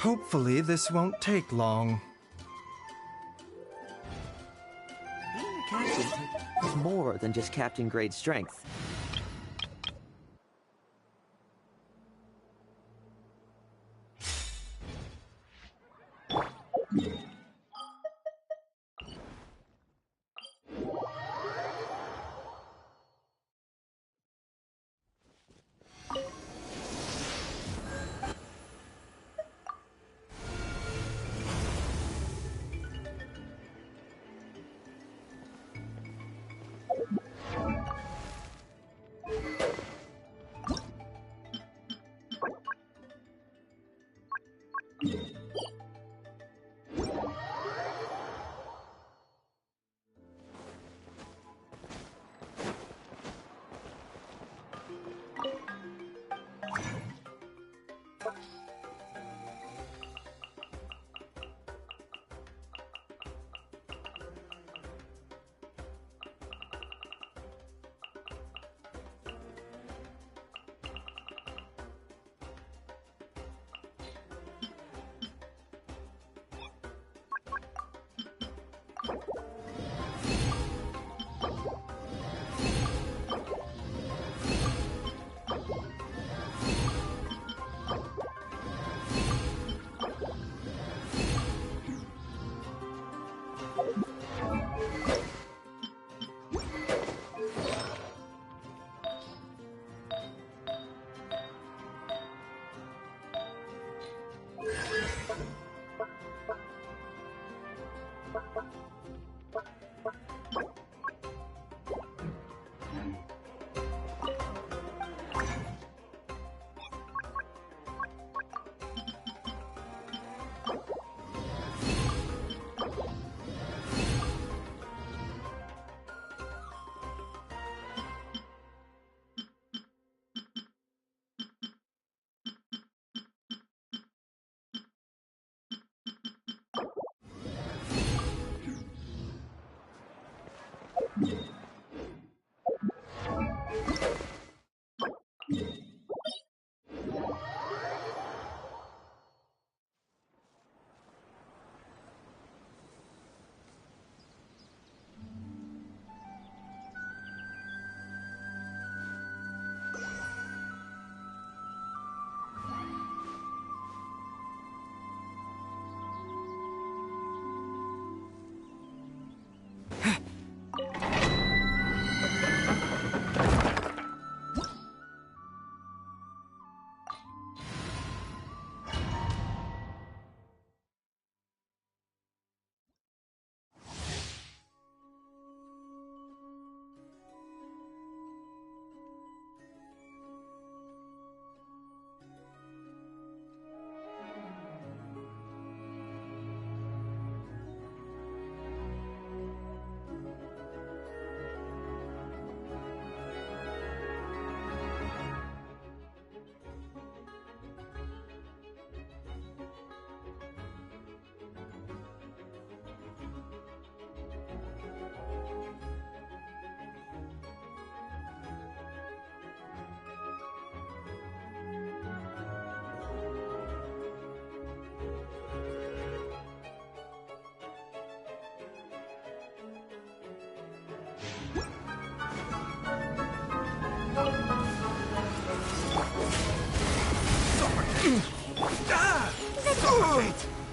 Hopefully this won't take long. Being a captain takes more than just captain grade strength.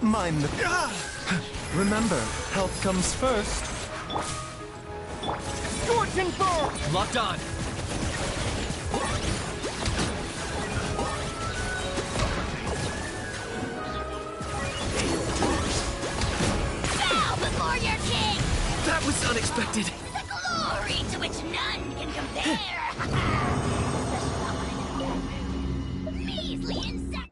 Mind the... Remember, health comes first. Scorching Burn! Locked on! Bow before your king! That was unexpected! The glory to which none can compare! Measly insect!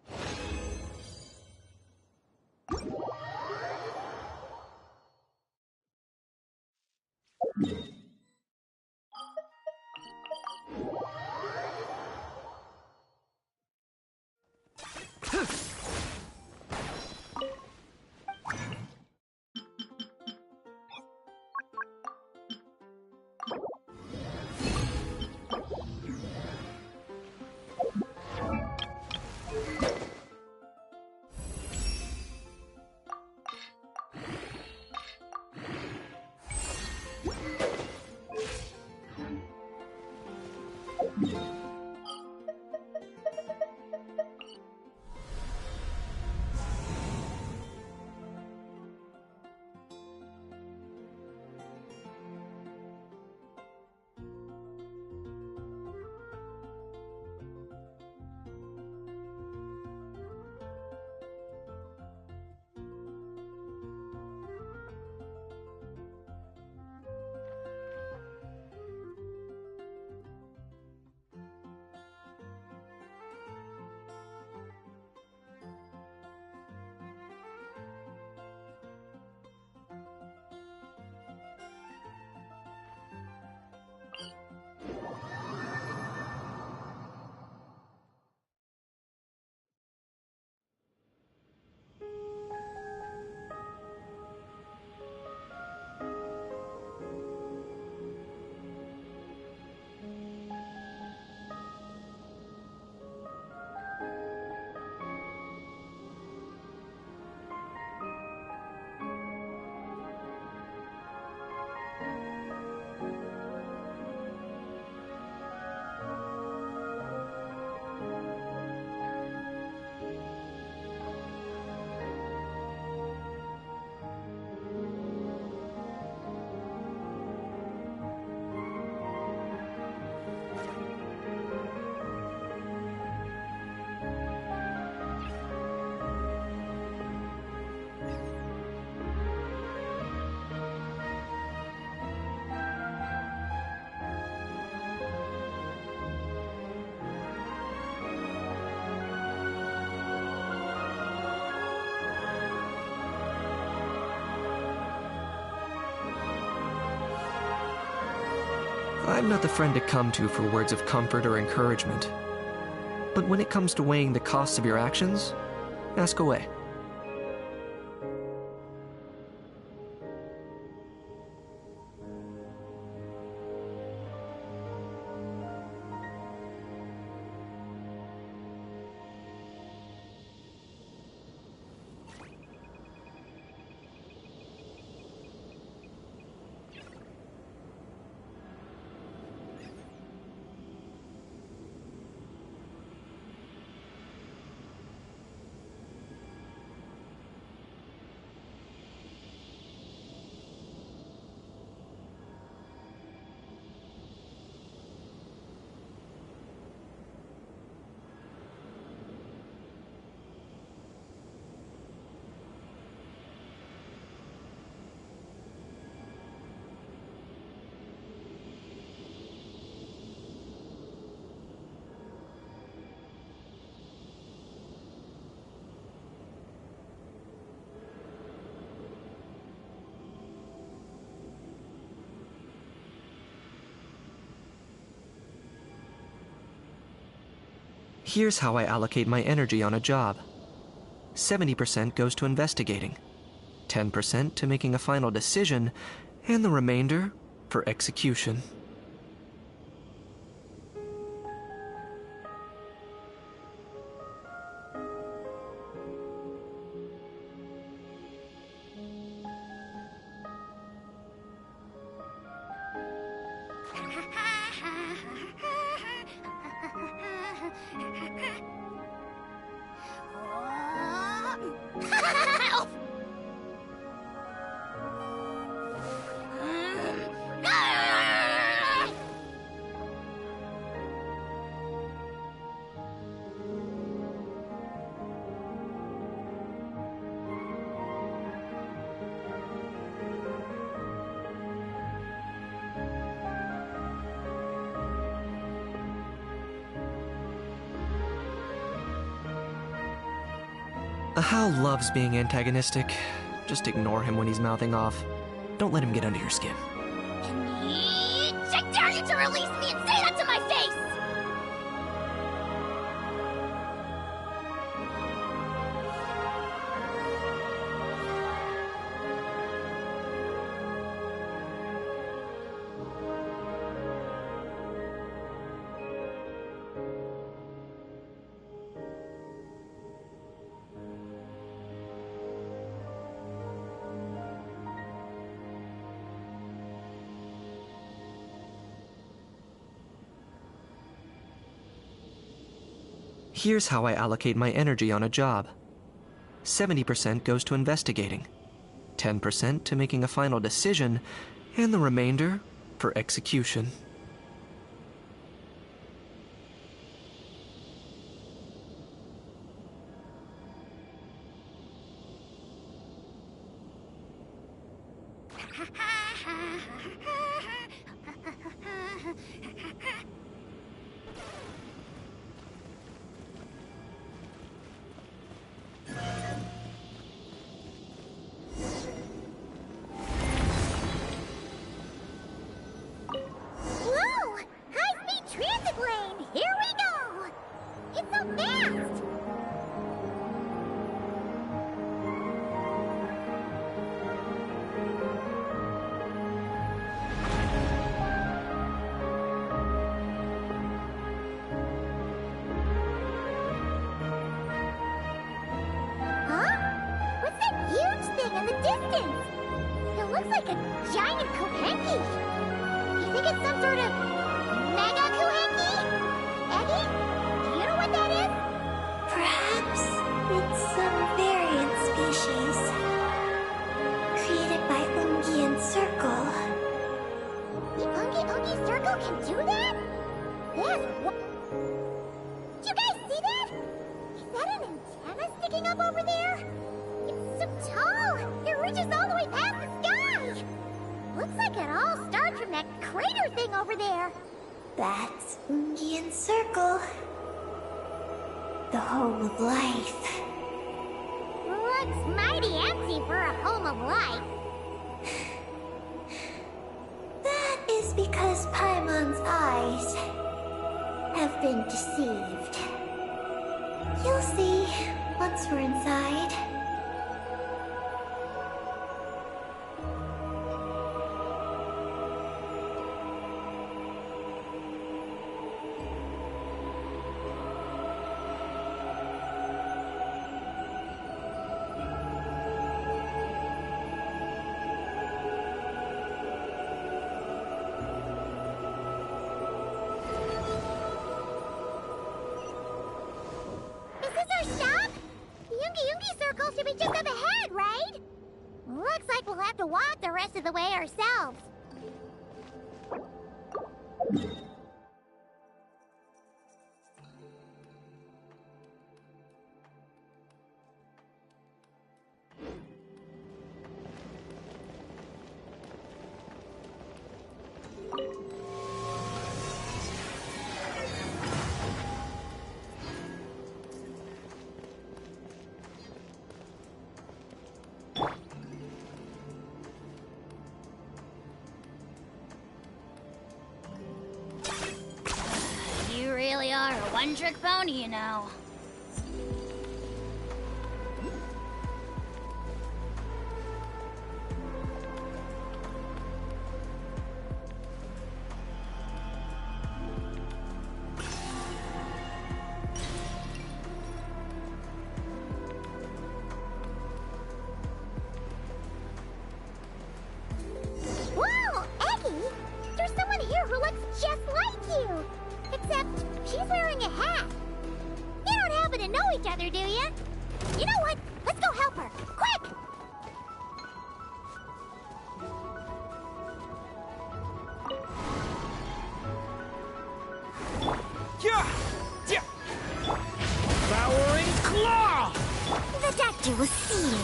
I'm not the friend to come to for words of comfort or encouragement. But when it comes to weighing the costs of your actions, ask away. Here's how I allocate my energy on a job. 70% goes to investigating, 10% to making a final decision, and the remainder for execution. Hal loves being antagonistic. Just ignore him when he's mouthing off. Don't let him get under your skin. I dare you to release me and say that to my face! Here's how I allocate my energy on a job. 70% goes to investigating, 10% to making a final decision, and the remainder for execution. In the distance! It looks like a giant Kohenki! You think it's some sort of mega Kohenki? Eggy? Do you know what that is? Perhaps it's some variant species created by Ungian Circle. The Ungi Circle can do that? Yes, what? Do you guys see that? Is that an antenna sticking up over there? It's so tall! It reaches all the way past the sky! Looks like it all starts from that crater thing over there. That's Ungian Circle. The home of life. Looks mighty empty for a home of life. That is because Paimon been deceived. You'll see once we're inside. Is this our stop? The Yoongi Circle should be just up ahead, right? Looks like we'll have to walk the rest of the way ourselves. You really are a one-trick pony, you know. Whoa, Eggy! There's someone here who looks just like you! Except she's wearing a hat. You don't happen to know each other, do you? You know what? Let's go help her. Quick! Yeah! Yeah! Devouring claw! The doctor was seen.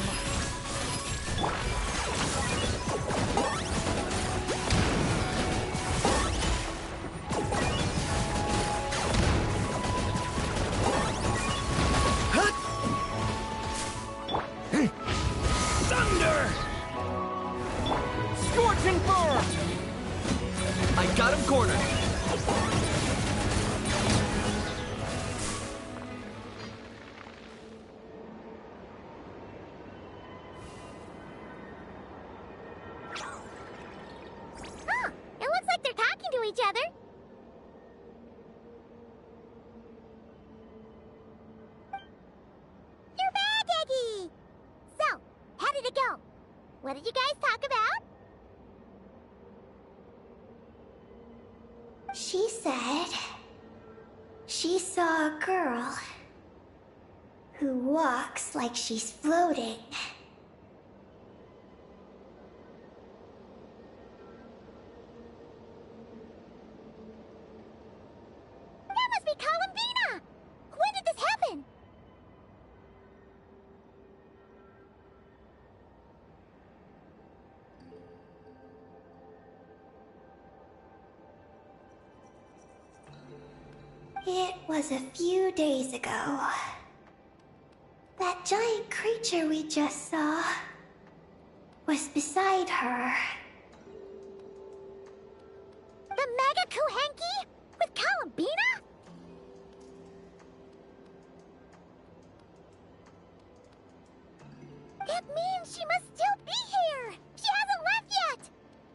Thunder! Scorching burn! I got him cornered. Huh, it looks like they're talking to each other. You're back, Eggy! So, how did it go? What did you guys talk about? She said she saw a girl who walks like she's floating. That must be Columbina! When did this happen? It was a few days ago. That giant creature we just saw was beside her. The Mega Kuhenki? With Columbina? That means she must still be here! She hasn't left yet!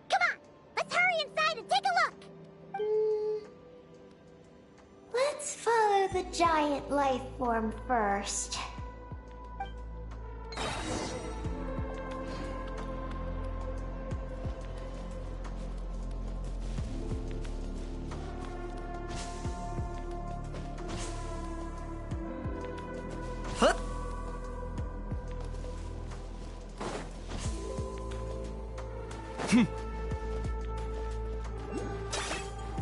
Come on, let's hurry inside and take a look! Let's follow the giant life form first. Huh?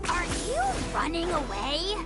Are you running away?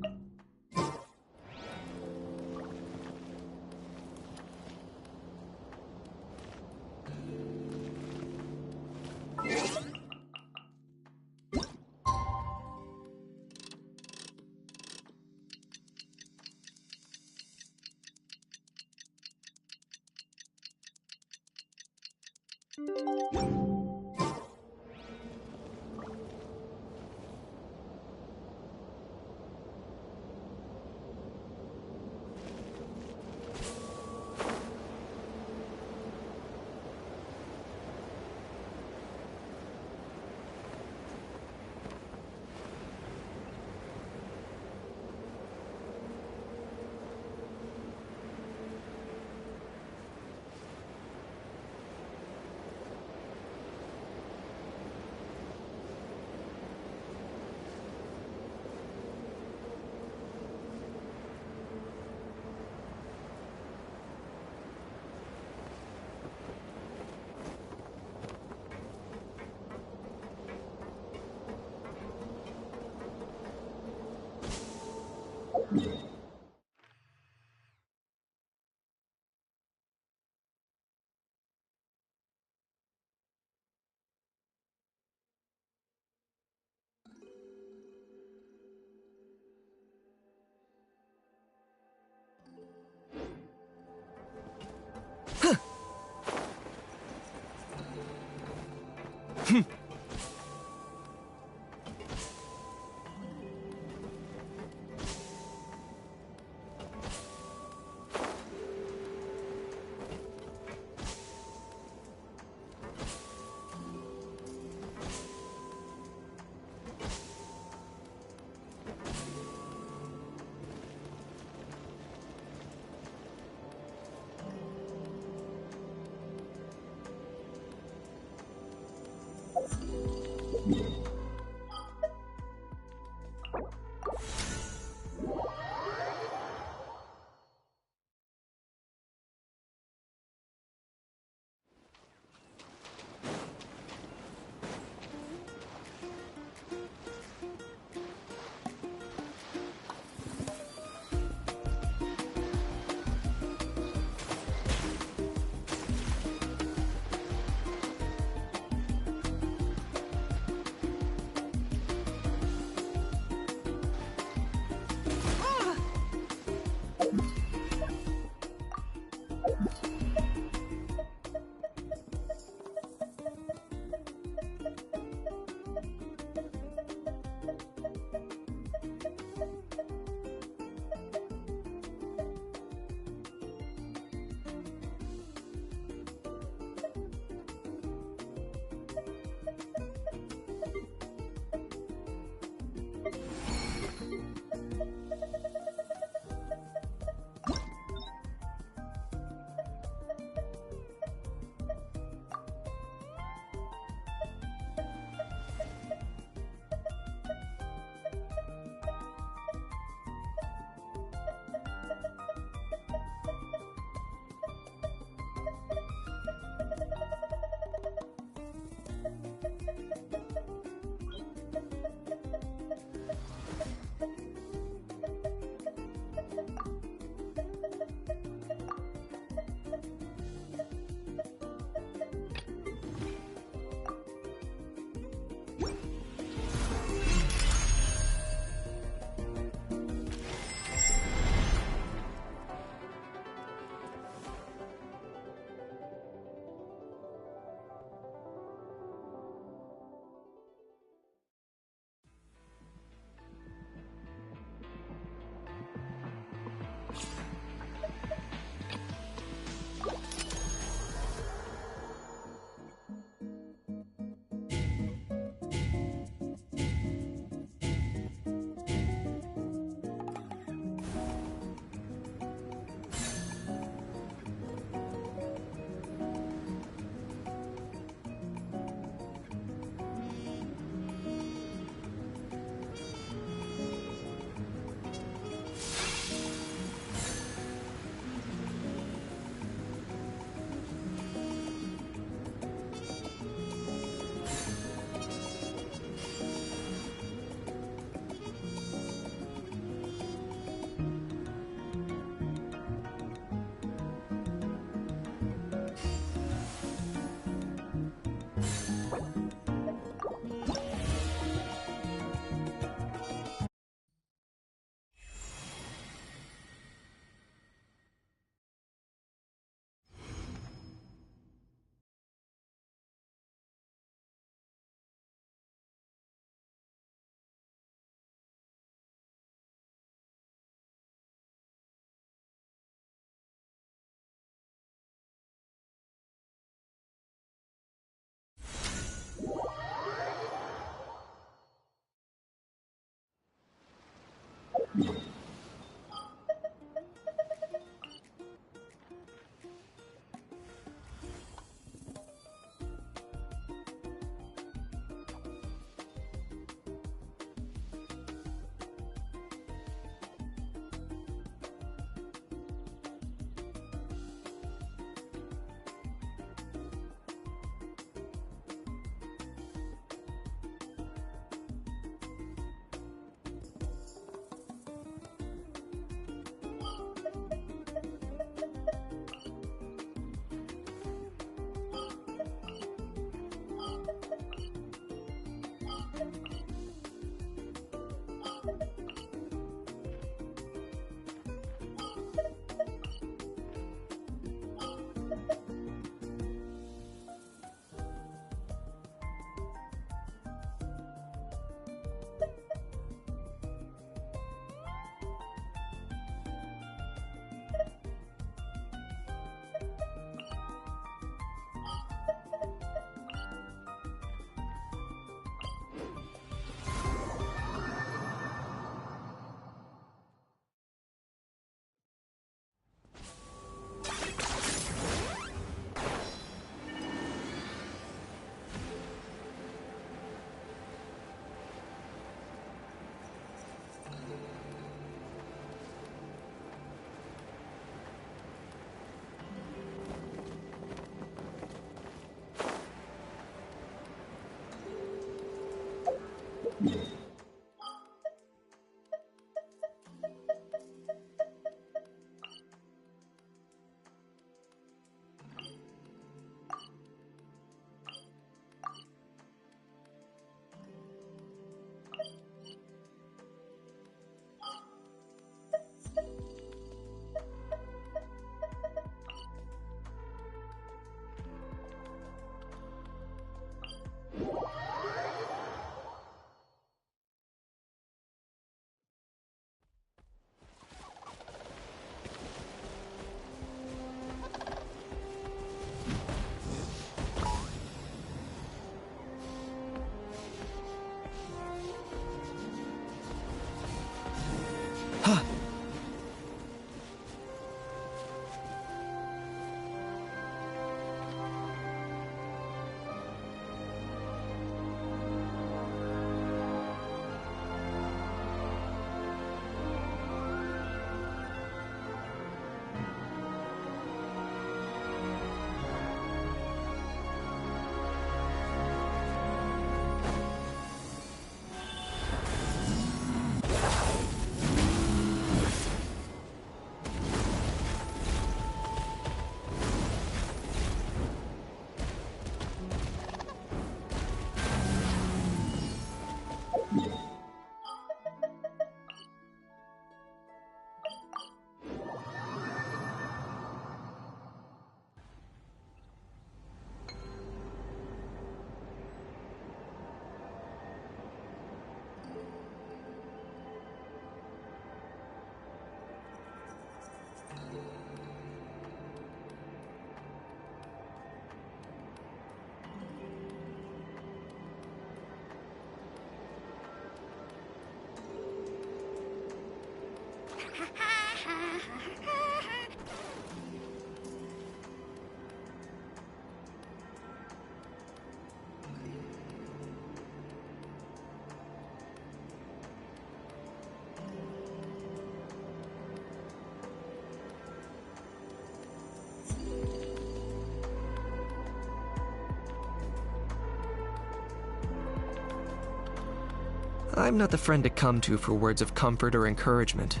I'm not the friend to come to for words of comfort or encouragement.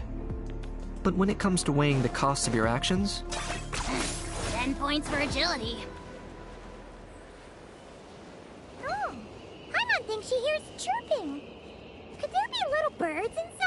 But when it comes to weighing the costs of your actions, 10 points for agility. Oh, Paimon thinks she hears chirping. Could there be little birds inside?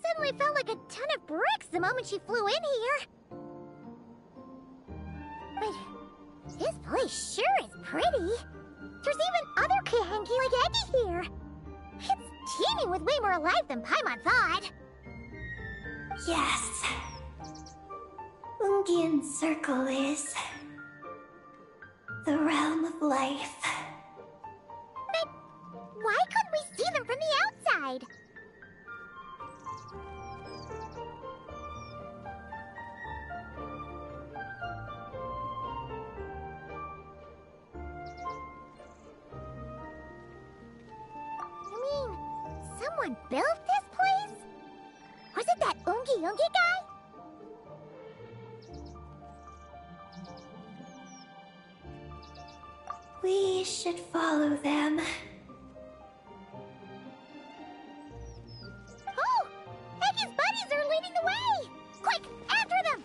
Suddenly felt like a ton of bricks the moment she flew in here. But this place sure is pretty. There's even other Kahenki like Eggy here. It's teeming with way more life than Paimon thought. Yes. Ungian Circle is the realm of life. But why couldn't we see them from the outside? You mean someone built this place? Was it that Ungi guy? We should follow them. Oh! Eggy's buddies are leading the way! Quick, after them!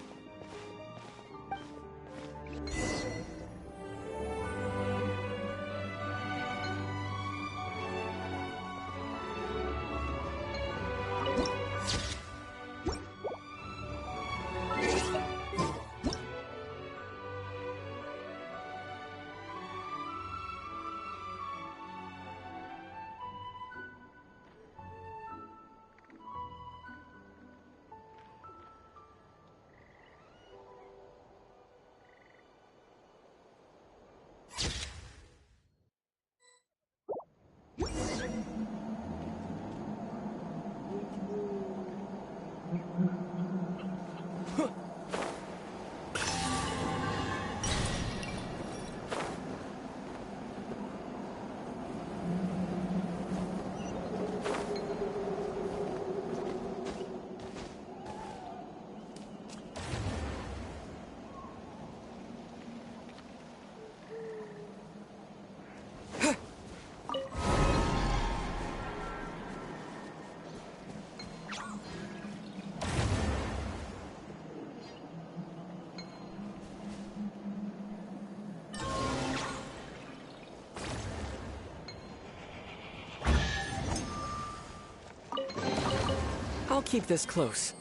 I'll keep this close.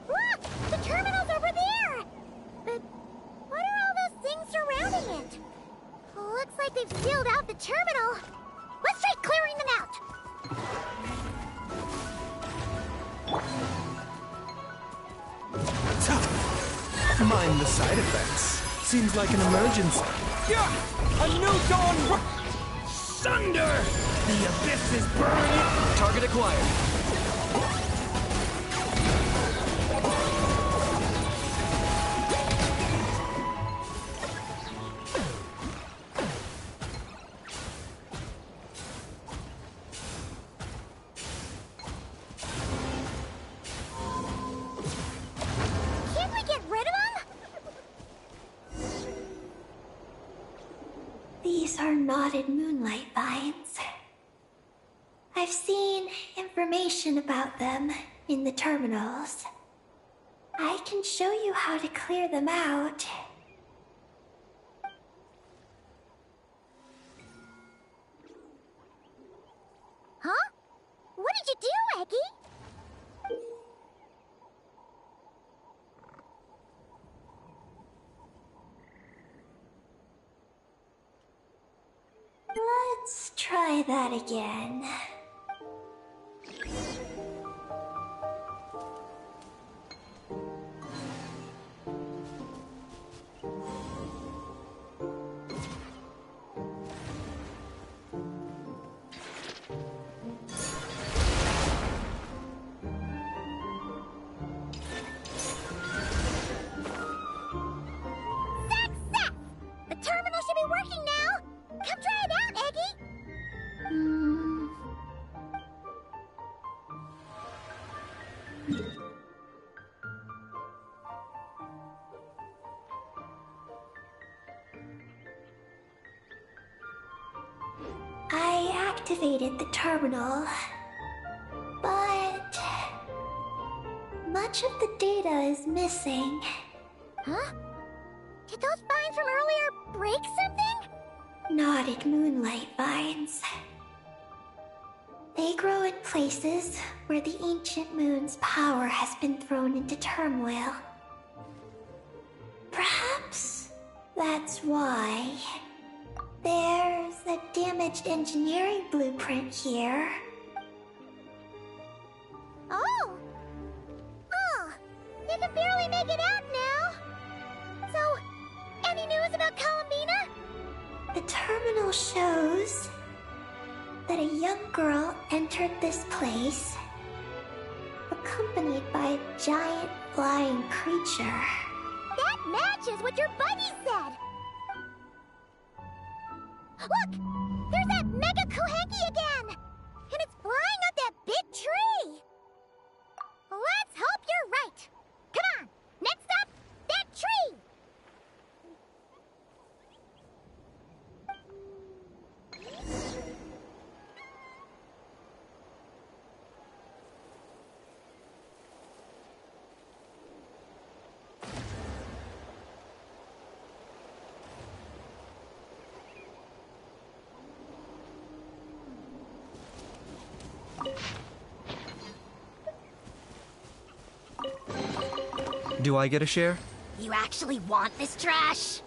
Look! The terminal's over there! But what are all those things surrounding it? Looks like they've sealed out the terminal. Let's try clearing them out! Mind the side effects. Seems like an emergency. Yeah! A new dawn! Thunder! The abyss is burning! Target acquired. Can't we get rid of them? These are knotted moonlight vines. I've seen information about them in the terminals. I can show you how to clear them out. Huh? What did you do, Eggy? Let's try that again. Success! The terminal should be working now! Come try it out, Eggy! Hmm. I activated the terminal, but much of the data is missing. Huh? Did those vines from earlier break something? Knotted moonlight vines. They grow in places where the ancient moon's power has been thrown into turmoil. Perhaps that's why. There's a damaged engineering blueprint here. Oh! Oh! You can barely make it out now! So, any news about Columbina? The terminal shows that a young girl entered this place, accompanied by a giant flying creature. That matches what your buddy said! Look! There's that Mega Kohenki again! And it's flying up that big tree! Let's hope you're right! Come on! Next up, that tree! Do I get a share? You actually want this trash?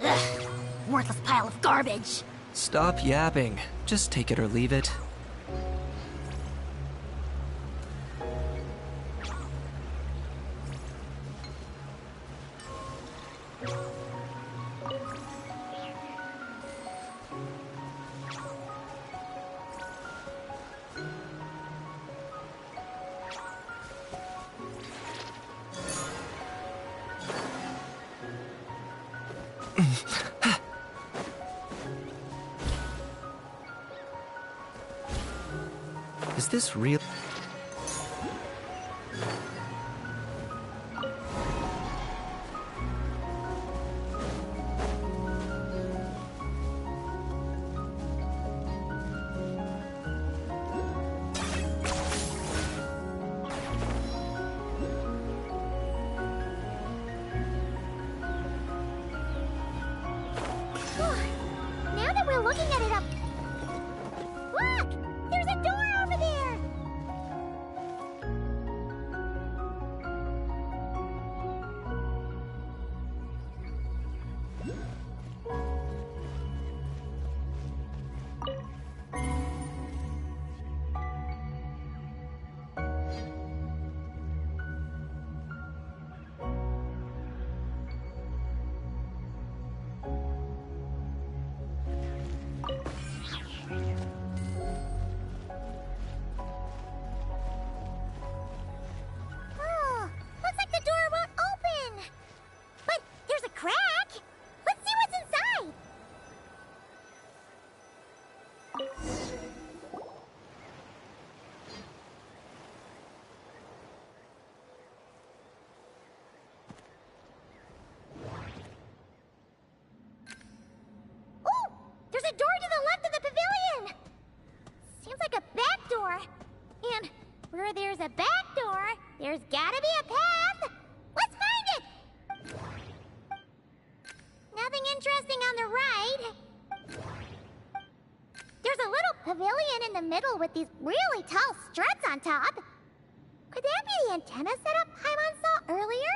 Ugh, worthless pile of garbage. Stop yapping. Just take it or leave it. Is this real? Now that we're looking at it up... Look! There's a door over there! Oh, looks like the door won't open! But there's a crack! Let's see what's inside! Oh! There's a door to the left of the pavilion! Seems like a back door. And where there's a back door, there's gotta be a path! Let's find it! Nothing interesting on the right. There's a little pavilion in the middle with these really tall struts on top. Could that be the antenna setup Paimon saw earlier?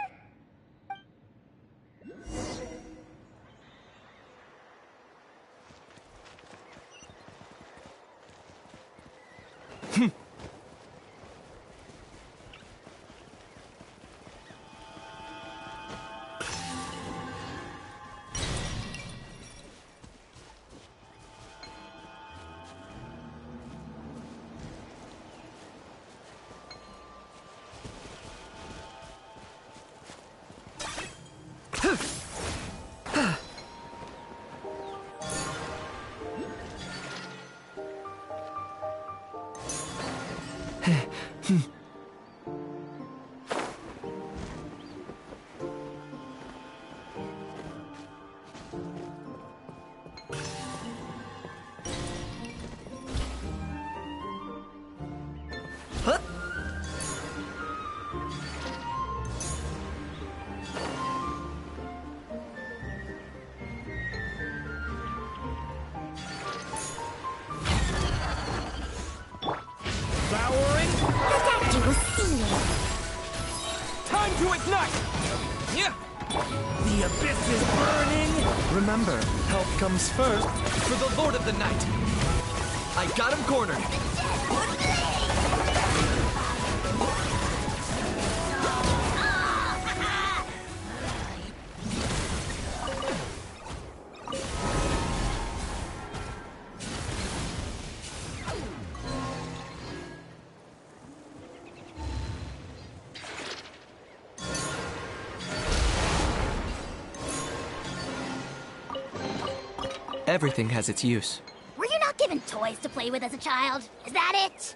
to ignite! Yeah! The abyss is burning! Remember, help comes first. For the Lord of the Night! I got him cornered! Everything has its use. Were you not given toys to play with as a child? Is that it?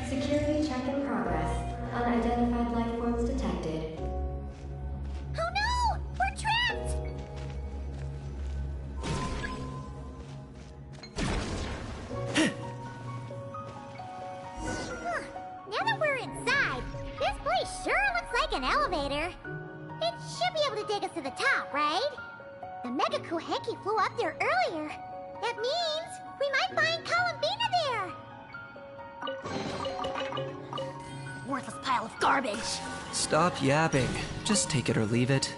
Security check in progress. Unidentified life forms detected. Oh no! We're trapped! Huh. Now that we're inside, this place sure looks like an elevator. It should be able to take us to the top, right? The Mega Kuhenki flew up there earlier. That means we might find Columbina there. Worthless pile of garbage. Stop yapping. Just take it or leave it.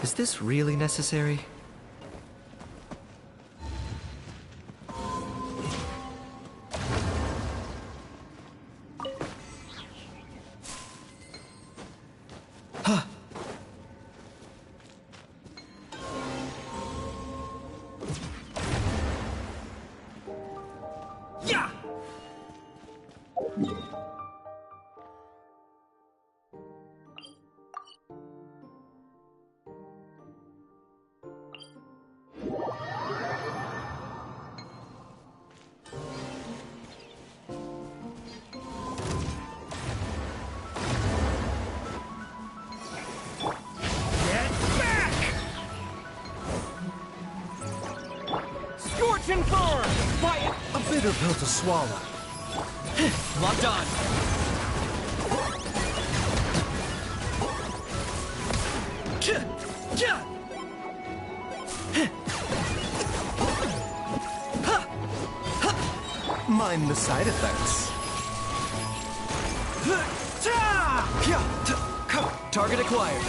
Is this really necessary? Yeah! Scorch and burn! Quiet! A bitter pill to swallow. Locked on! Mind the side effects. Target acquired.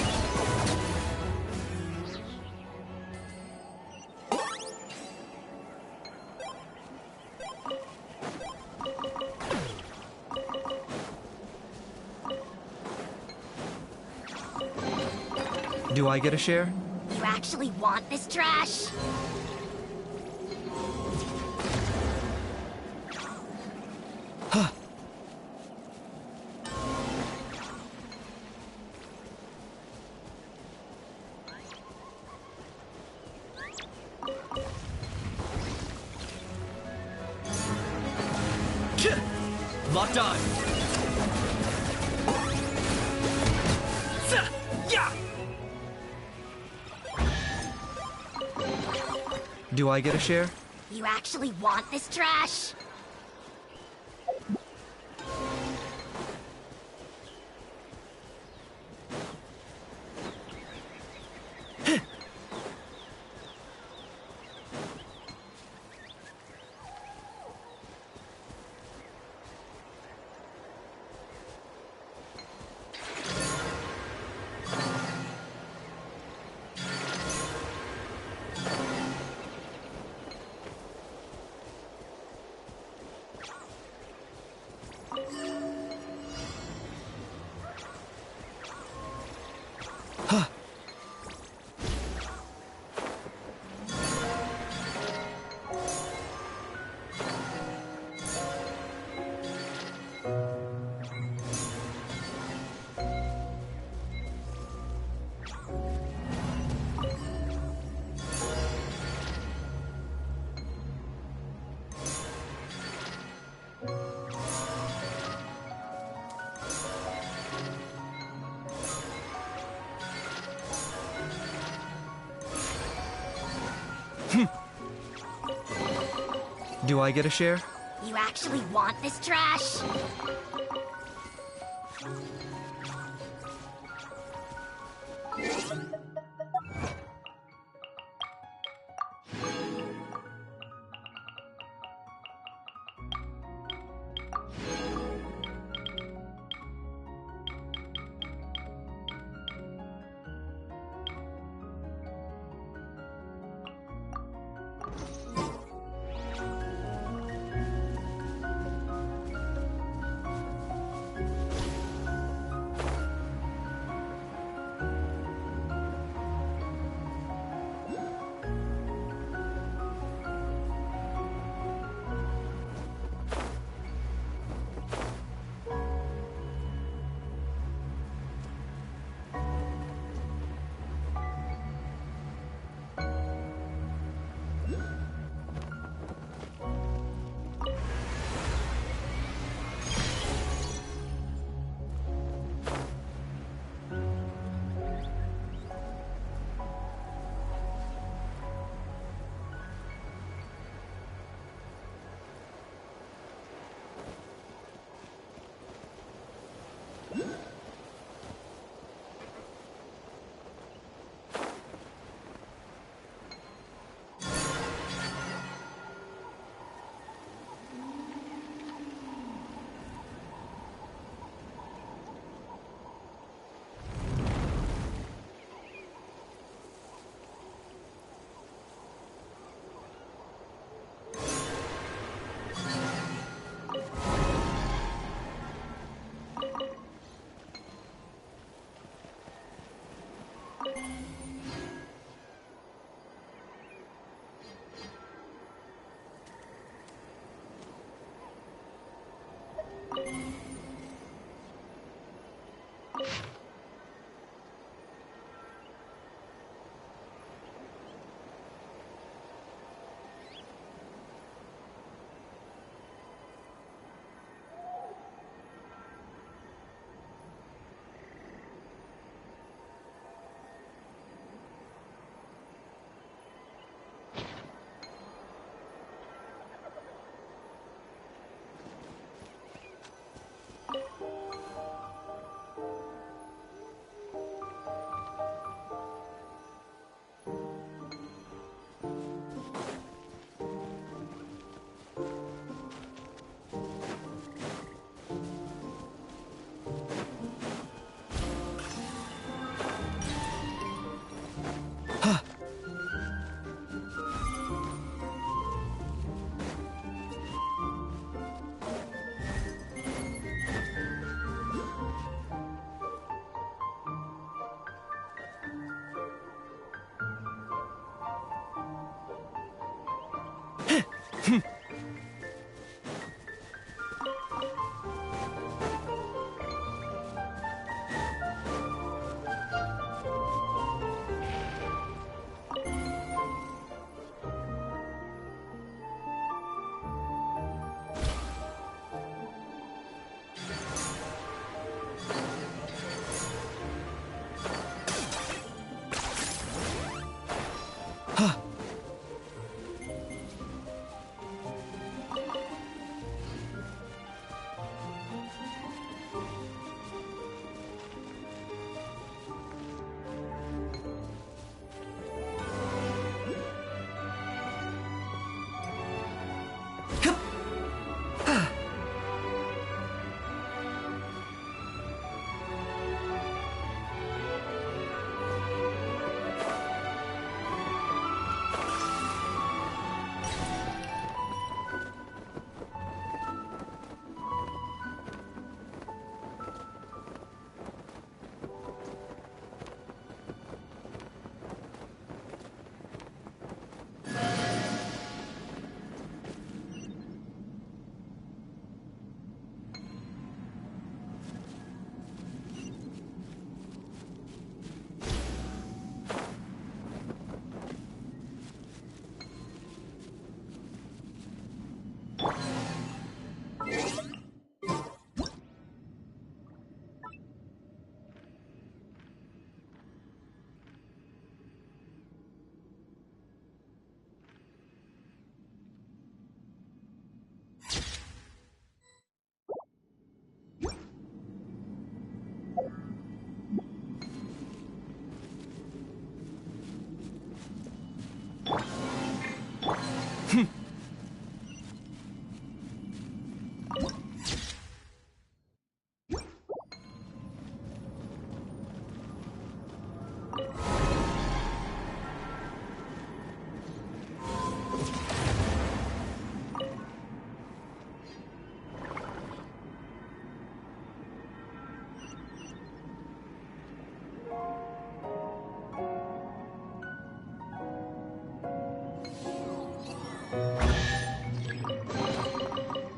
Do I get a share? You actually want this trash? Locked on. Yeah. Do I get a share? You actually want this trash? Do I get a share? You actually want this trash?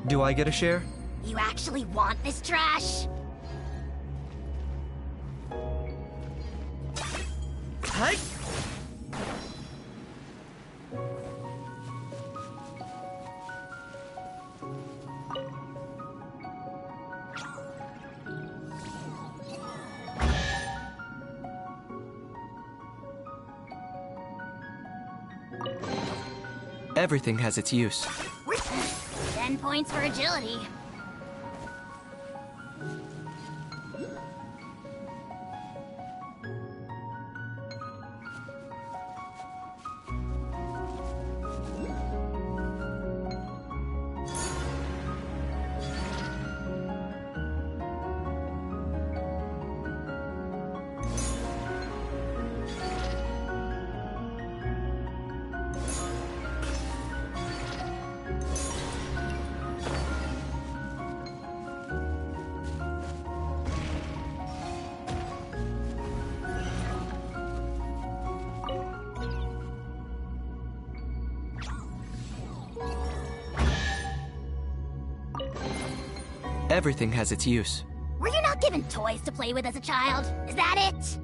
Do I get a share? You actually want this trash? Hi! Everything has its use. 10 points for agility. Everything has its use. Were you not given toys to play with as a child? Is that it?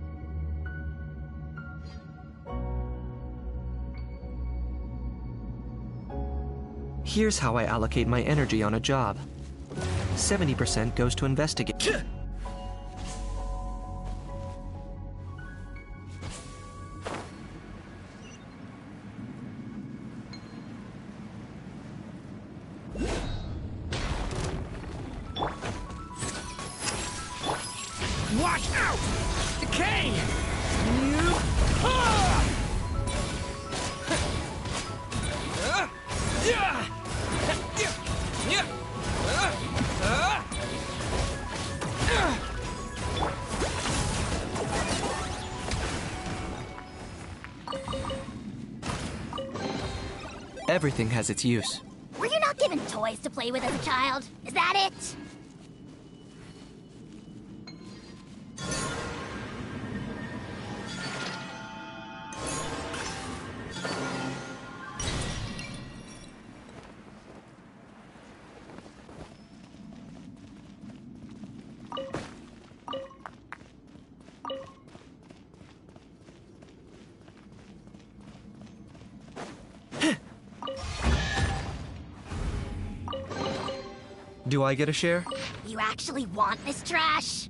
Here's how I allocate my energy on a job. 70% goes to investigate. Watch out! Decay! Everything has its use. Were you not given toys to play with as a child? Is that it? Do I get a share? You actually want this trash?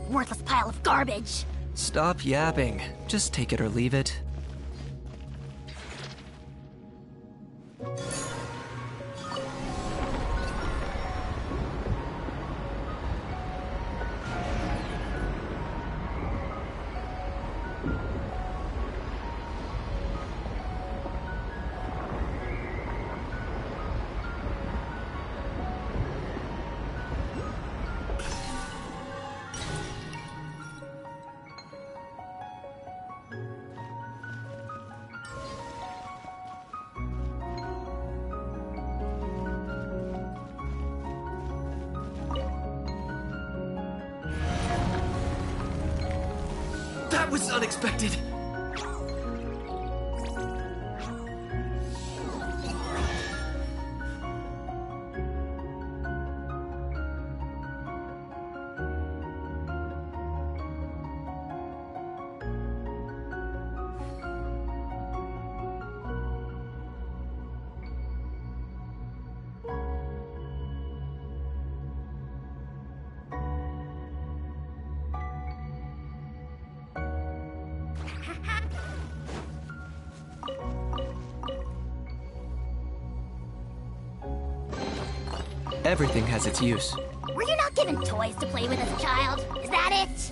Worthless pile of garbage. Stop yapping. Just take it or leave it. That was unexpected! Everything has its use. Were you not given toys to play with as a child? Is that it?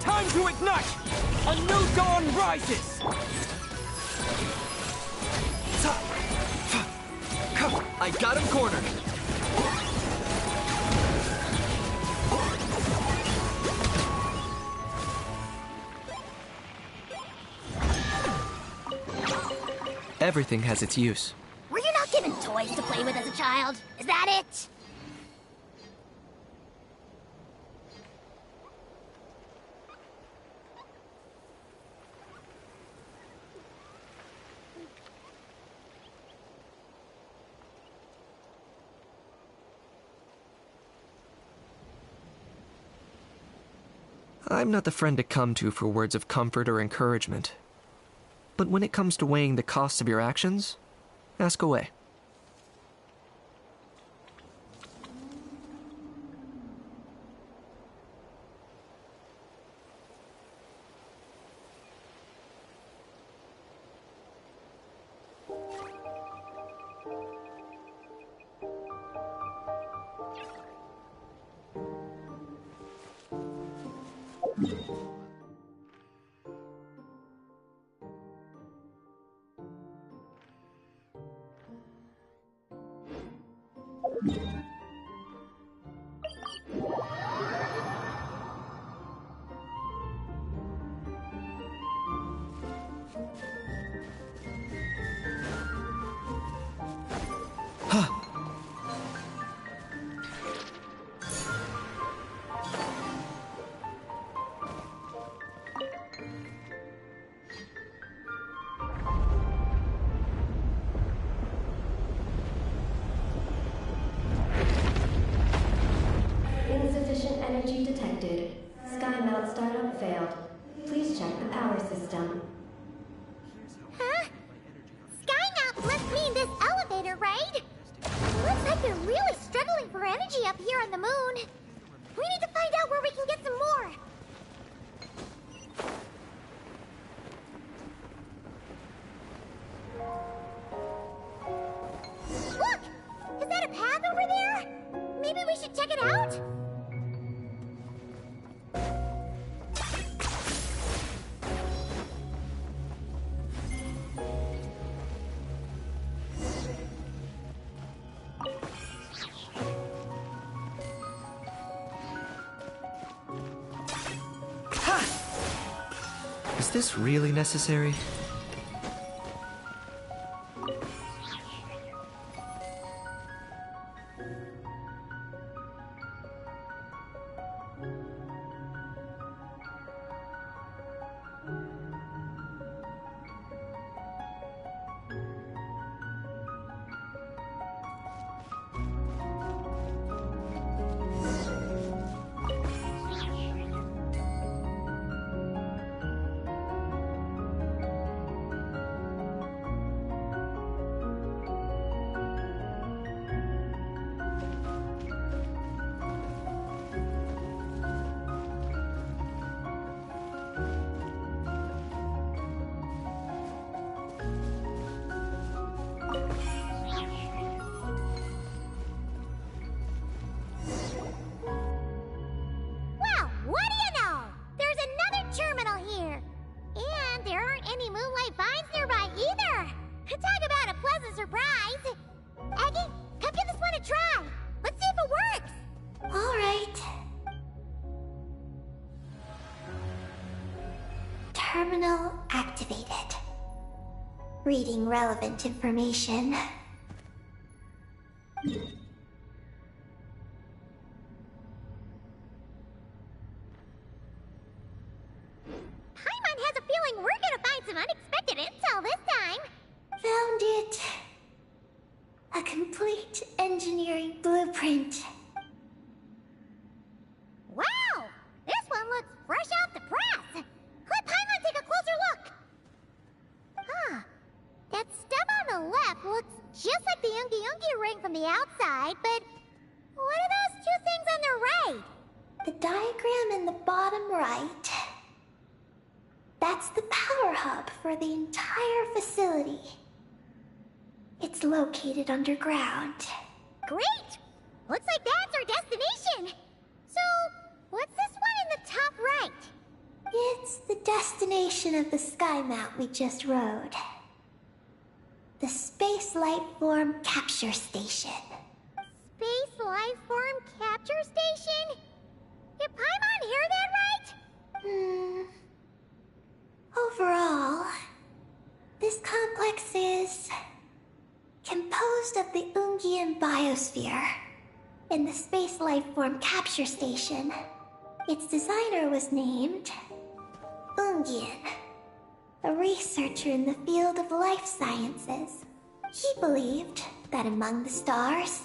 Time to ignite! A new dawn rises! I got him cornered! Everything has its use. Were you not given toys to play with as a child? Is that it? I'm not the friend to come to for words of comfort or encouragement. But when it comes to weighing the costs of your actions, ask away. Insufficient energy detected. Sky melt startup failed. Please check the power system. Huh? Skynaut must mean this elevator, right? Looks like they're really struggling for energy up here on the moon. We need to find out where we can get some more. Look! Is that a path over there? Maybe we should check it out? Is this really necessary? Well, what do you know? There's another terminal here. And there aren't any moonlight vines nearby either. Talk about a pleasant surprise. Aggie, come give this one a try. Let's see if it works. All right. Terminal activated. Reading relevant information. Paimon has a feeling we're gonna find some unexpected intel this time. Found it. A complete engineering blueprint. Wow! This one looks fresh off the press. Let Paimon take a closer look. Huh. That stuff on the left looks just like the Ungi ring from the outside, but what are those two things on the right? The diagram in the bottom right. That's the power hub for the entire facility. It's located underground. Great! Looks like that's our destination. So, what's this one in the top right? It's the destination of the sky mount we just rode. The Space Life Form Capture Station. Space Life Form Capture Station? Did Paimon hear that right? Overall, this complex is composed of the Ungian biosphere in the Space Life Form Capture Station. Its designer was named Ungian, a researcher in the field of life sciences. He believed that among the stars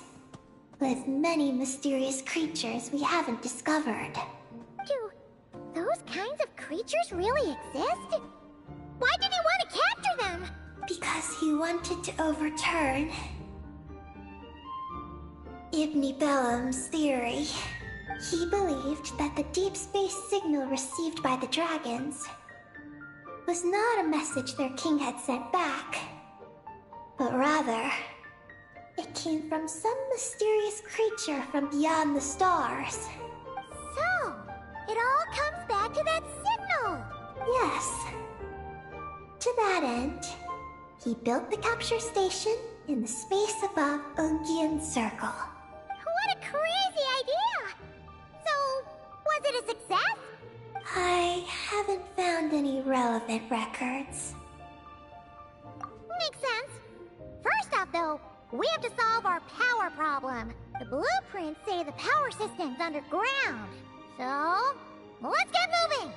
lived many mysterious creatures we haven't discovered. Do those kinds of creatures really exist? Why did he want to capture them? Because he wanted to overturn Ibn Bellum's theory. He believed that the deep space signal received by the dragons was not a message their king had sent back, but rather, it came from some mysterious creature from beyond the stars. So, It all comes back to that signal! Yes. To that end, he built the capture station in the space above Ungian Circle. What a crazy idea! So, was it a success? I haven't found any relevant records. Makes sense. First off, though, we have to solve our power problem. The blueprints say the power system's underground. So, let's get moving!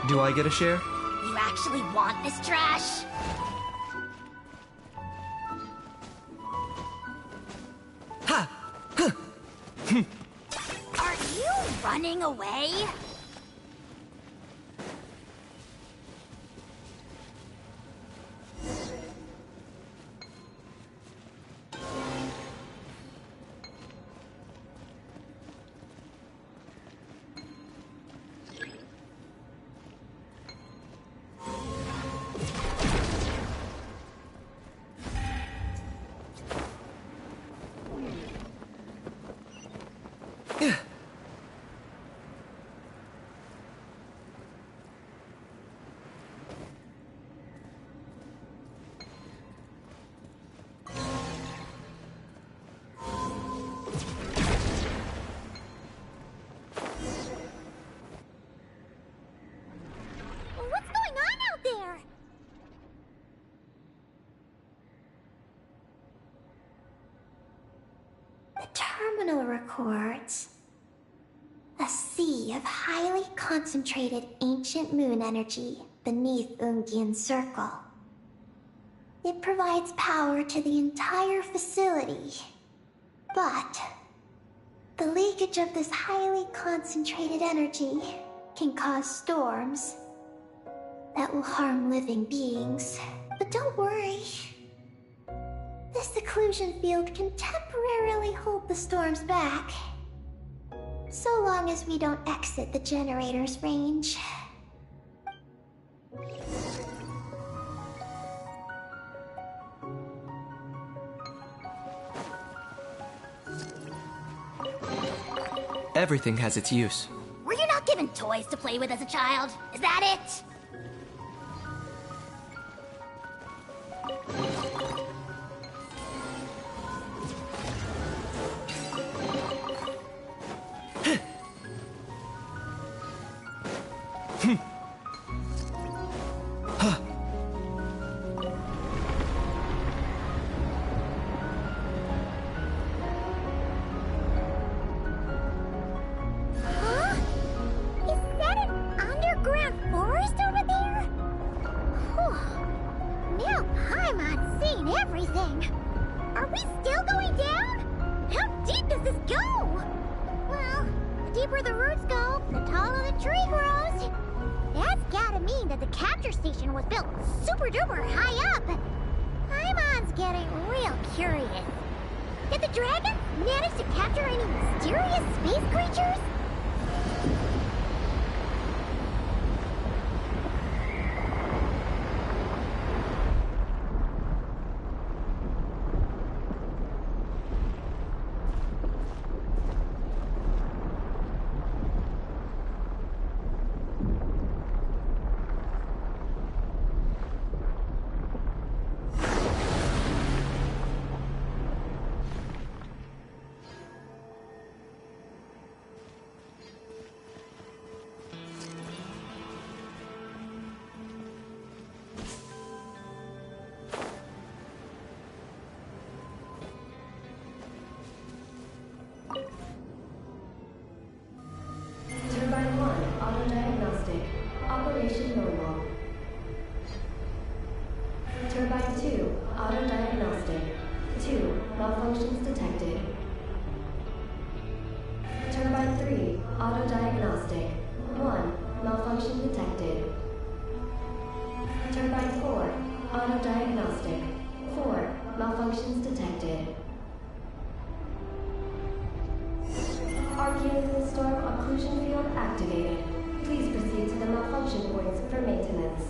Do I get a share? You actually want this trash? Ha! Are you running away? What's going on out there? The terminal records a sea of highly concentrated ancient moon energy beneath Ungian Circle. It provides power to the entire facility, but the leakage of this highly concentrated energy can cause storms that will harm living beings. But don't worry. This seclusion field can temporarily hold the storms back, so long as we don't exit the generator's range. Everything has its use. Were you not given toys to play with as a child? Is that it? Huh? Is that an underground forest over there? Whew. Now Paimon's seen everything. Are we still going down? How deep does this go? Well, the deeper the roots go, the taller the tree grows. That's gotta mean that the capture station was built super duper high up. Paimon's getting real curious. Did the dragon manage to capture any mysterious space creatures? Turbine 1, auto-diagnostic. Operation normal. Turbine 2, auto-diagnostic. 2, malfunctions detected. Turbine 3, auto-diagnostic. 1, malfunction detected. Turbine 4, auto-diagnostic. 4, malfunctions detected. storm occlusion field activated. Please proceed to the malfunction points for maintenance.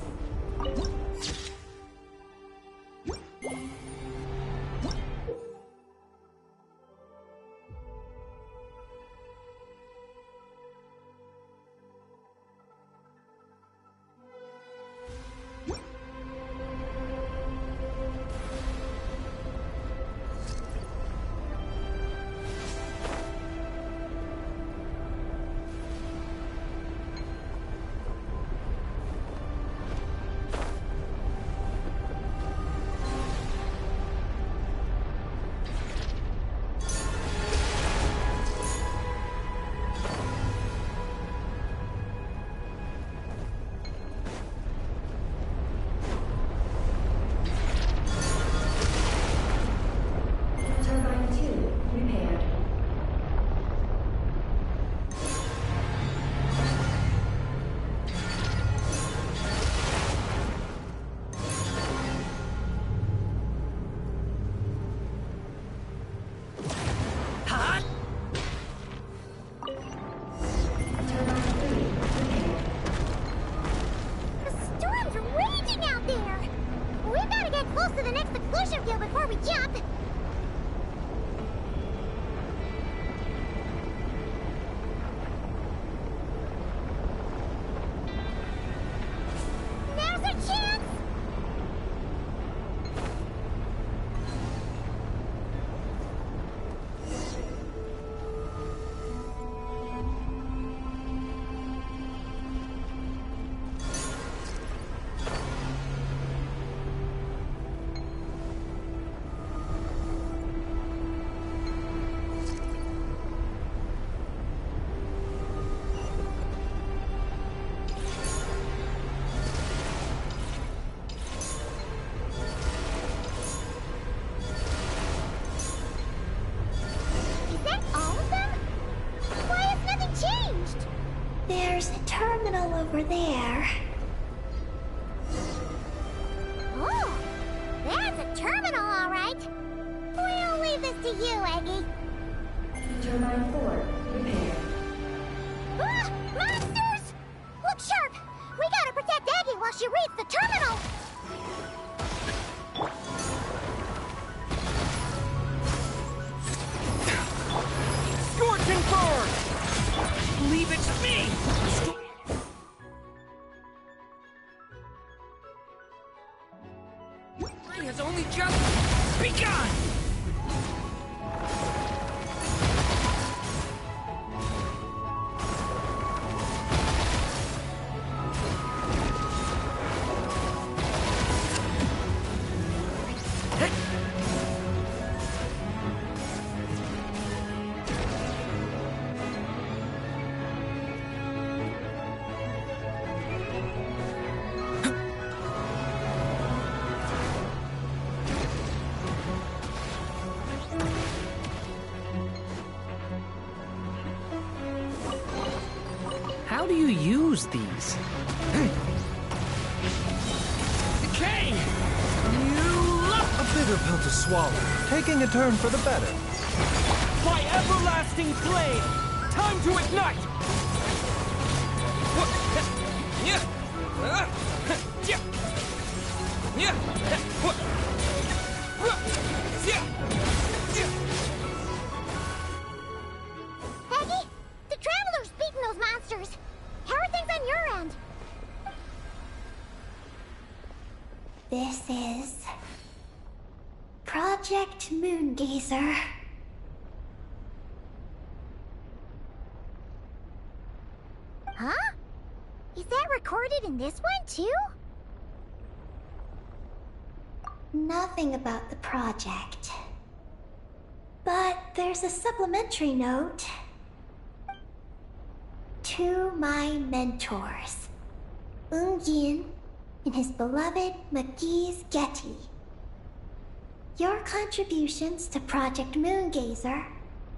Turbine 2 repaired. Hot! Turbine 3 repaired. The storm's raging out there! We gotta get close to the next occlusion field before we jump! Now's our chance! Is that all of them? Why has nothing changed? There's a terminal over there. Oh, that's a terminal, all right. We'll leave this to you, Eggy. Turbine 4 repaired. Ah! Monsters! Look sharp! We gotta protect Eggy while she reads the terminal! Scorching burn! Leave it to me! It has only just begun! How do you use these? Decay! You love A bitter pill to swallow, taking a turn for the better. by everlasting flame! Time to ignite! Peggy, the Traveler's beaten those monsters. How are things on your end? This is Project Moongazer. Huh? Is that recorded in this one, too? Nothing about the project. But there's a supplementary note. To my mentors, Yin and his beloved McGee's Getty. Your contributions to Project Moongazer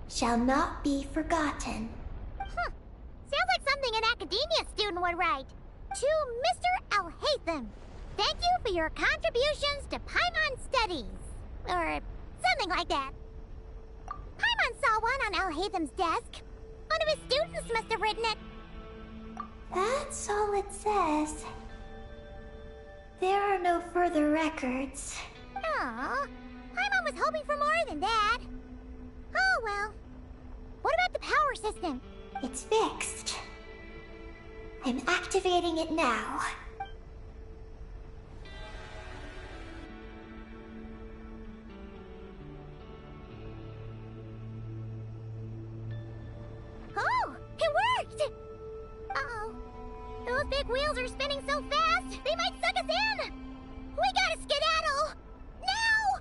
shall not be forgotten. Sounds like something an academia student would write. To Mr. Alhaitham, thank you for your contributions to Paimon Studies. Or something like that. Paimon saw one on Alhaitham's desk. One of his students must have written it. That's all it says. There are no further records. Aw, Paimon was hoping for more than that. Oh well. What about the power system? It's fixed. I'm activating it now. Oh, it worked! Uh-oh. Those big wheels are spinning so fast, they might suck us in! We gotta skedaddle! Now!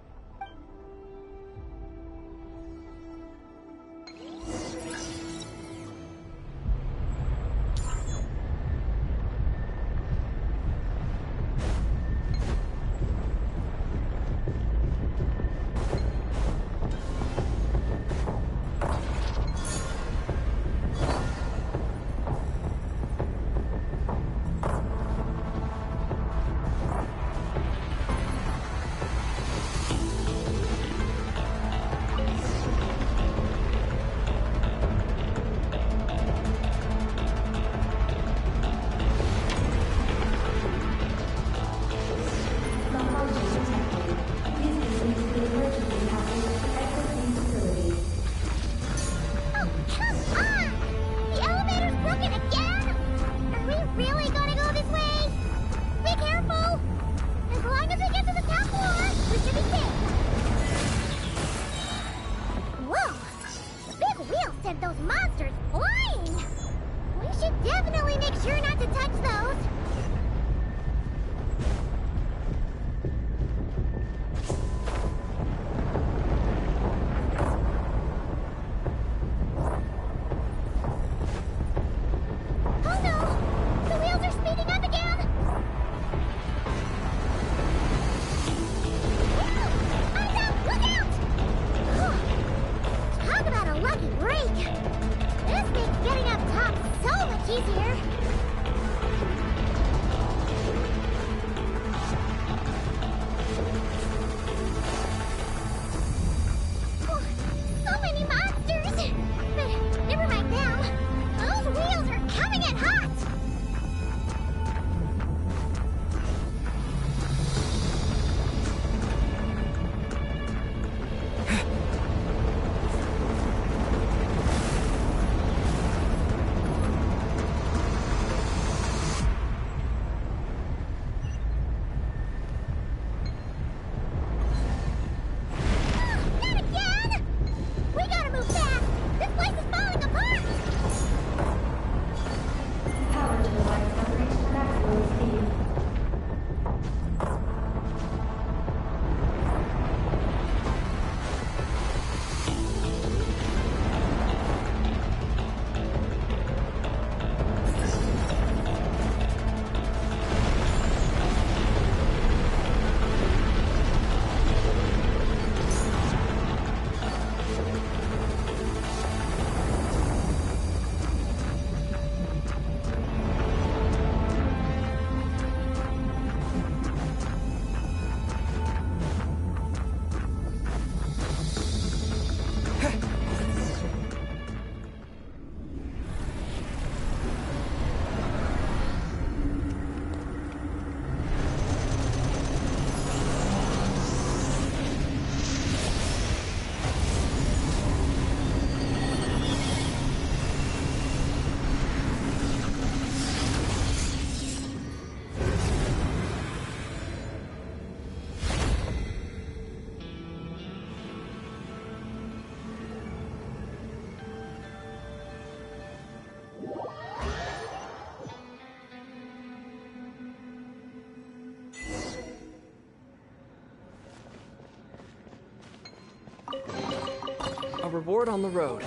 A reward on the road.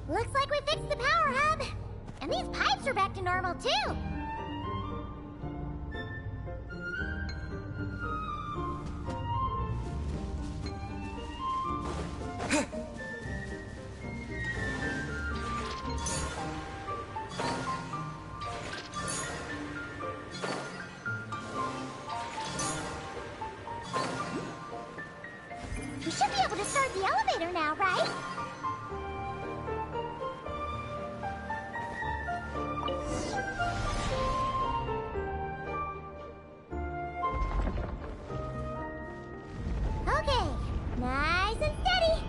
Looks like we fixed the power hub. And these pipes are back to normal, too. now, right? Okay, nice and steady.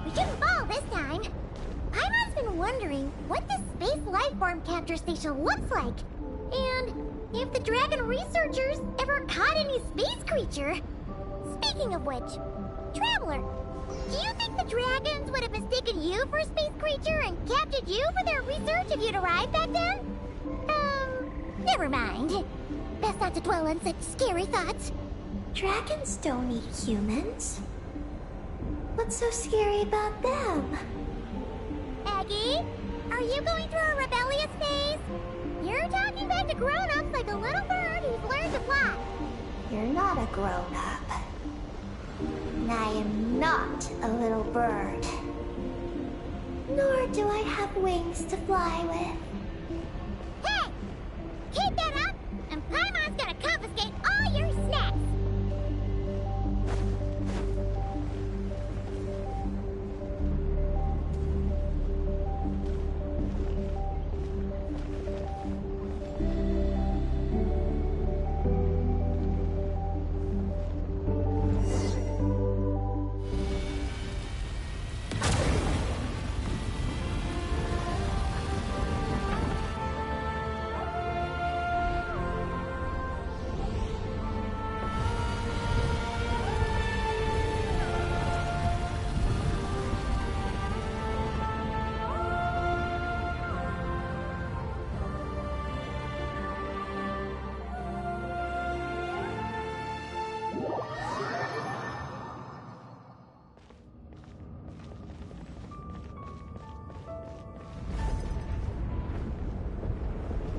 We shouldn't fall this time. Paimon's been wondering what this space life form capture station looks like. And if the dragon researchers ever caught any space creature. Speaking of which, Traveler, do you think the dragons would have mistaken you for a space creature and captured you for their research if you'd arrived back then? Never mind. Best not to dwell on such scary thoughts. Dragons don't eat humans. What's so scary about them? Aggie, are you going through a rebellious phase? You're talking back to grown-ups like a little bird who's learned to fly. You're not a grown-up. And I am not a little bird. Nor do I have wings to fly with. Hey! Keep that up, and Paimon's gonna confiscate all your snacks!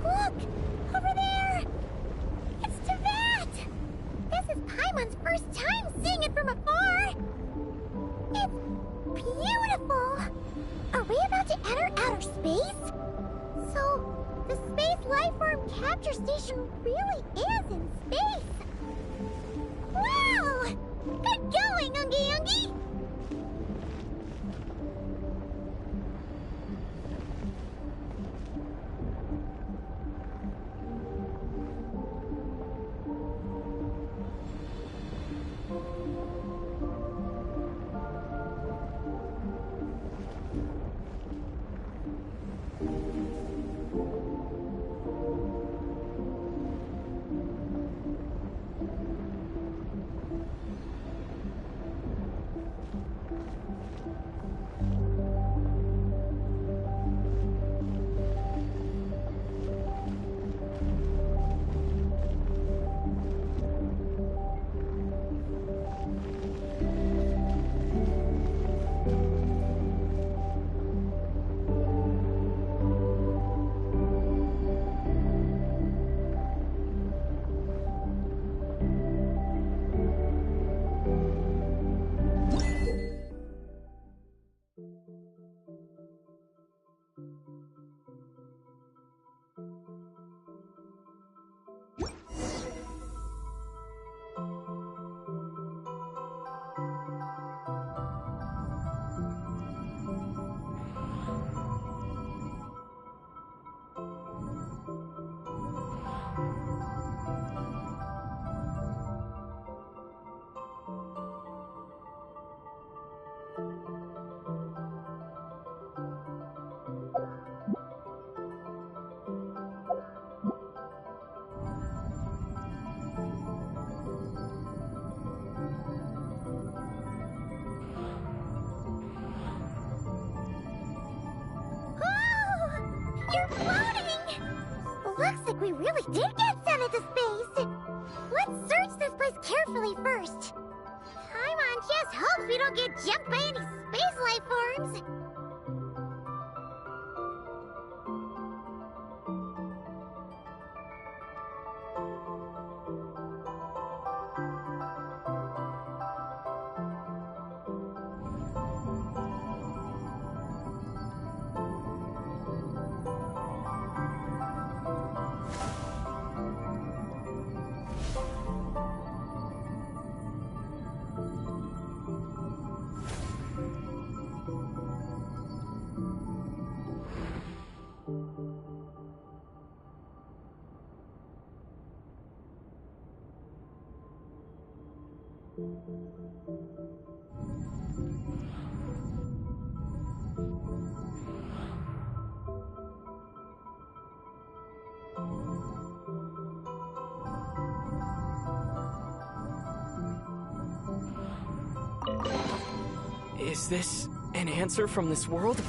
Look! Over there! It's Teyvat! This is Paimon's first time seeing it from afar! It's beautiful! Are we about to enter outer space? So, the space life form capture station really is in space! Wow! Good going, Ungi Ungi! You're floating! Looks like we really did get sent into space! Let's search this place carefully first. Paimon just hopes we don't get jumped by any space life forms! Is this an answer from this world?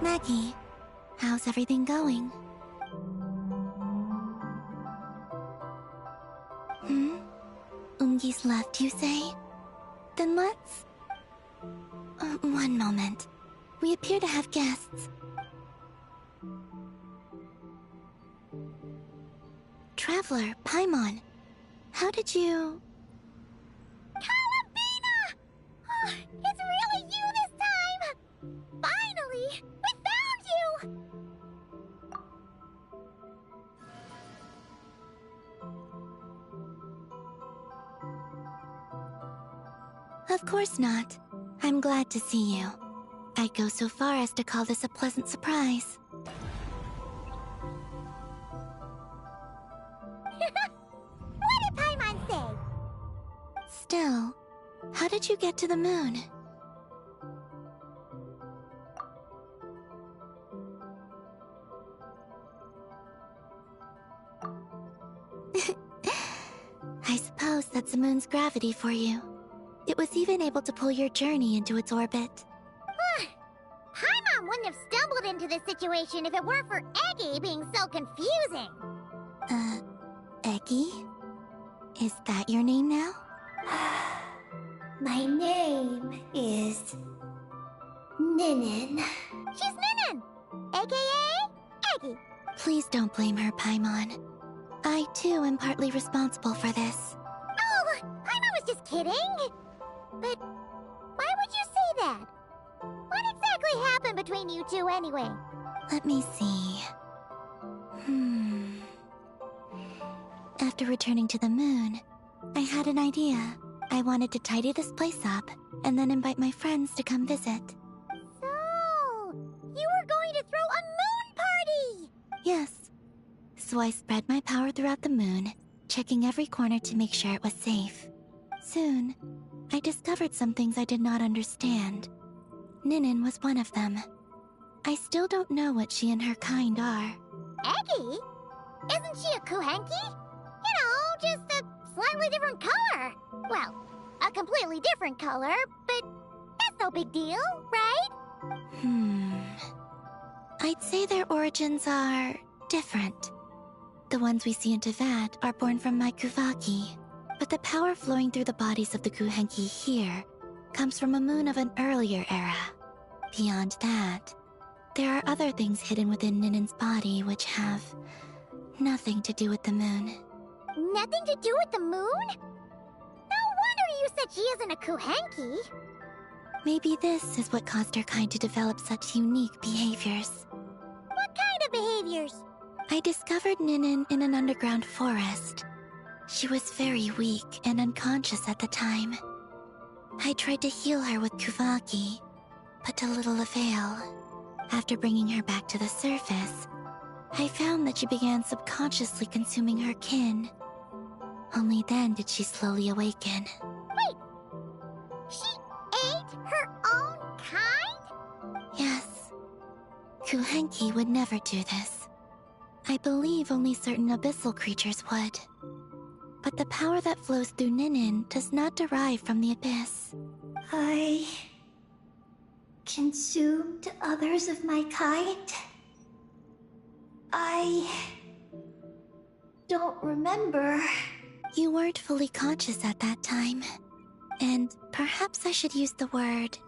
Maggie, how's everything going? Ungi's left, you say? Then let's... one moment. We appear to have guests. Traveler, Paimon, how did you... Calabina! Oh, it's really you this time! Finally! We found you! Of course not. I'm glad to see you. I'd go so far as to call this a pleasant surprise. What did Paimon say? Still, how did you get to the moon? I suppose that's the moon's gravity for you. It was even able to pull your journey into its orbit. Paimon wouldn't have stumbled into this situation if it weren't for Eggy being so confusing. Eggy? Is that your name now? My name is... Ninin. She's Ninin, aka Eggy. Please don't blame her, Paimon. I, too, am partly responsible for this. Oh, Paimon was just kidding. But why would you say that? What exactly happened between you two anyway? Let me see. After returning to the moon, I had an idea. I wanted to tidy this place up, and then invite my friends to come visit. So, you were going to throw a moon party! Yes. So I spread my power throughout the moon, checking every corner to make sure it was safe. Soon, I discovered some things I did not understand. Ninin was one of them. I still don't know what she and her kind are. Eggy? Isn't she a Kuhenki? You know, just a slightly different color. Well, a completely different color, but that's no big deal, right? I'd say their origins are different. The ones we see in Teyvat are born from my Kuvaki, but the power flowing through the bodies of the Kuhenki here comes from a moon of an earlier era. Beyond that, there are other things hidden within Ninin's body which have nothing to do with the moon. Nothing to do with the moon? No wonder you said she isn't a Kuhenki. Maybe this is what caused her kind to develop such unique behaviors. What kind of behaviors? I discovered Ninin in an underground forest. She was very weak and unconscious at the time. I tried to heal her with Kuvaki, but to little avail. After bringing her back to the surface, I found that she began subconsciously consuming her kin. Only then did she slowly awaken. Wait! She ate her own kind? Yes. Kuhenki would never do this. I believe only certain abyssal creatures would. But the power that flows through Ninin does not derive from the abyss. I consumed others of my kind? I don't remember. You weren't fully conscious at that time. And perhaps I should use the word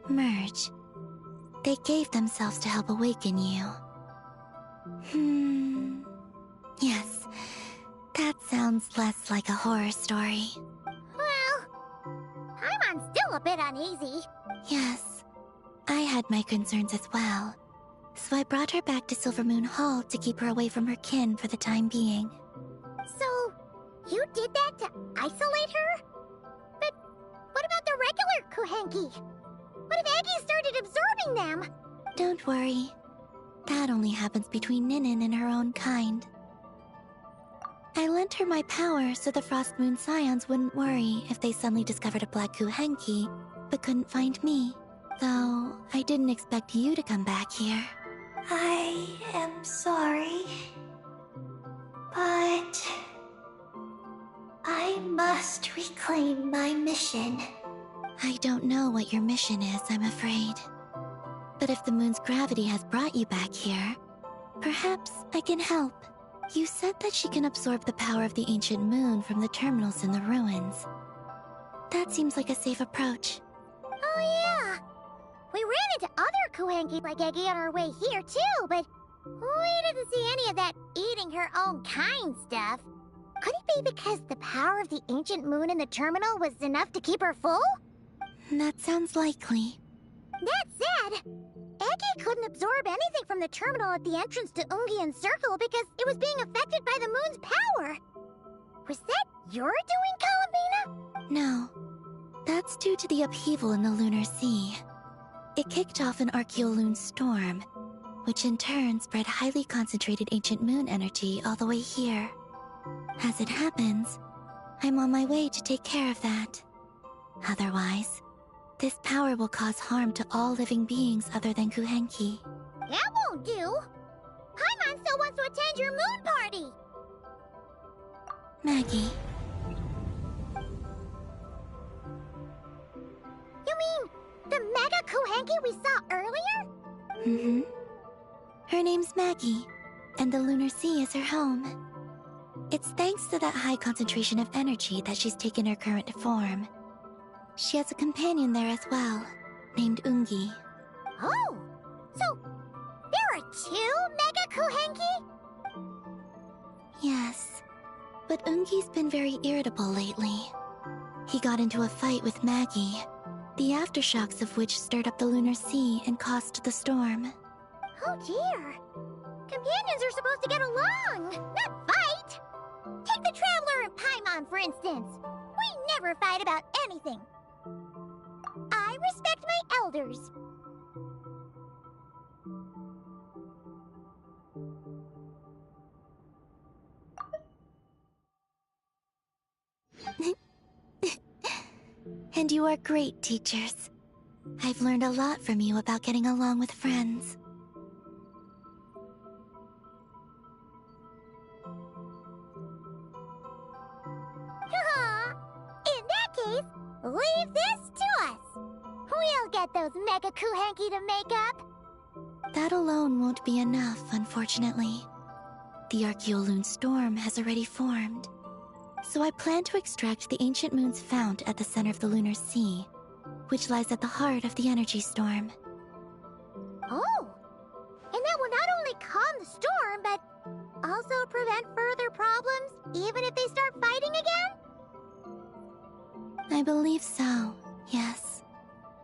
merge. They gave themselves to help awaken you. Yes, that sounds less like a horror story. Well, Paimon's still a bit uneasy. Yes, I had my concerns as well. So I brought her back to Silvermoon Hall to keep her away from her kin for the time being. So, you did that to isolate her? But what about the regular Kuhenki? What if Eggie started absorbing them? Don't worry. That only happens between Ninin and her own kind. I lent her my power so the Frost Moon Scions wouldn't worry if they suddenly discovered a Black Kuhenki, but couldn't find me. Though, I didn't expect you to come back here. I am sorry, but I must reclaim my mission. I don't know what your mission is, I'm afraid. But if the moon's gravity has brought you back here, perhaps I can help. You said that she can absorb the power of the ancient moon from the terminals in the ruins. That seems like a safe approach. Oh yeah! We ran into other Kuhenki like Eggie on our way here too, but we didn't see any of that eating her own kind stuff. Could it be because the power of the ancient moon in the terminal was enough to keep her full? That sounds likely. That said, Eggie couldn't absorb anything from the terminal at the entrance to Ungian Circle because it was being affected by the moon's power. Was that your doing, Columbina? No. That's due to the upheaval in the Lunar Sea. It kicked off an Archeoloon storm, which in turn spread highly concentrated ancient moon energy all the way here. As it happens, I'm on my way to take care of that. Otherwise, this power will cause harm to all living beings other than Kuhenki. That won't do! Paimon still wants to attend your moon party! Maggie. You mean the Mega Kuhenki we saw earlier? Her name's Maggie, and the Lunar Sea is her home. It's thanks to that high concentration of energy that she's taken her current form. She has a companion there as well, named Ungi. Oh! So, there are two Mega Kuhenki? Yes, but Ungi's been very irritable lately. He got into a fight with Maggie, the aftershocks of which stirred up the Lunar Sea and caused the storm. Oh dear. Companions are supposed to get along, not fight. Take the Traveler and Paimon, for instance. We never fight about anything. I respect my elders. And you are great teachers. I've learned a lot from you about getting along with friends. In that case, leave this to us. We'll get those Mega Kuhenki to make up. That alone won't be enough, unfortunately. The Archeoloon storm has already formed. So I plan to extract the ancient moon's fount at the center of the Lunar Sea, which lies at the heart of the energy storm. Oh! And that will not only calm the storm, but also prevent further problems, even if they start fighting again? I believe so, yes.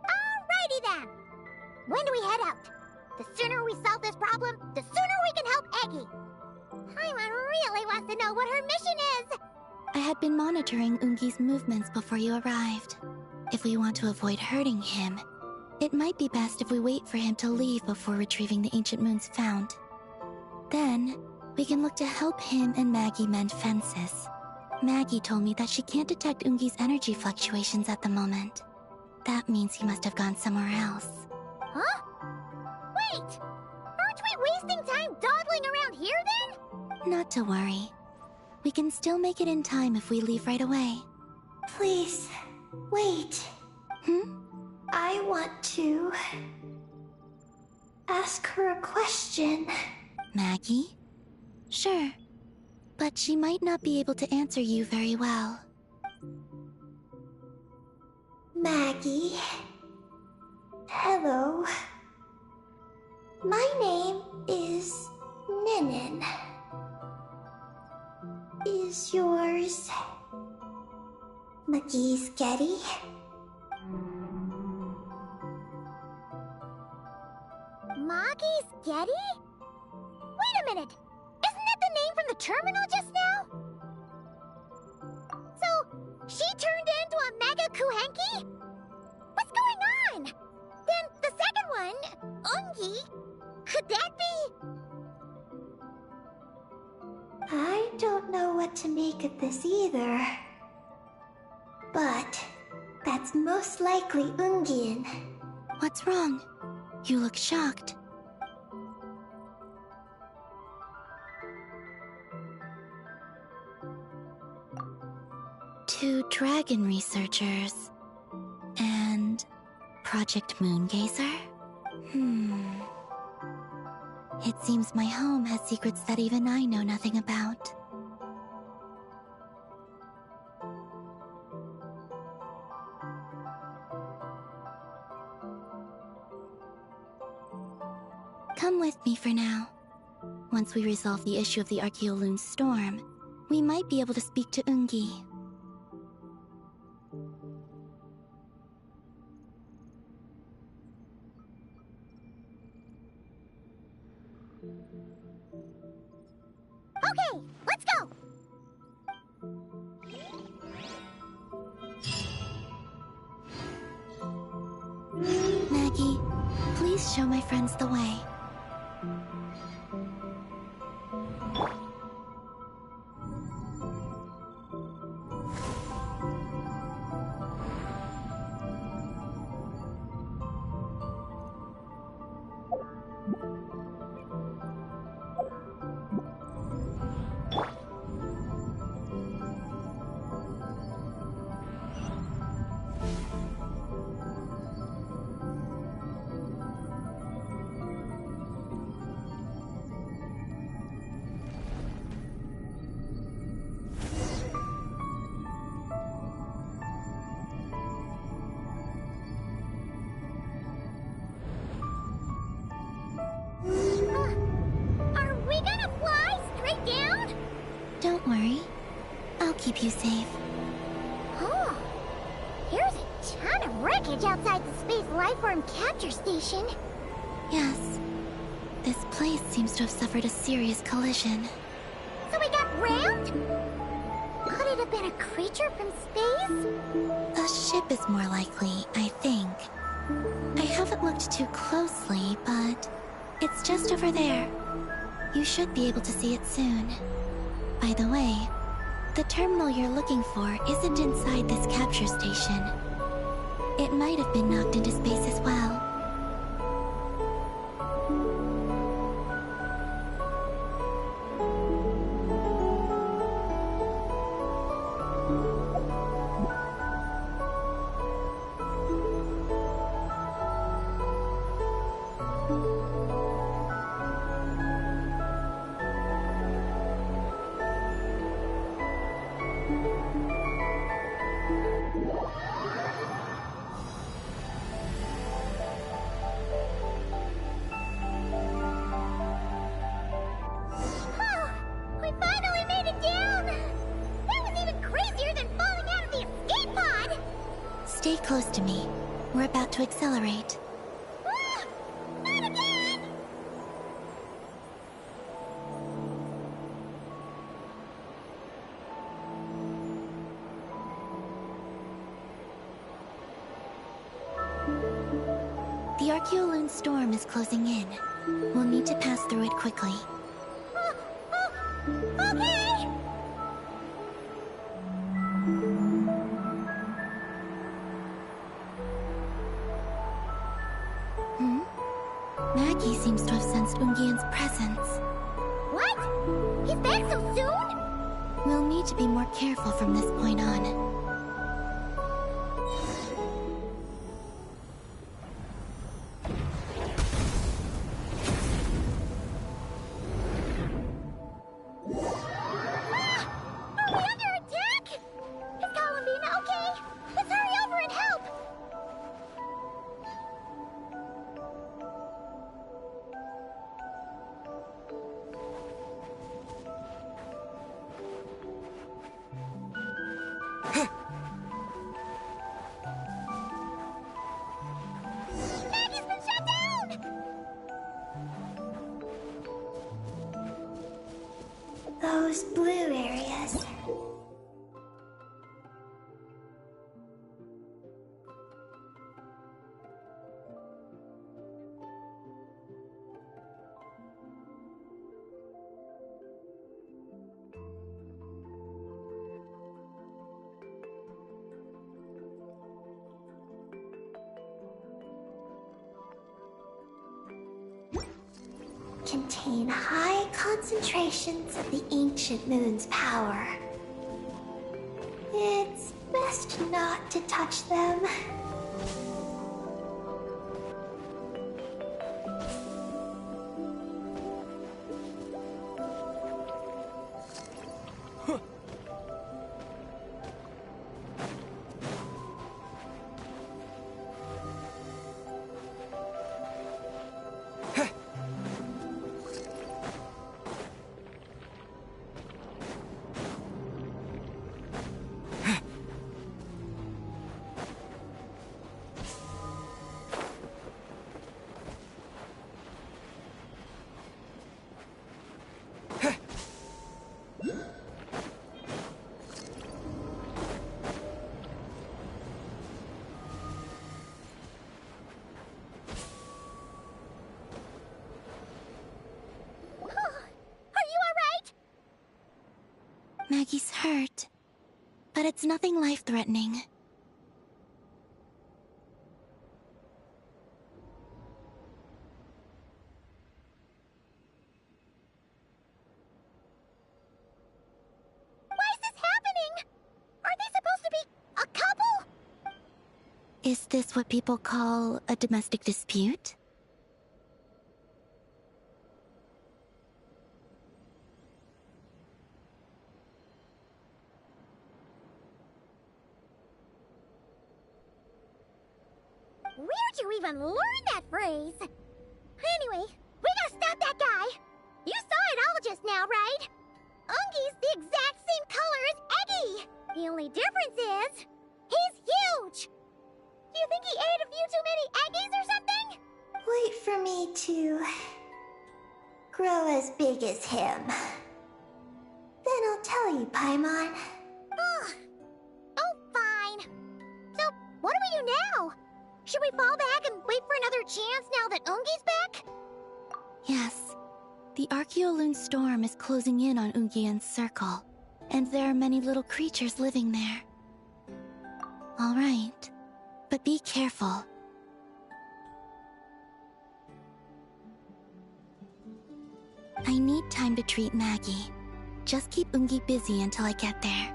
Alrighty then! When do we head out? The sooner we solve this problem, the sooner we can help Eggie. Paimon really wants to know what her mission is! I had been monitoring Ungi's movements before you arrived. If we want to avoid hurting him, it might be best if we wait for him to leave before retrieving the ancient moon's fount. Then, we can look to help him and Maggie mend fences. Maggie told me that she can't detect Ungi's energy fluctuations at the moment. That means he must have gone somewhere else. Huh? Wait! Aren't we wasting time dawdling around here then? Not to worry. We can still make it in time if we leave right away. Please, wait. I want to ask her a question. Maggie? Sure. But she might not be able to answer you very well. Maggie. Hello. My name is Ninin. Is yours McGee's Getty? Maggie's Getty? Wait a minute! Isn't that the name from the terminal just now? So, she turned into a Mega Kuhenki? What's going on? Then the second one, Ungi, could that be? I don't know what to make of this either. But that's most likely Ungin. What's wrong? You look shocked. Two dragon researchers and Project Moongazer? It seems my home has secrets that even I know nothing about. Come with me for now. Once we resolve the issue of the Archaeoloon storm, we might be able to speak to Ungi. Okay, let's go! Maggie, please show my friends the way. Are we gonna fly straight down? Don't worry. I'll keep you safe. Oh, here's a ton of wreckage outside the Space Lifeform Capture Station. Yes. This place seems to have suffered a serious collision. So we got rammed? Could it have been a creature from space? A ship is more likely, I think. I haven't looked too closely, but it's just over there. You should be able to see it soon. By the way, the terminal you're looking for isn't inside this capture station. It might have been knocked into space as well. We finally made it down! That was even crazier than falling out of the escape pod! Stay close to me. We're about to accelerate. Ah, not again! The Archaeoloon storm is closing in. We'll need to pass through it quickly. Okay! Maggie seems to have sensed Ungian's presence. What? He's back so soon? We'll need to be more careful from this point on. contain high concentrations of the ancient moon's power. It's best not to touch them. Maggie's hurt, but it's nothing life-threatening. Why is this happening? Are they supposed to be a couple? Is this what people call a domestic dispute? Where'd you even learn that phrase? Anyway, we gotta stop that guy! You saw it all just now, right? Ungi's the exact same color as Eggy! The only difference is, he's huge! Do you think he ate a few too many Eggies or something? Wait for me to grow as big as him. Then I'll tell you, Paimon. Ugh. Oh, fine. So, what do we do now? Should we fall back and wait for another chance now that Ungi's back? Yes. The Archeoloon storm is closing in on Ungian's circle, and there are many little creatures living there. All right, but be careful. I need time to treat Maggie. Just keep Ungi busy until I get there.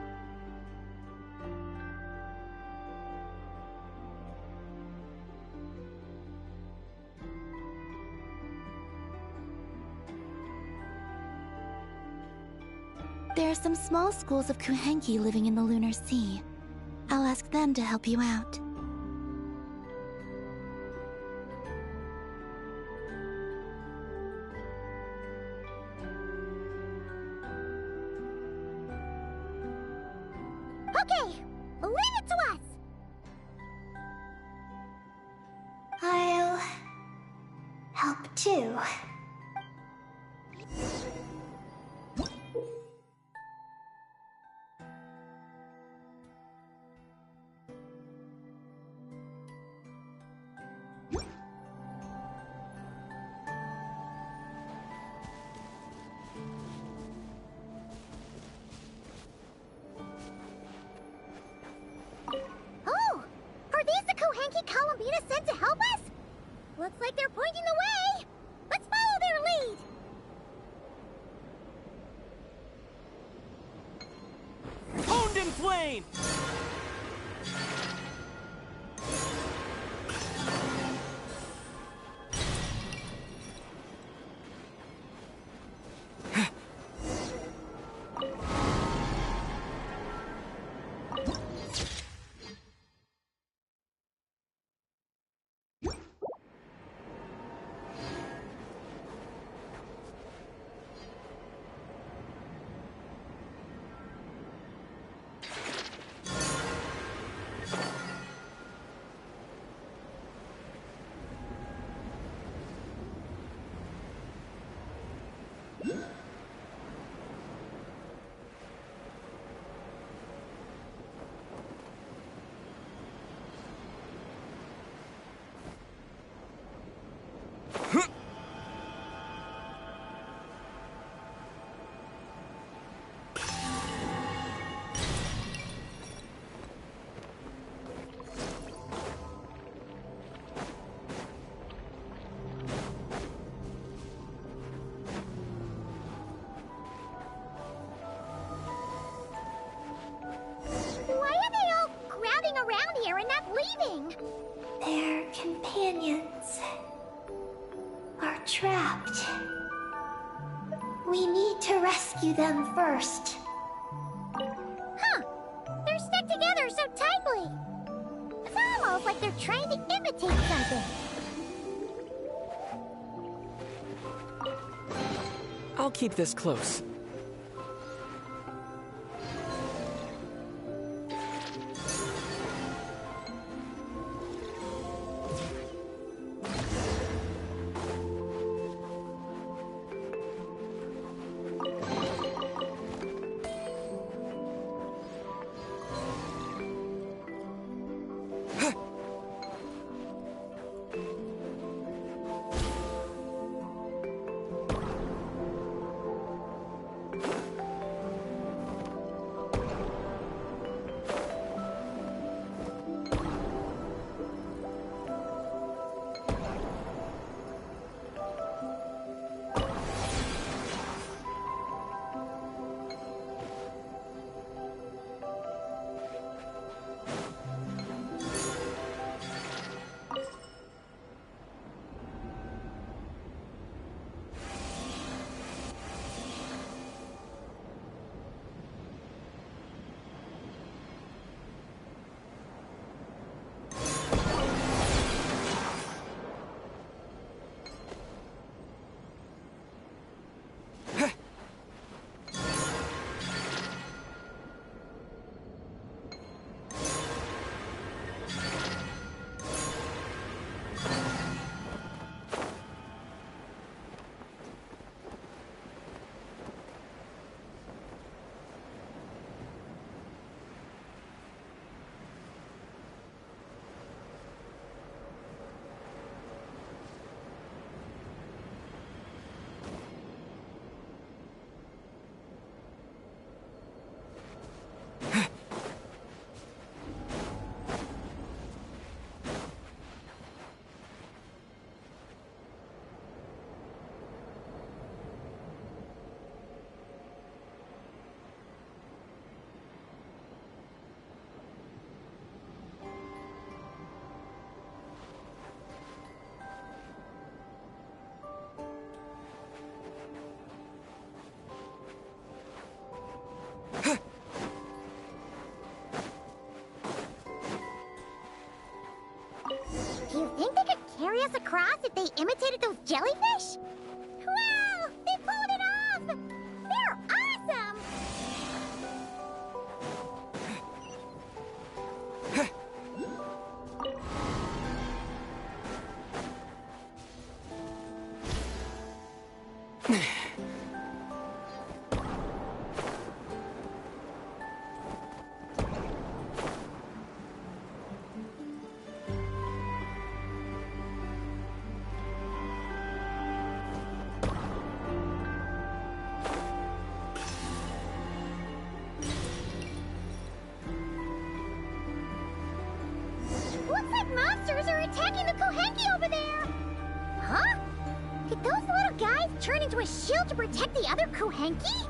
There are some small schools of Kuhenki living in the Lunar Sea. I'll ask them to help you out. Okay, leave it to us! I'll help too. Oh! Are these the Kuhenki Columbina sent to help us? Looks like they're pointing the way! Let's follow their lead! Honed in flame! here and not leaving. Their companions are trapped. We need to rescue them first. Huh. They're stuck together so tightly. It's almost like they're trying to imitate something. I'll keep this close. Do you think they could carry us across if they imitated those jellyfish? Wow! They pulled it off! They're awesome! Looks like monsters are attacking the Kohenki over there! Huh? Could those little guys turn into a shield to protect the other Kohenki?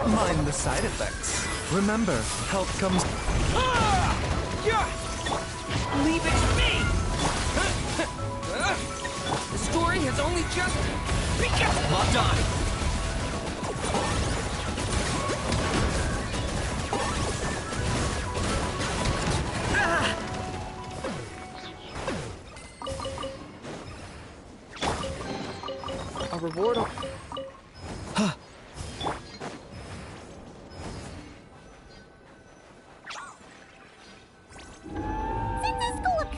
Mind the side effects. Remember, health comes... Leave it to me! The story has only just begun! Locked on! A reward...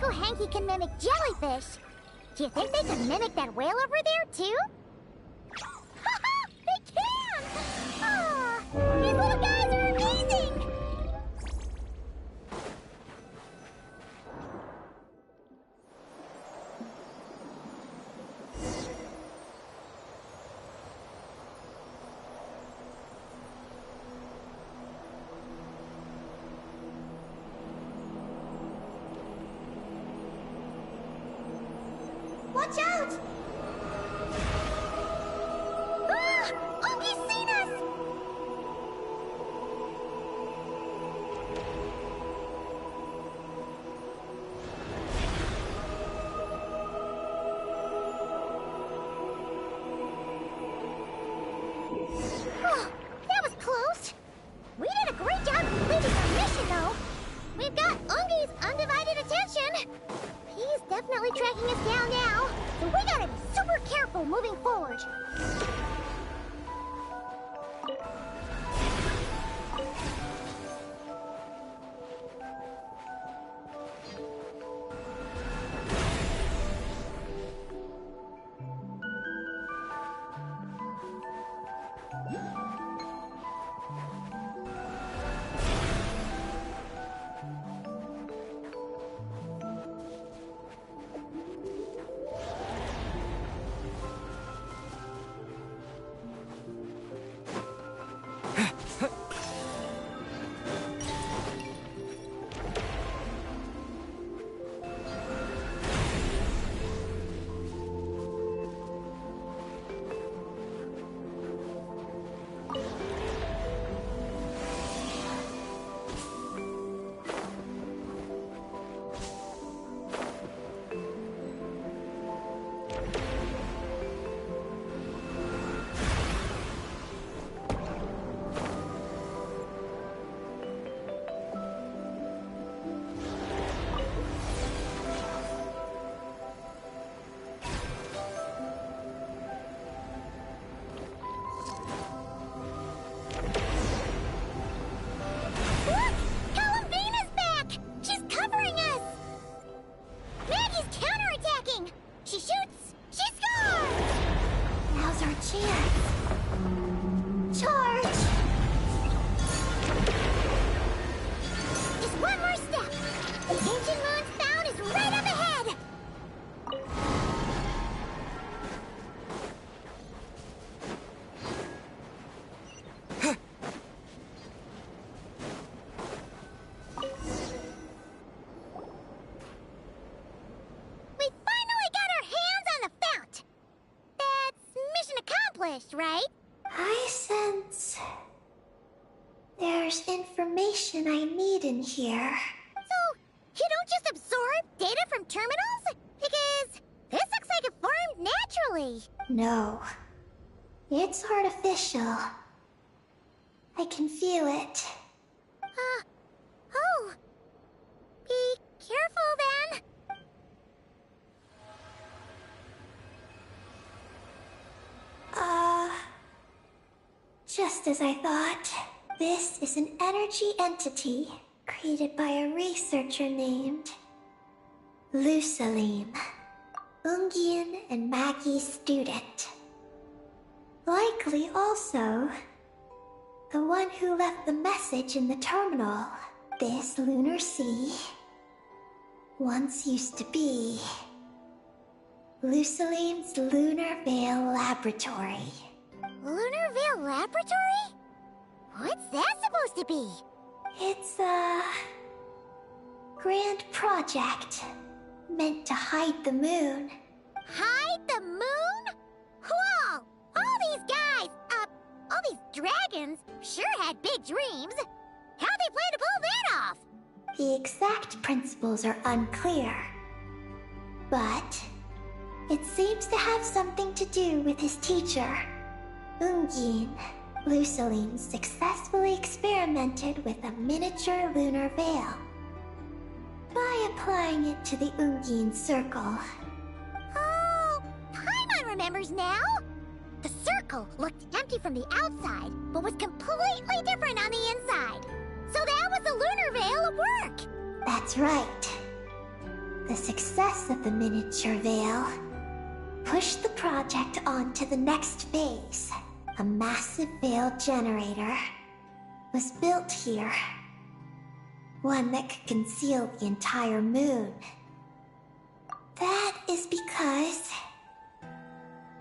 Kohenki can mimic jellyfish. Do you think they can mimic that whale over there, too? They can! Ah, these little guys are amazing! Watch out! Ah! Ungi's seen us! Oh, that was close. We did a great job completing our mission, though. We've got Ungi's undivided attention. He's definitely tracking us down now, so we gotta be super careful moving forward. Right? I sense there's information I need in here. So, you don't just absorb data from terminals? Because this looks like it formed naturally. No. It's artificial. I can feel it. Oh. Be careful then. Just as I thought. This is an energy entity created by a researcher named Lusalim, Ungian and Maggie's student. Likely also the one who left the message in the terminal. This lunar sea once used to be Lusalim's Lunar Veil Laboratory. Lunar Veil Laboratory? What's that supposed to be? It's a grand project meant to hide the moon. Hide the moon? Whoa! All these guys, all these dragons sure had big dreams. How'd they plan to pull that off? The exact principles are unclear, but it seems to have something to do with his teacher, Ungin. Lusalim successfully experimented with a miniature lunar veil by applying it to the Ungin circle. Oh, Paimon remembers now. The circle looked empty from the outside, but was completely different on the inside. So that was the lunar veil at work. That's right. The success of the miniature veil pushed the project on to the next phase. A massive veil generator was built here. One that could conceal the entire moon. That is because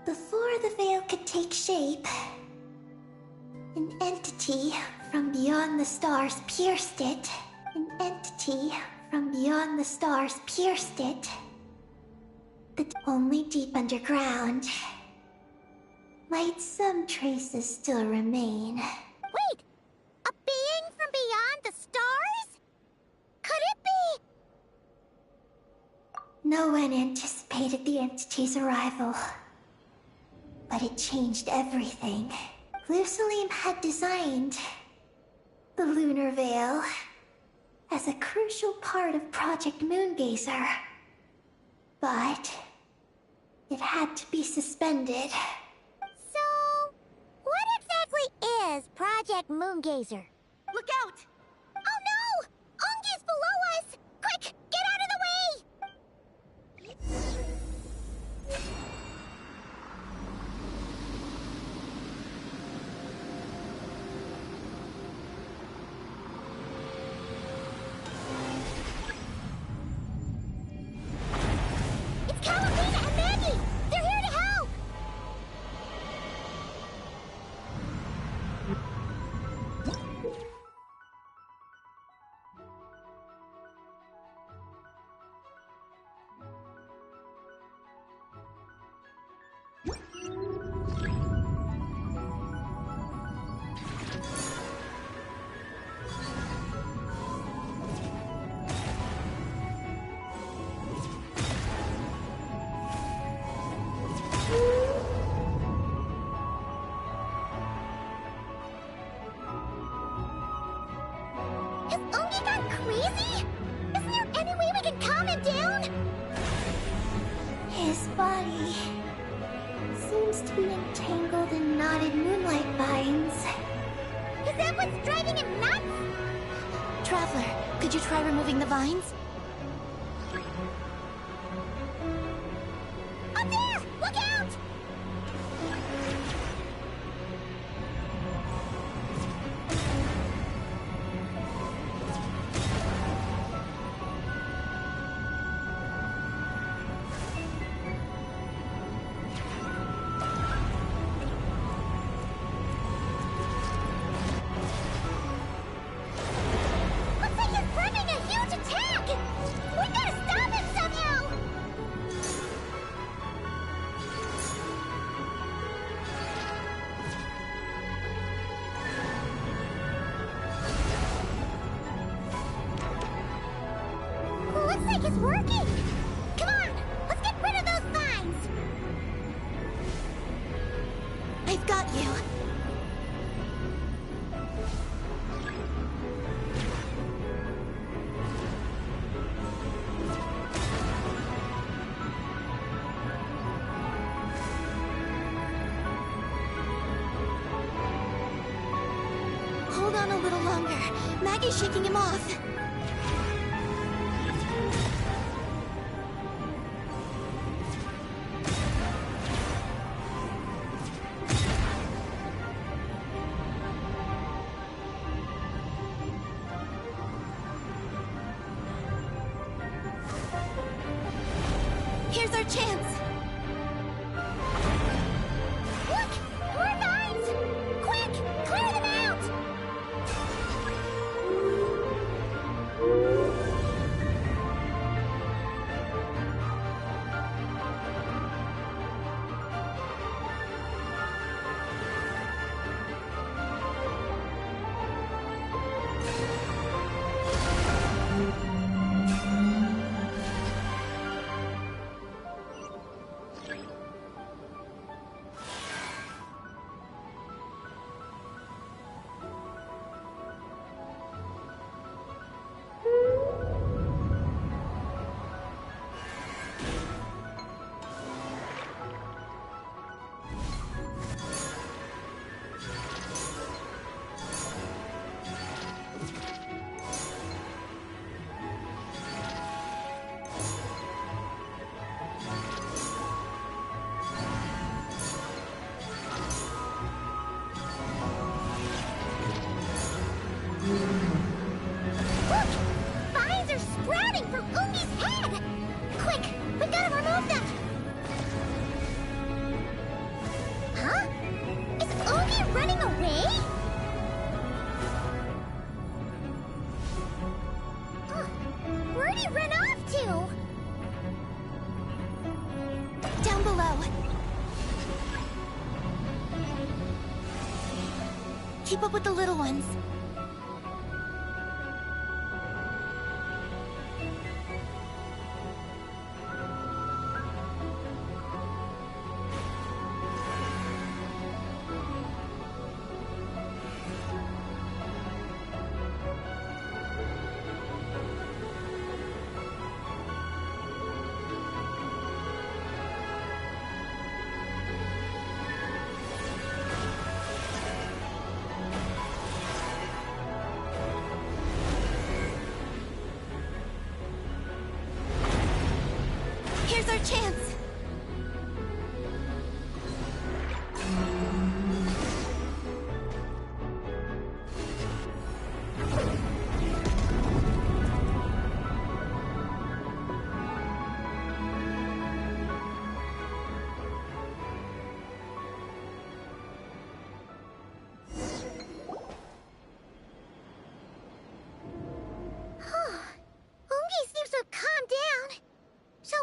before the veil could take shape, an entity from beyond the stars pierced it. An entity from beyond the stars pierced it. only deep underground. Might some traces still remain? Wait! A being from beyond the stars? Could it be? No one anticipated the entity's arrival. But it changed everything. Lucilim had designed the Lunar Veil as a crucial part of Project Moongazer. But it had to be suspended. So, what exactly is Project Moongazer? Look out! Oh no! Ungi's below us! Quick, get out of the way! It's Calabina and Mandy! They're here to help! Has Ungi gone crazy? Isn't there any way we can calm him down? His body seems to be entangled in knotted moonlight vines. Is that what's driving him nuts? Traveler, could you try removing the vines? Up there! Look out! Looks like he's planning a huge attack! We gotta stop him somehow! Looks like it's working! Come on, let's get rid of those vines! I've got you. Hold on a little longer. Maggie's shaking him off. Here's our chance. Look! More vines! Quick! Clear them out! Look! Vines are sprouting from Ungi's head! Quick! We gotta remove them! Huh? Is Ungi running away? Where'd he run off to? Keep up with the little ones. Here's our chance! Ungi seems to have calmed down. So,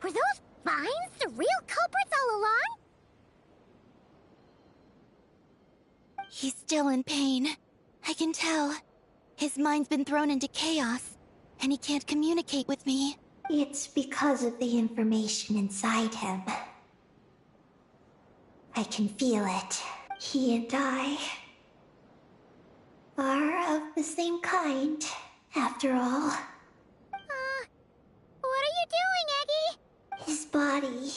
were those vines the real culprits all along? He's still in pain. I can tell. His mind's been thrown into chaos, and he can't communicate with me. It's because of the information inside him. I can feel it. He and I are of the same kind, after all. What are you doing, Eggy? His body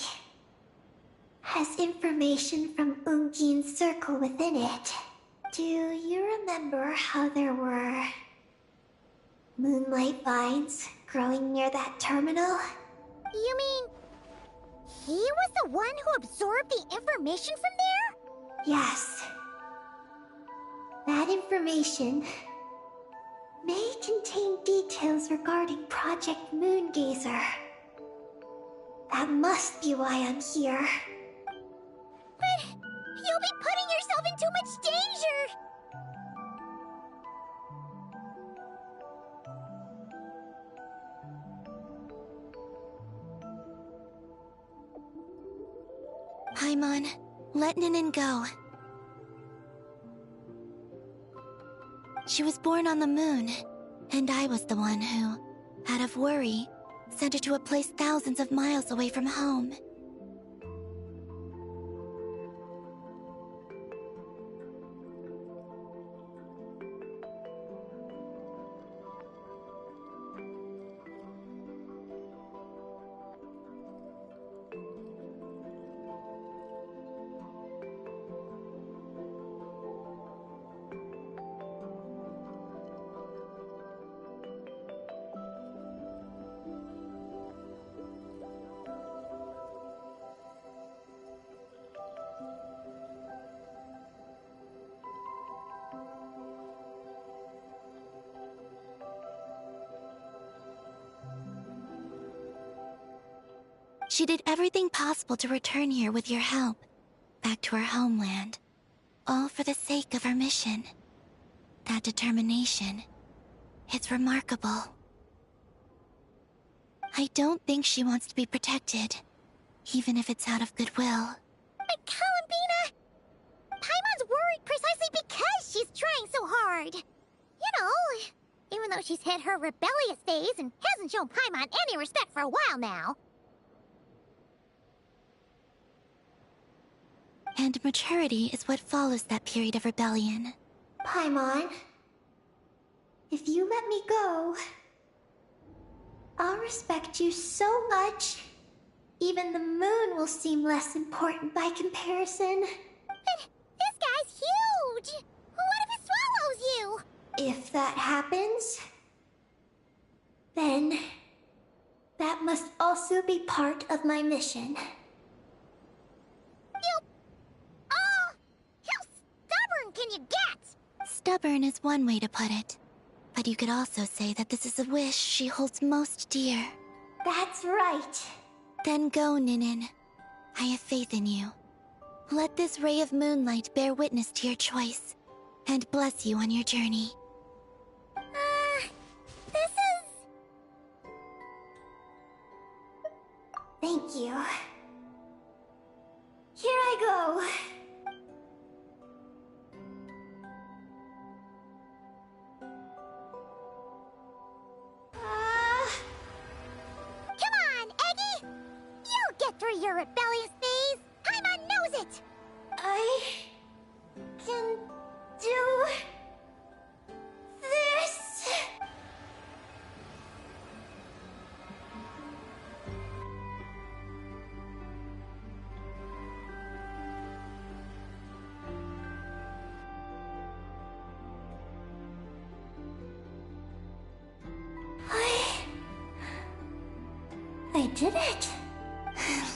has information from Ungin's circle within it. Do you remember how there were moonlight vines growing near that terminal? You mean he was the one who absorbed the information from there? Yes. That information may contain details regarding Project Moongazer. That must be why I'm here. But you'll be putting yourself in too much danger! Paimon, let Ninin go. She was born on the moon, and I was the one who, out of worry, sent her to a place thousands of miles away from home. She did everything possible to return here with your help, back to her homeland, all for the sake of her mission. That determination, it's remarkable. I don't think she wants to be protected, even if it's out of goodwill. But Columbina, Paimon's worried precisely because she's trying so hard. You know, even though she's hit her rebellious phase and hasn't shown Paimon any respect for a while now. And maturity is what follows that period of rebellion. Paimon, if you let me go, I'll respect you so much, even the moon will seem less important by comparison. But this guy's huge! What if it swallows you? If that happens, then that must also be part of my mission. How stubborn can you get? Stubborn is one way to put it. But you could also say that this is a wish she holds most dear. That's right. Then go, Ninin. I have faith in you. Let this ray of moonlight bear witness to your choice, and bless you on your journey. This is... Thank you. Here I go. your rebellious phase. Paimon knows it! I can do this. I did it.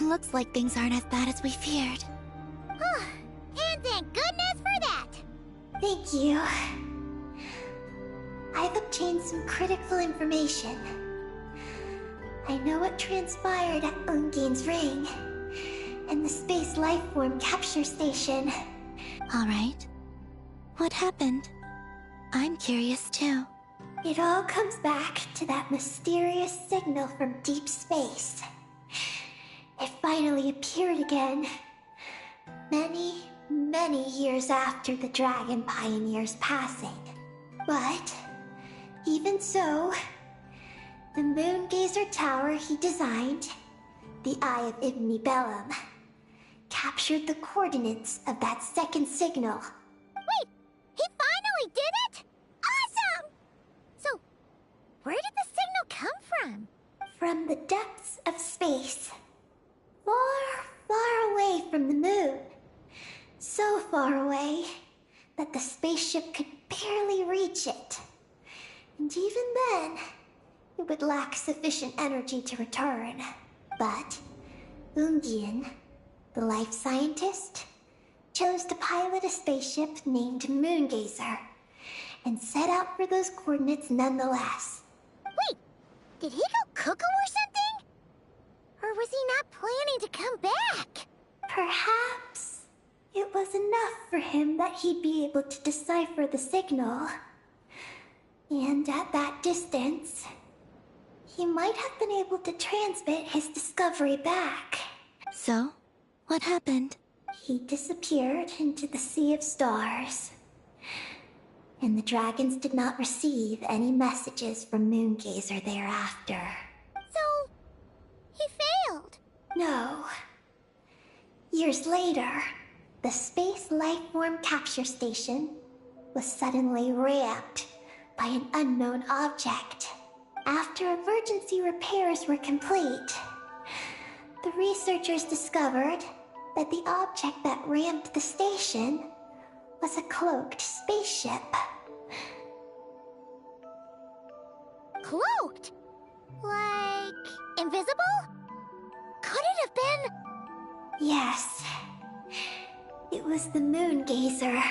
Looks like things aren't as bad as we feared. And thank goodness for that! Thank you. I've obtained some critical information. I know what transpired at Ungain's ring and the Space Lifeform Capture Station. Alright. What happened? I'm curious too. It all comes back to that mysterious signal from deep space. It finally appeared again. Many years after the Dragon Pioneer's passing. But, even so, the Moongazer Tower he designed, the Eye of Ibn Bellum, captured the coordinates of that second signal. Wait! He finally did it?! Awesome! So, where did the signal come from? From the depths of space. Far away from the moon. So far away that the spaceship could barely reach it. And even then, it would lack sufficient energy to return. But Ungian, the life scientist, chose to pilot a spaceship named Moongazer and set out for those coordinates nonetheless. Wait, did he go cuckoo or something? Or was he not planning to come back? Perhaps it was enough for him that he'd be able to decipher the signal. And at that distance, he might have been able to transmit his discovery back. So, what happened? He disappeared into the sea of stars. And the dragons did not receive any messages from Moongazer thereafter. So, he failed? No. Years later, the Space Lifeform Capture Station was suddenly ramped by an unknown object. After emergency repairs were complete, the researchers discovered that the object that ramped the station was a cloaked spaceship. Cloaked? Like, invisible? Could it have been... Yes. It was the Moongazer.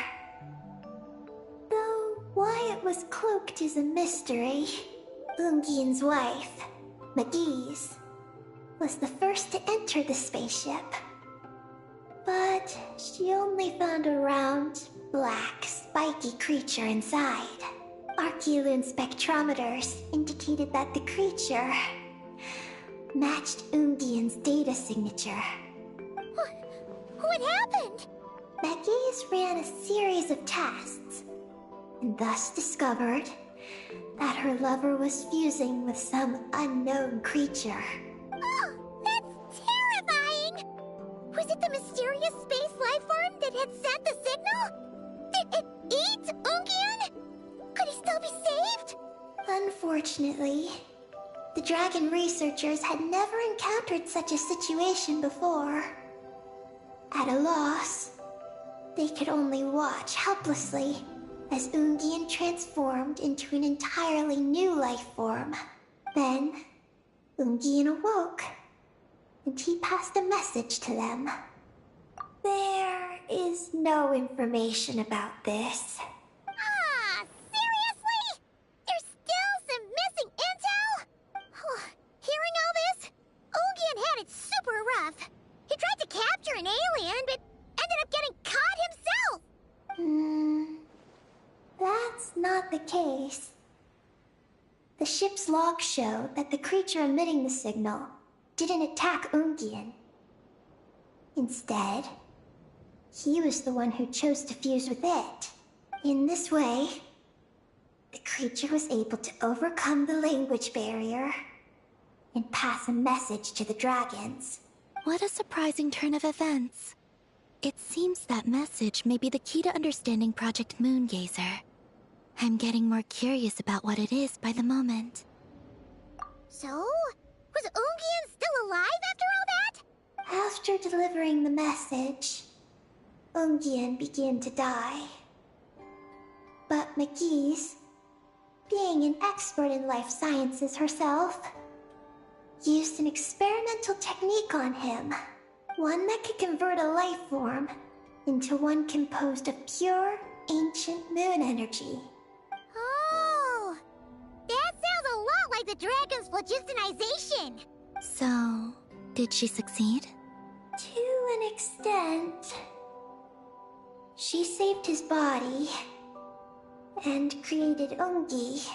Though why it was cloaked is a mystery. Ungian's wife, Magi's, was the first to enter the spaceship. But she only found a round, black, spiky creature inside. Archeoloon spectrometers indicated that the creature matched Ungian's data signature. What happened? Magi's ran a series of tests, and thus discovered that her lover was fusing with some unknown creature. Oh, that's terrifying! Was it the mysterious space lifeform that had sent the signal? Did it eat Ungian? Could he still be saved? Unfortunately, the dragon researchers had never encountered such a situation before. At a loss, they could only watch helplessly as Ungian transformed into an entirely new life form. Then, Ungian awoke, and he passed a message to them. There is no information about this. Ah, seriously? There's still some missing intel? Hearing all this, Ungian had it super rough. He tried to capture an alien, but ended up getting caught himself! That's not the case. The ship's log showed that the creature emitting the signal didn't attack Ungian. Instead, he was the one who chose to fuse with it. In this way, the creature was able to overcome the language barrier and pass a message to the dragons. What a surprising turn of events. It seems that message may be the key to understanding Project Moongazer. I'm getting more curious about what it is by the moment. So, was Ungian still alive after all that? After delivering the message, Ungian began to die. But McGee's, being an expert in life sciences herself, used an experimental technique on him. One that could convert a life form into one composed of pure, ancient moon energy. Oh! That sounds a lot like the dragon's phlogistonization! So, did she succeed? To an extent. She saved his body and created Ungi,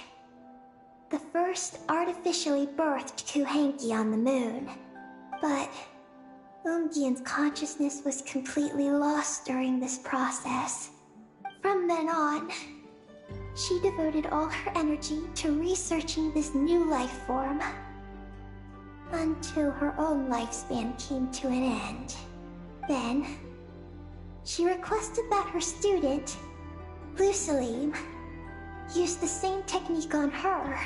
the first artificially birthed Kuhanki on the moon. But Ungian's consciousness was completely lost during this process. From then on, she devoted all her energy to researching this new life form, until her own lifespan came to an end. Then, she requested that her student, Lusalim, use the same technique on her,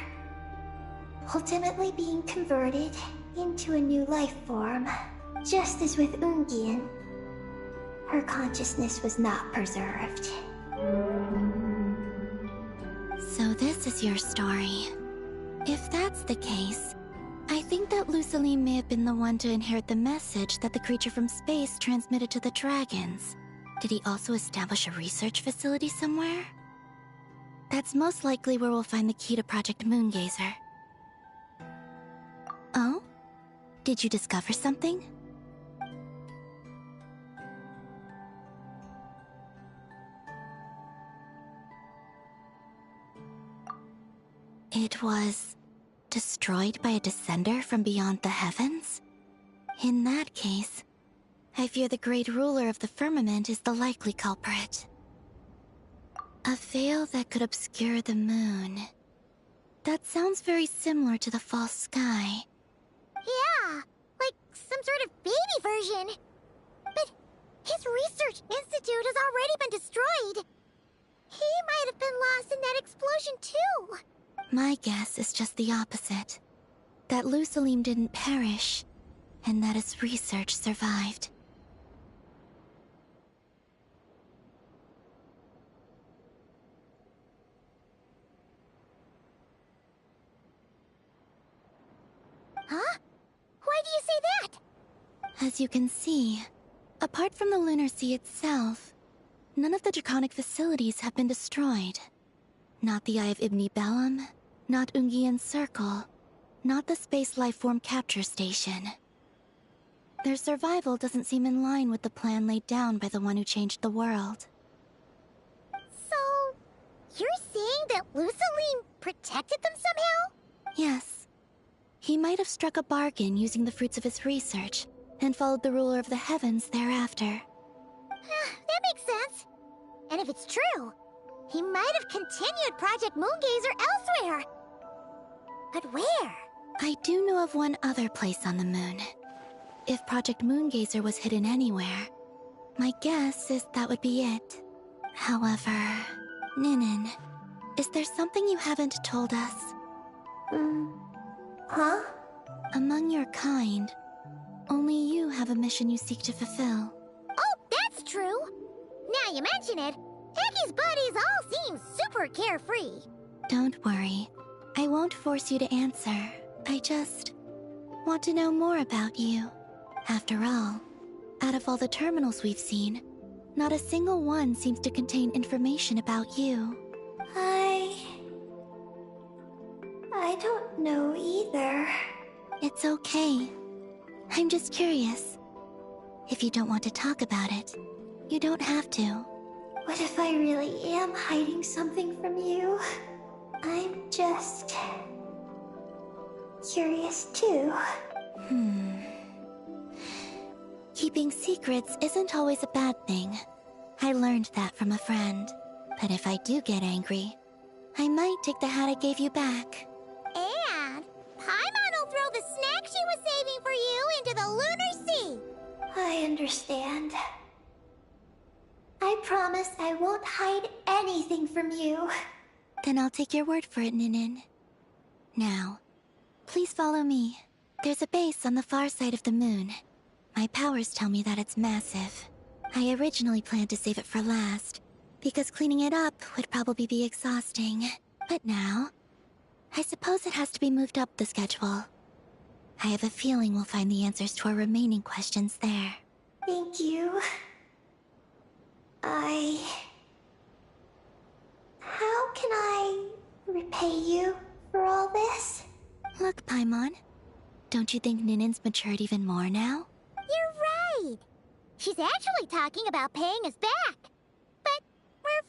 ultimately being converted into a new life form. Just as with Ungian, her consciousness was not preserved. So this is your story. If that's the case, I think that Lusalim may have been the one to inherit the message that the creature from space transmitted to the dragons. Did he also establish a research facility somewhere? That's most likely where we'll find the key to Project Moongazer. Oh? Did you discover something? It was destroyed by a descender from beyond the heavens? In that case, I fear the great ruler of the firmament is the likely culprit. A veil that could obscure the moon. That sounds very similar to the false sky. Yeah, like some sort of baby version. But his research institute has already been destroyed. He might have been lost in that explosion too. My guess is just the opposite. That Lusalim didn't perish, and that his research survived. Huh? Why do you say that? As you can see, apart from the Lunar Sea itself, none of the draconic facilities have been destroyed. Not the Eye of Ibn Bellum, not Ungian's Circle, not the Space Lifeform Capture Station. Their survival doesn't seem in line with the plan laid down by the one who changed the world. So, you're saying that Lusalim protected them somehow? Yes. He might have struck a bargain using the fruits of his research, and followed the ruler of the heavens thereafter. That makes sense. And if it's true, he might have continued Project Moongazer elsewhere. But where? I do know of one other place on the moon. If Project Moongazer was hidden anywhere, my guess is that would be it. However, Ninin, is there something you haven't told us? Huh? Among your kind, only you have a mission you seek to fulfill. Oh, that's true. Now you mention it, Heki's buddies all seem super carefree. Don't worry. I won't force you to answer. I just want to know more about you. After all, out of all the terminals we've seen, not a single one seems to contain information about you. I don't know either. It's okay. I'm just curious. If you don't want to talk about it, you don't have to. What if I really am hiding something from you? I'm just curious too. Keeping secrets isn't always a bad thing. I learned that from a friend. But if I do get angry, I might take the hat I gave you back. And Paimon will throw the snack she was saving for you into the Lunar Sea. I understand. I promise I won't hide anything from you. Then I'll take your word for it, Ninin. Now, please follow me. There's a base on the far side of the moon. My powers tell me that it's massive. I originally planned to save it for last, because cleaning it up would probably be exhausting. But now, I suppose it has to be moved up the schedule. I have a feeling we'll find the answers to our remaining questions there. Thank you. How can I repay you for all this? Look, Paimon. Don't you think Ninin's matured even more now? You're right. She's actually talking about paying us back. But we're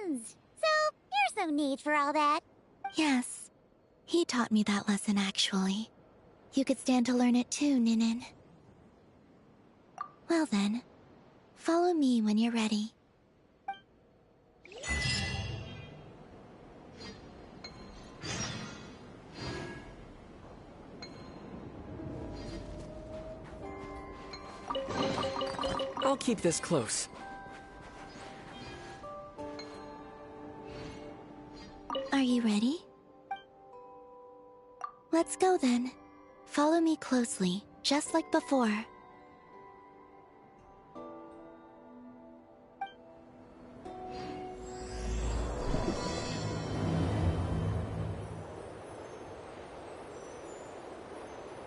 friends, so there's no need for all that. Yes. He taught me that lesson, actually. You could stand to learn it too, Ninin. Well then, follow me when you're ready. I'll keep this close. Are you ready? Let's go then. Follow me closely, just like before.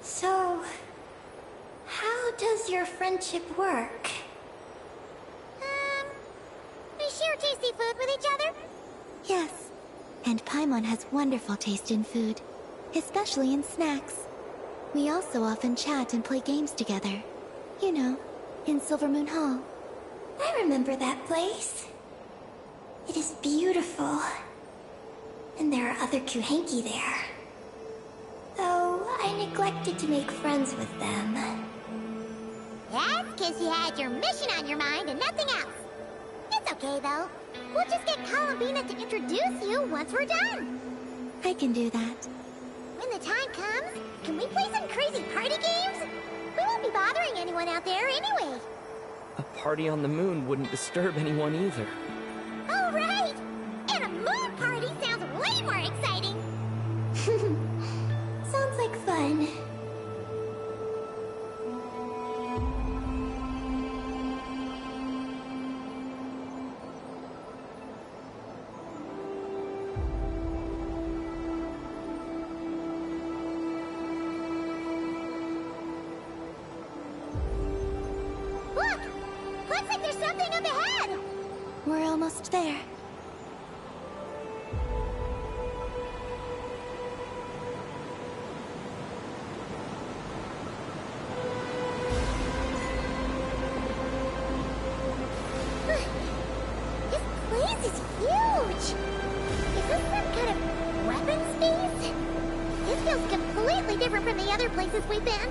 So, how does your friendship work? We share tasty food with each other? Yes. And Paimon has wonderful taste in food, especially in snacks. We also often chat and play games together. You know, in Silvermoon Hall. I remember that place. It is beautiful. And there are other Kuhenki there. Though I neglected to make friends with them. That's because you had your mission on your mind and nothing else. It's okay, though. We'll just get Columbina to introduce you once we're done. I can do that. When the time comes, can we play some crazy party games? We won't be bothering anyone out there anyway. A party on the moon wouldn't disturb anyone either. Oh, right! And a moon party sounds way more exciting! Sounds like fun. Look! Looks like there's something up ahead! We're almost there. This place is huge! Is this some kind of weapons base? This feels completely different from the other places we've been.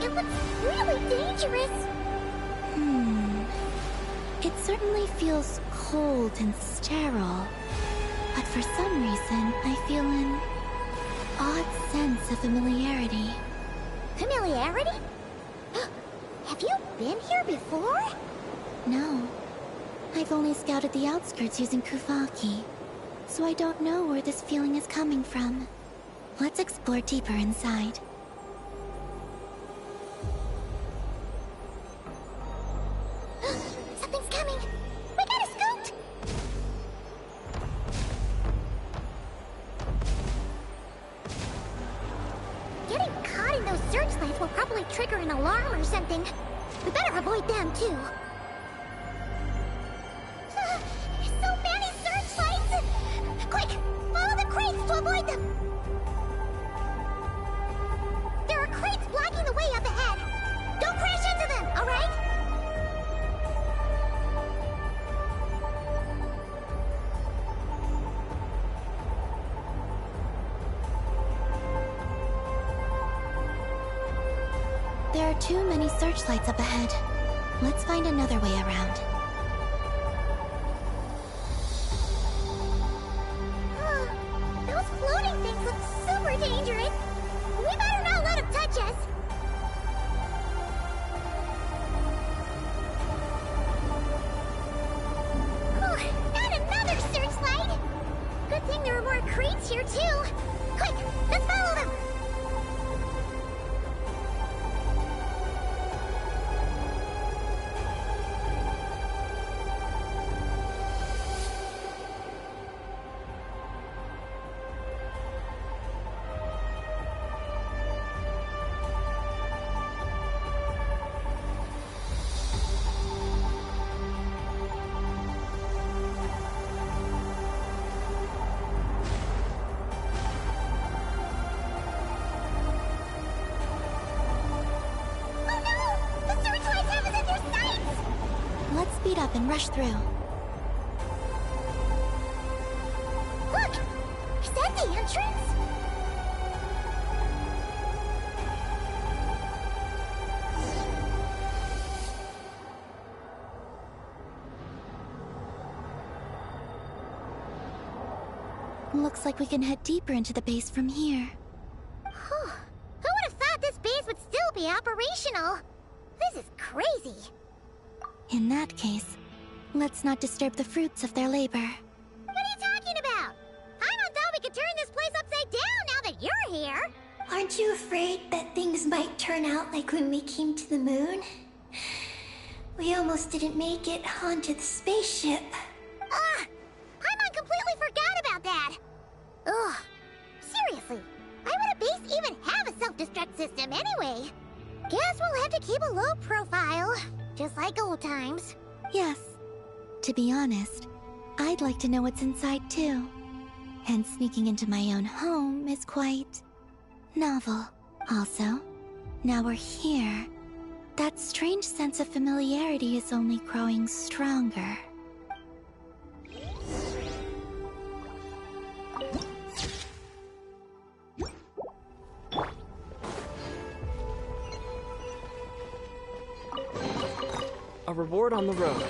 It looks really dangerous. It certainly feels cold and sterile. But for some reason, I feel an odd sense of familiarity. Familiarity? Have you been here before? No. I've only scouted the outskirts using Kuvaki, so I don't know where this feeling is coming from. Let's explore deeper inside. Something's coming! We gotta scoot! Getting caught in those searchlights will probably trigger an alarm or something. We better avoid them, too. So many searchlights! Quick! Follow the crates to avoid them! There are crates blocking the way up ahead! Don't crash into them, alright? There are too many searchlights up ahead. Let's find another way around. Those floating things look super dangerous. We better not let them touch us. up and rush through. Look! Is that the entrance? Looks like we can head deeper into the base from here. Who would have thought this base would still be operational? This is crazy. In that case, let's not disturb the fruits of their labor. What are you talking about? I thought we could turn this place upside down now that you're here. Aren't you afraid that things might turn out like when we came to the moon? We almost didn't make it onto the spaceship. I completely forgot about that. Ugh. Seriously, why would a base even have a self-destruct system anyway? Guess we'll have to keep a low profile, just like old times. Yes. To be honest, I'd like to know what's inside too. And sneaking into my own home is quite novel. Also, now we're here. That strange sense of familiarity is only growing stronger. A reward on the road.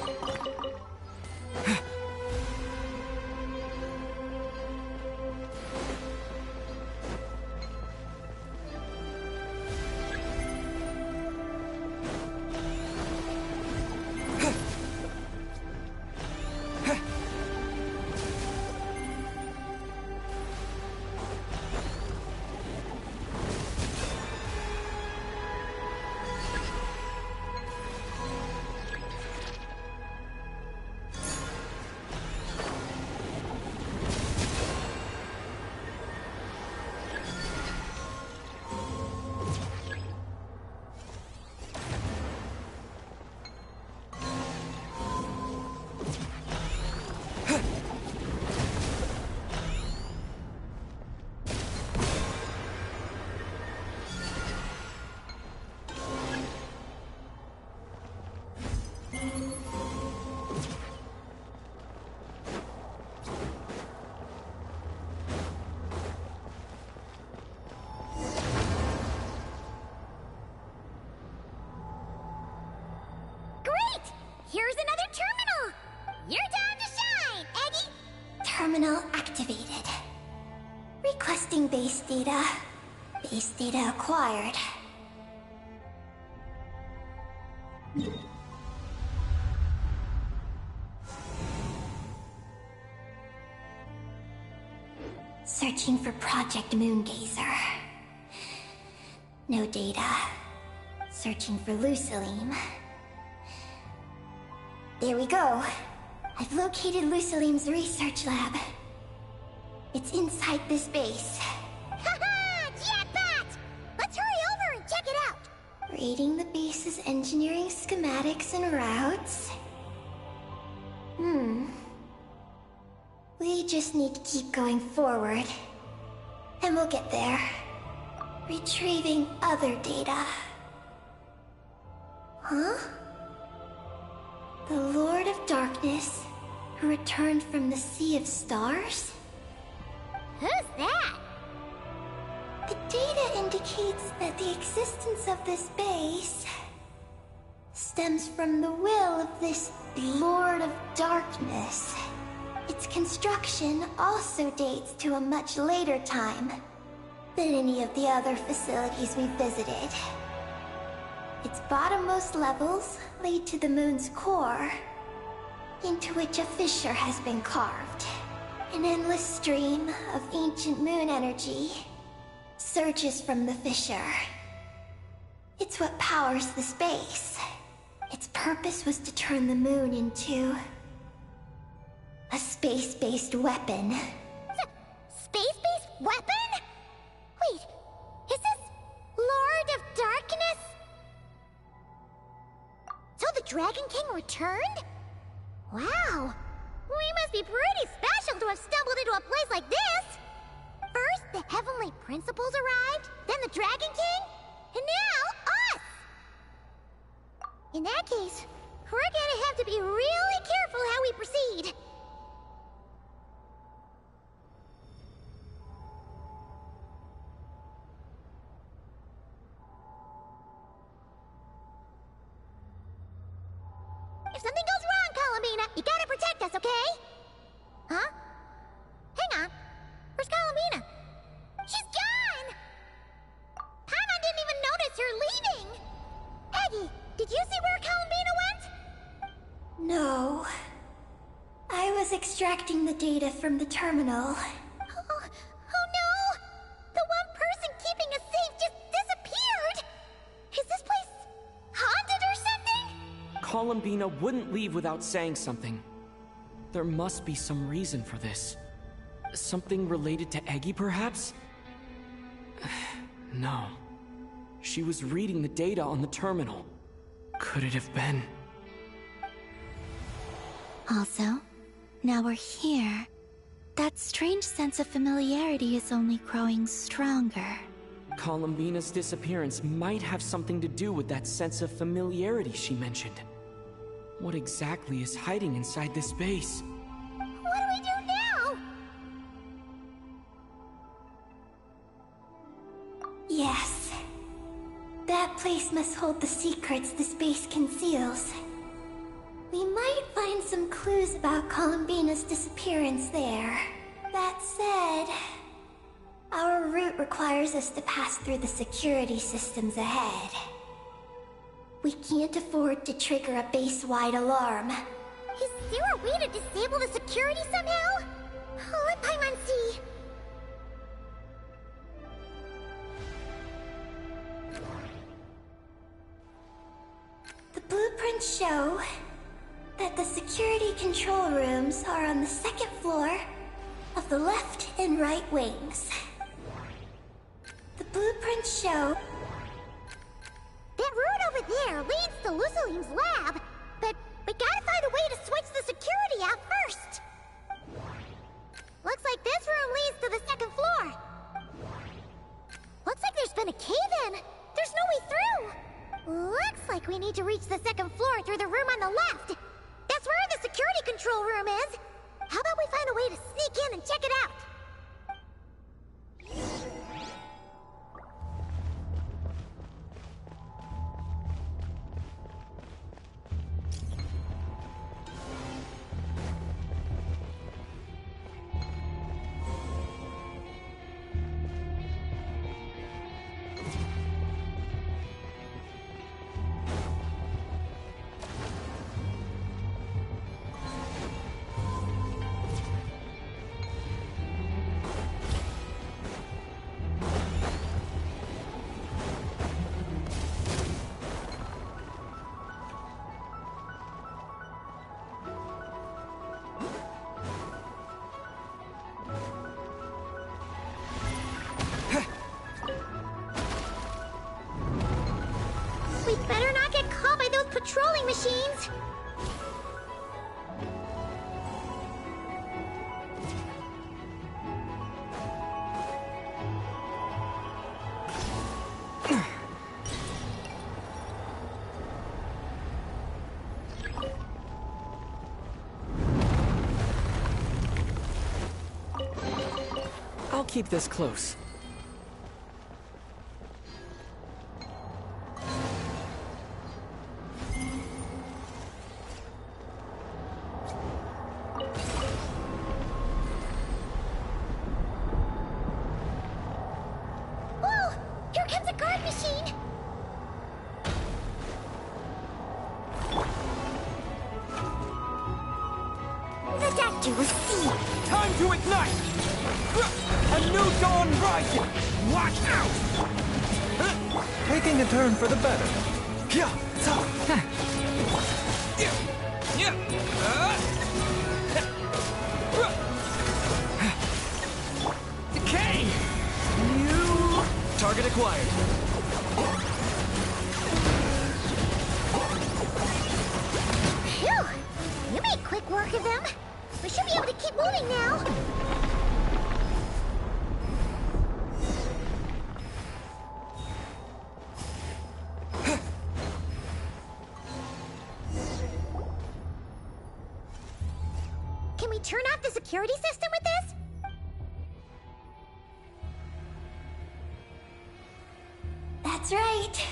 Here's another terminal! Your time to shine, Eggy! Terminal activated. Requesting base data. Base data acquired. Searching for Project Moongazer. No data. Searching for Lucilim. There we go. I've located Lucilim's research lab. It's inside this base. Haha! Jackpot! Let's hurry over and check it out! Reading the base's engineering schematics and routes. We just need to keep going forward. And we'll get there. Retrieving other data. Huh? The Lord of Darkness, who returned from the Sea of Stars? Who's that? The data indicates that the existence of this base stems from the will of this Lord of Darkness. Its construction also dates to a much later time than any of the other facilities we visited. Its bottommost levels lead to the moon's core, into which a fissure has been carved. An endless stream of ancient moon energy surges from the fissure. It's what powers the space. Its purpose was to turn the moon into a space-based weapon. Space-based weapon? Wait, is this Lord of Darkness? So the Dragon King returned? Wow, we must be pretty special to have stumbled into a place like this! First, the Heavenly Principles arrived, then the Dragon King, and now us! In that case, We're gonna have to be really careful how we proceed. If something goes wrong, Columbina, you gotta protect us, okay? Huh? Hang on. Where's Columbina? She's gone! Paimon didn't even notice her leaving! Eggy, did you see where Columbina went? No. I was extracting the data from the terminal. Oh no! The one person keeping us safe just disappeared! Is this place haunted or something? Columbina wouldn't leave without saying something. There must be some reason for this. Something related to Eggy, perhaps? No. She was reading the data on the terminal. Could it have been? Also, now we're here. That strange sense of familiarity is only growing stronger. Columbina's disappearance might have something to do with that sense of familiarity she mentioned. What exactly is hiding inside this base? What do we do now? Yes. That place must hold the secrets this base conceals. We might find some clues about Columbina's disappearance there. That said, our route requires us to pass through the security systems ahead. We can't afford to trigger a base-wide alarm. Is there a way to disable the security somehow? Let Paimon see. The blueprints show that the security control rooms are on the second floor of the left and right wings. The blueprints show that route over there leads to Lucilim's lab, but we gotta find a way to switch the security out first. Looks like this room leads to the second floor. Looks like there's been a cave-in. There's no way through. Looks like we need to reach the second floor through the room on the left. That's where the security control room is. How about we find a way to sneak in and check it out? We better not get caught by those patrolling machines! I'll keep this close. Whoa! Here comes a guard machine! The doctor will see. Time to ignite! A new dawn rising! Watch out! Taking a turn for the better. Decay! You... Target acquired. Phew! You made quick work of them. We should be able to keep moving now. Can we turn off the security system with this? That's right.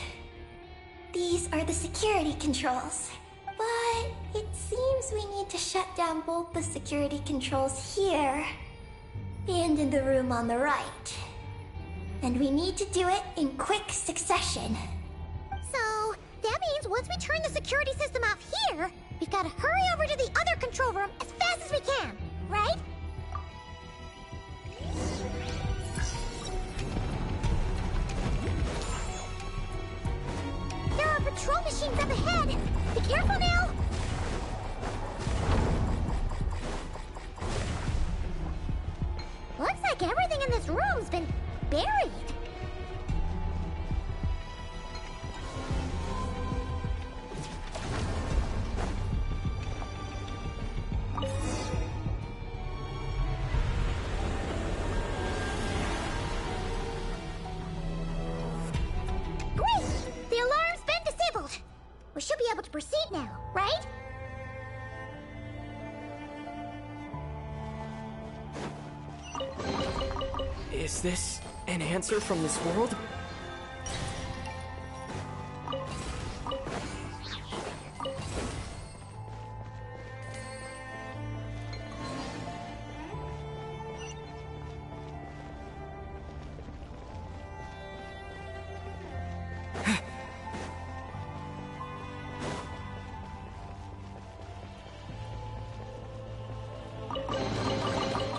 These are the security controls. But it seems we need to shut down both the security controls here and in the room on the right. And we need to do it in quick succession. So, that means once we turn the security system off here, we've got to hurry over to the other control room as fast as we can, right? There are patrol machines up ahead! Be careful now! Looks like everything in this room's been buried. Great! The alarm's been disabled. We should be able to proceed now, right? Is this an answer from this world?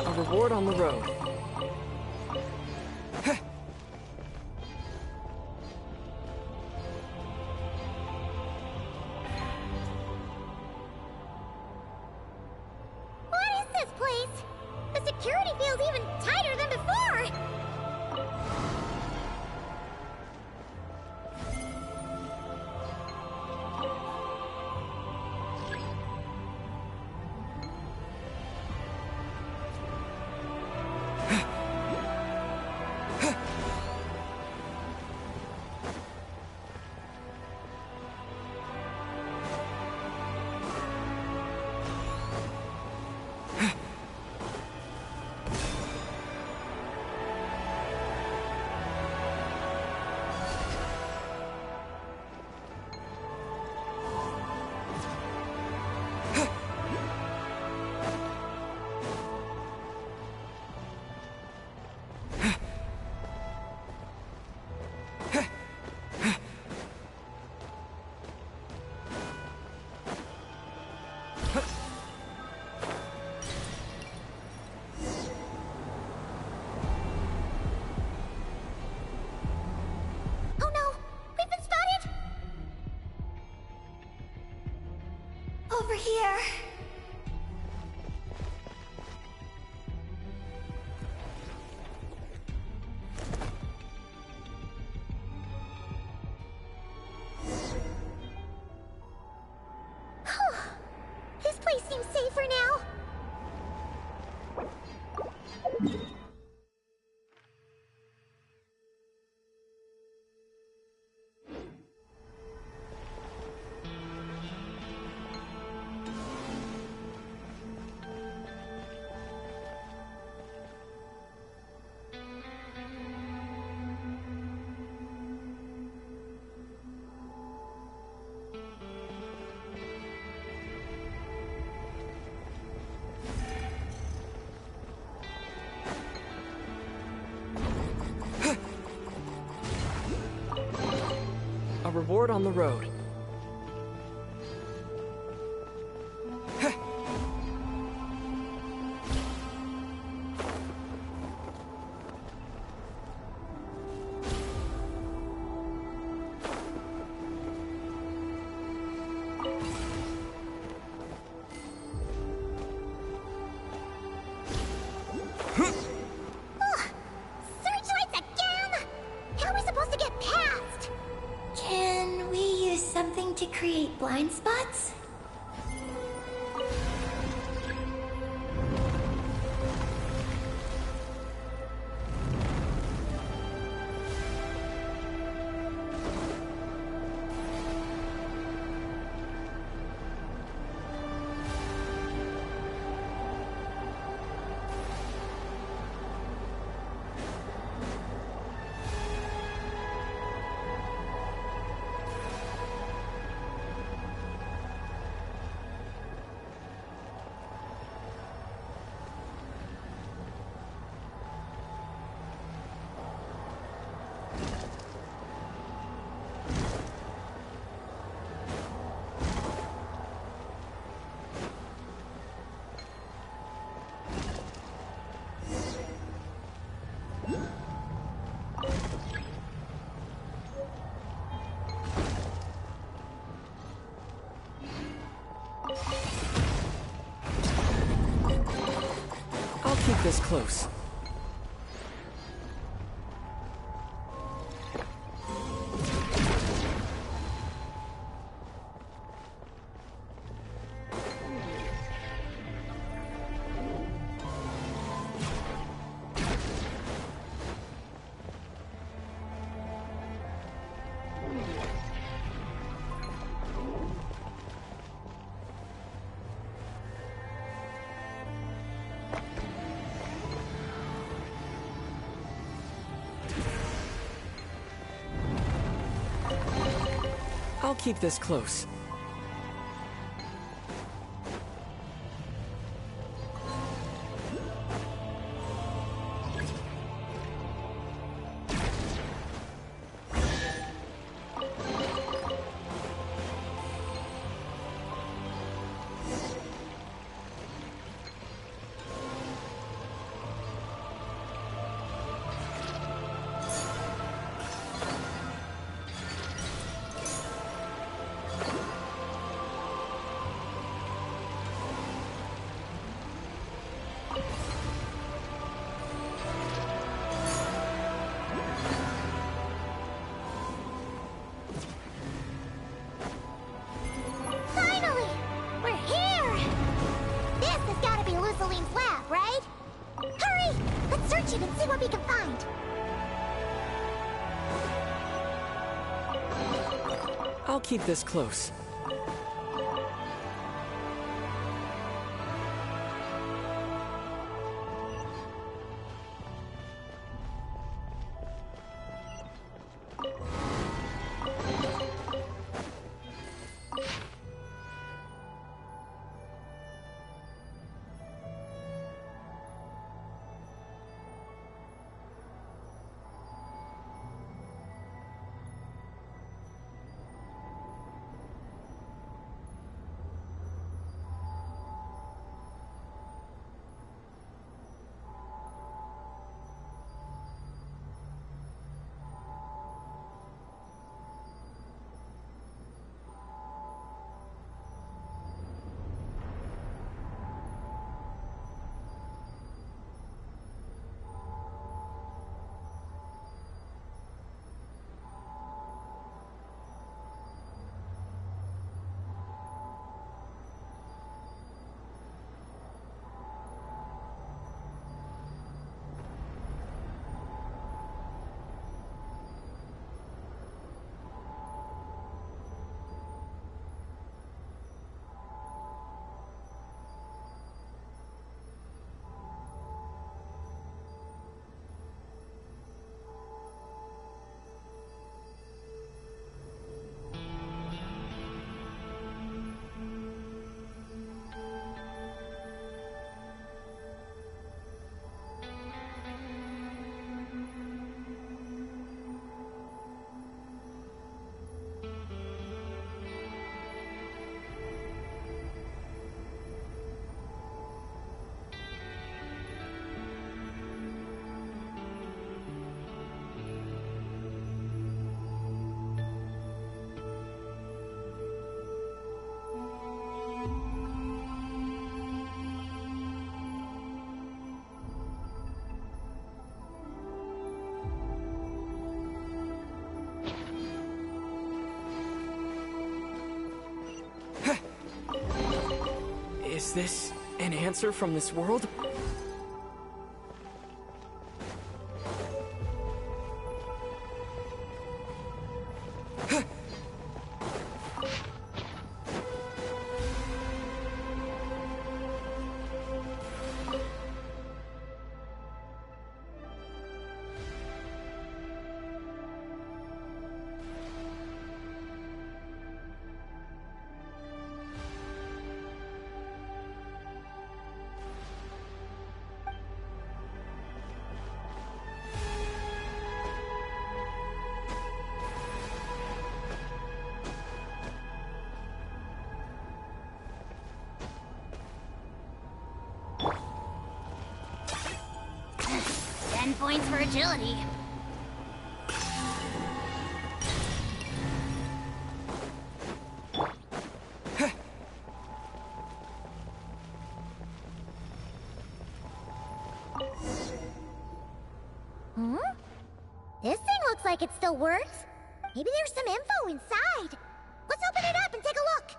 A reward on the road. What is this place? The security feels even tighter than before! Oh no! We've been spotted! Over here. This place seems safer now. A reward on the road. Searchlights again? How are we supposed to get past? Can we use something to create blind spots? this close. I'll keep this close. Finally! We're here! This has got to be Luciline's lab, right? Hurry! Let's search it and see what we can find. I'll keep this close. Is this an answer from this world? Points for agility. like it still works. Maybe there's some info inside. Let's open it up and take a look.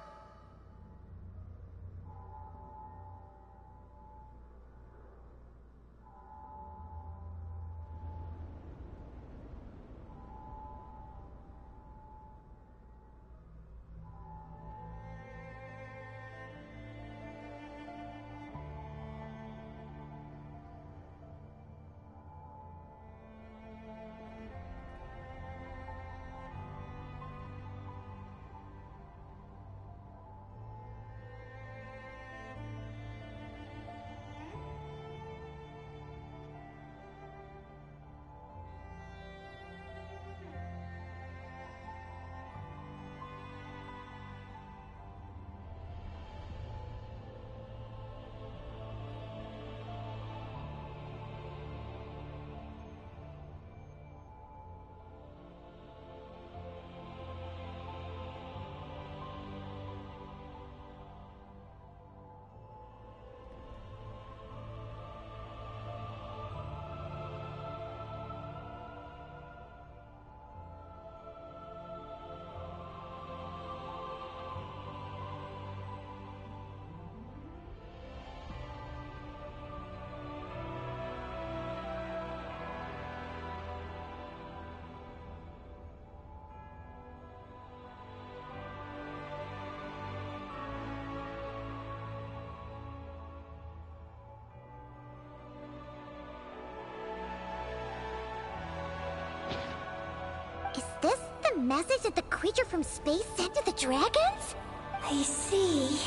Is this the message that the creature from space sent to the dragons? I see.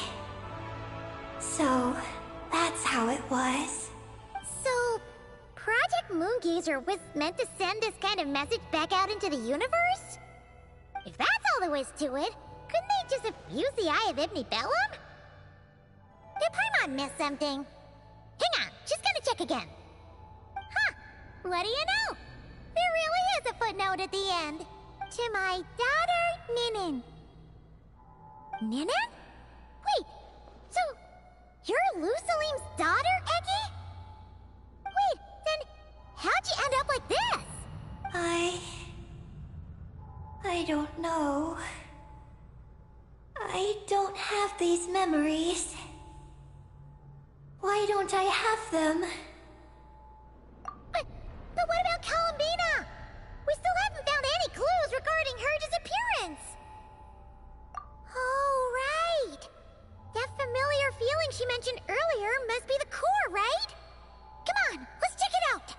So, that's how it was. So, Project Moongazer was meant to send this kind of message back out into the universe? If that's all there was to it, couldn't they just have used the Eye of Ibn Bellum? Did Paimon miss something? Hang on, she's gonna check again. Huh, what do you know? There really is a footnote at the end. To my daughter, Ninin. Ninin? Wait, so you're Lou Salim's daughter, Eki? Wait, then how'd you end up like this? I don't know. I don't have these memories. Why don't I have them? But what about Columbina? We still haven't found any clues regarding her disappearance. Oh, right. That familiar feeling she mentioned earlier must be the core, right? Come on, let's check it out.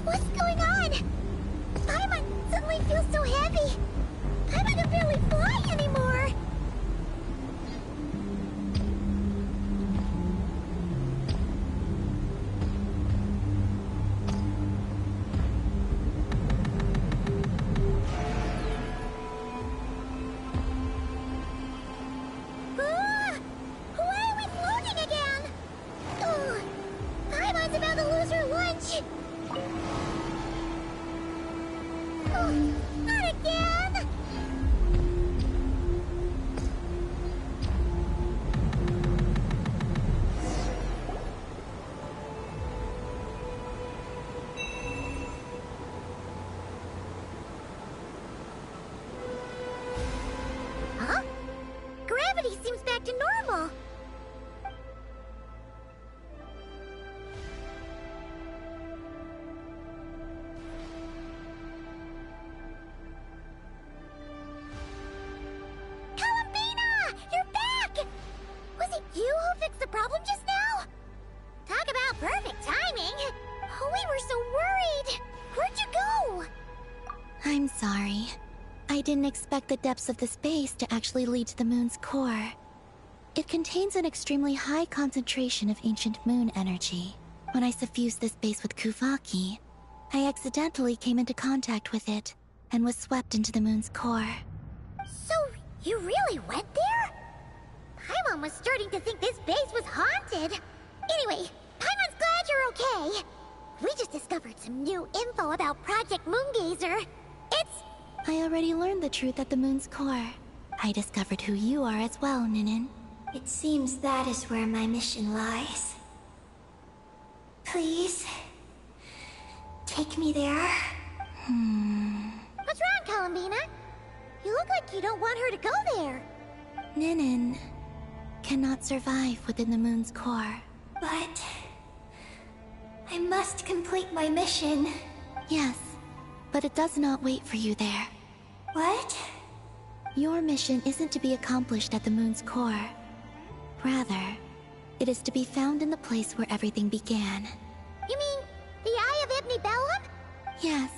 What's going on? Paimon suddenly feels so heavy. Paimon can barely fly anymore. Why are we floating again? Oh, Paimon's about to lose her lunch. Oh, not again! Huh? Gravity seems back to normal. You're back! Was it you who fixed the problem just now? Talk about perfect timing! Oh, we were so worried! Where'd you go? I'm sorry. I didn't expect the depths of the space to actually lead to the moon's core. It contains an extremely high concentration of ancient moon energy. When I suffused this base with Kuvaki, I accidentally came into contact with it and was swept into the moon's core. So, you really went there? Paimon was starting to think this base was haunted. Anyway, Paimon's glad you're okay. We just discovered some new info about Project Moongazer. I already learned the truth at the moon's core. I discovered who you are as well, Ninin. It seems that is where my mission lies. Please, take me there. What's wrong, Columbina? You look like you don't want her to go there. Ninin cannot survive within the moon's core. But I must complete my mission. Yes, but it does not wait for you there. What? Your mission isn't to be accomplished at the moon's core. Rather, it is to be found in the place where everything began. You mean the Eye of Ibn Bellum? Yes.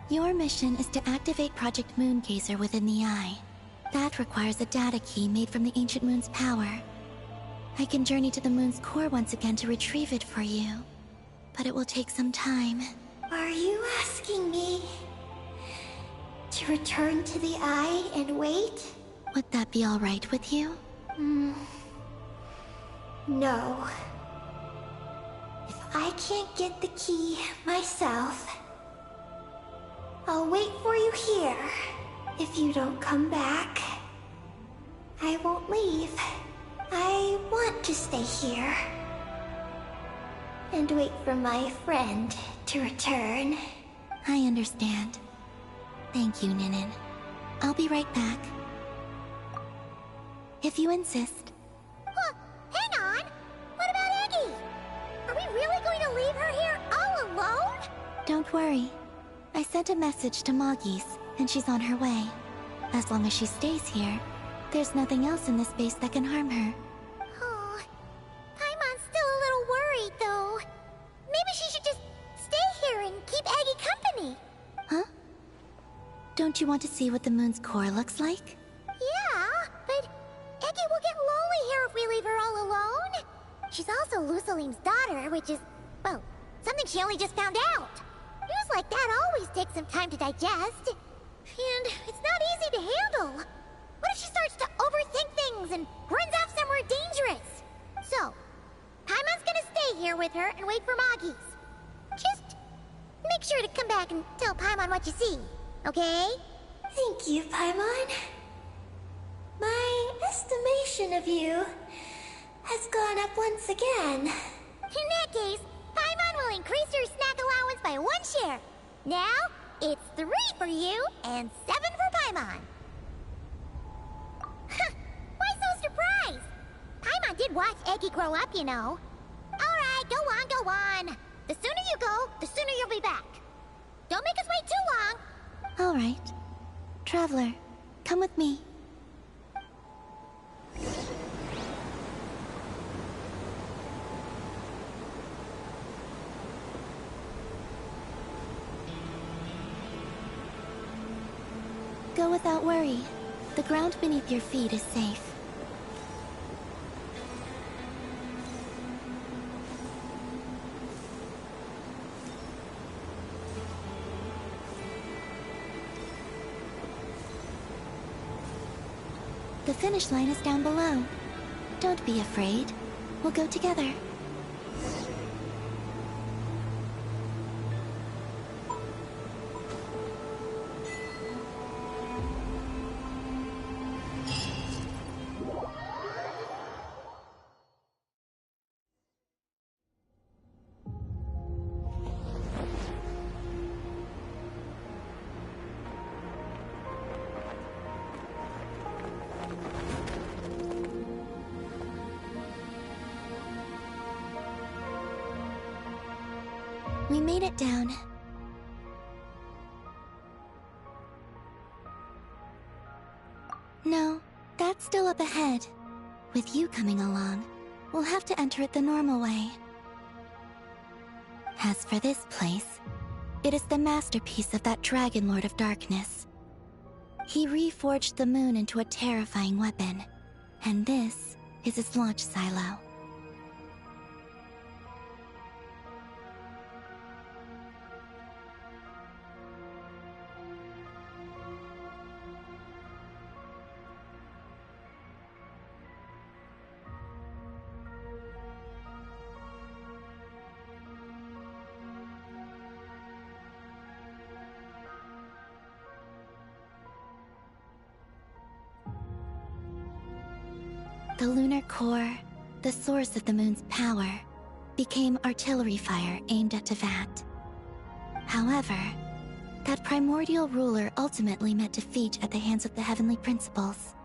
Your mission is to activate Project Moongazer within the Eye. That requires a data key made from the ancient moon's power. I can journey to the moon's core once again to retrieve it for you, but it will take some time. Are you asking me to return to the Eye and wait? Would that be all right with you? No. If I can't get the key myself, I'll wait for you here. If you don't come back, I won't leave. I want to stay here and wait for my friend to return. I understand. Thank you, Ninin. I'll be right back. If you insist. Well, hang on! What about Eggy? Are we really going to leave her here all alone? Don't worry. I sent a message to Moggy's, and she's on her way. As long as she stays here, there's nothing else in this base that can harm her. Oh, Paimon's still a little worried, though. Maybe she should just stay here and keep Eggy company. Huh? Don't you want to see what the moon's core looks like? Yeah, but Eggy will get lonely here if we leave her all alone. She's also Lusalim's daughter, which is, well, something she only just found out. News like that always takes some time to digest. And it's not easy to handle. What if she starts to overthink things and runs off somewhere dangerous? So, Paimon's gonna stay here with her and wait for Moggy's. Just make sure to come back and tell Paimon what you see, okay? Thank you, Paimon. My estimation of you has gone up once again. In that case, Paimon will increase your snack allowance by 1 share. Now, it's 3 for you and 7 for Paimon. Why so surprised? Paimon did watch Eggy grow up, you know. Alright, go on, go on. The sooner you go, the sooner you'll be back. Don't make us wait too long. All right. Traveler, come with me. Go without worry. The ground beneath your feet is safe. The finish line is down below. Don't be afraid. We'll go together. We made it down. No, that's still up ahead. With you coming along, we'll have to enter it the normal way. As for this place, it is the masterpiece of that Dragon Lord of Darkness. He reforged the moon into a terrifying weapon, and this is its launch silo. The lunar core, the source of the moon's power, became artillery fire aimed at Teyvat. However, that primordial ruler ultimately met defeat at the hands of the Heavenly Principles.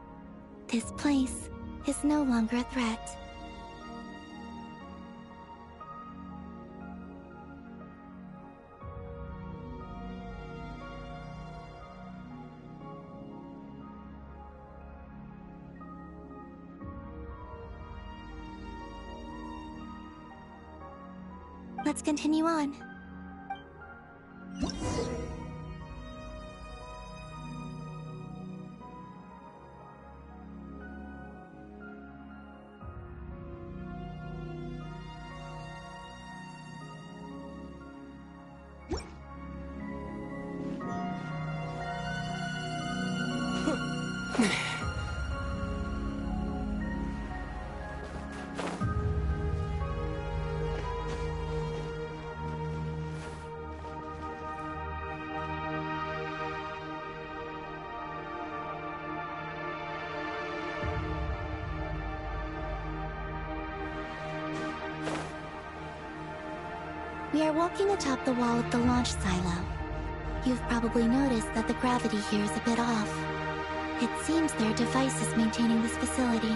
This place is no longer a threat. Let's continue on. We are walking atop the wall of the launch silo. You've probably noticed that the gravity here is a bit off. It seems there are devices maintaining this facility.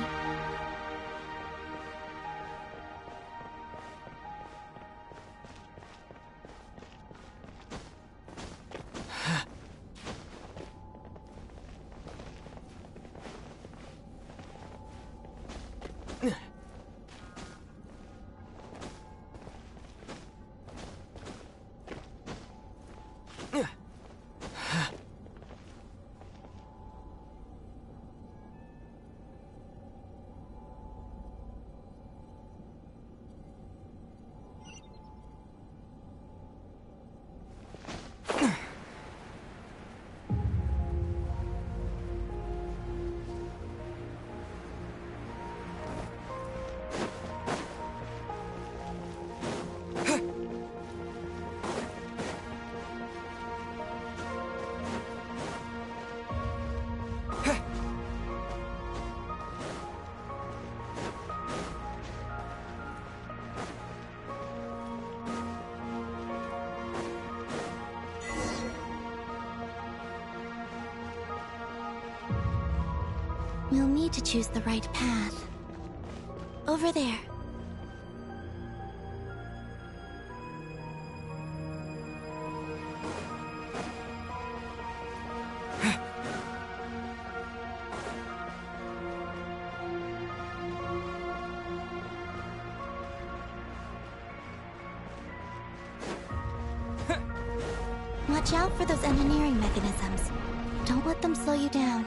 You'll need to choose the right path. Over there. Watch out for those engineering mechanisms. Don't let them slow you down.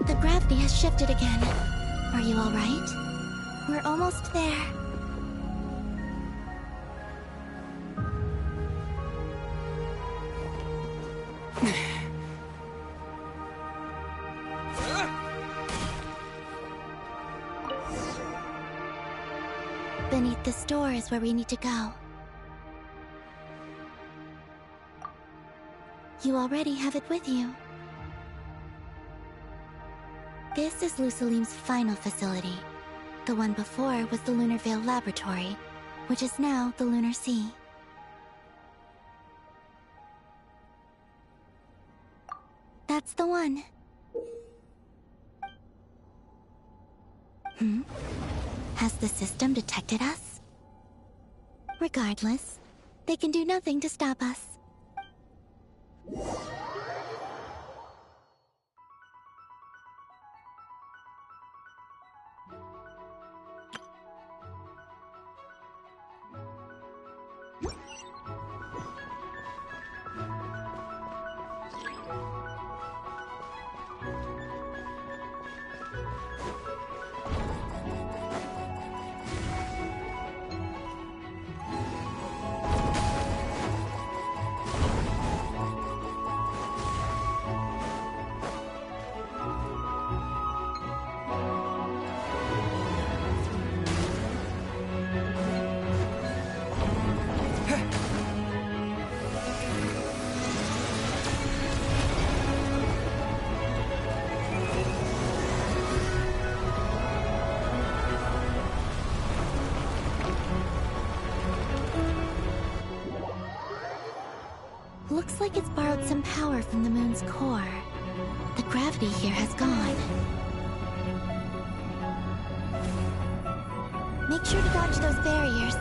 The gravity has shifted again. Are you all right? We're almost there. The store is where we need to go. You already have it with you. This is Lucilim's final facility. The one before was the Lunar Veil Laboratory, which is now the Lunar Sea. That's the one. Has the system detected us? Regardless, they can do nothing to stop us. Looks like it's borrowed some power from the moon's core. The gravity here has gone. Make sure to dodge those barriers.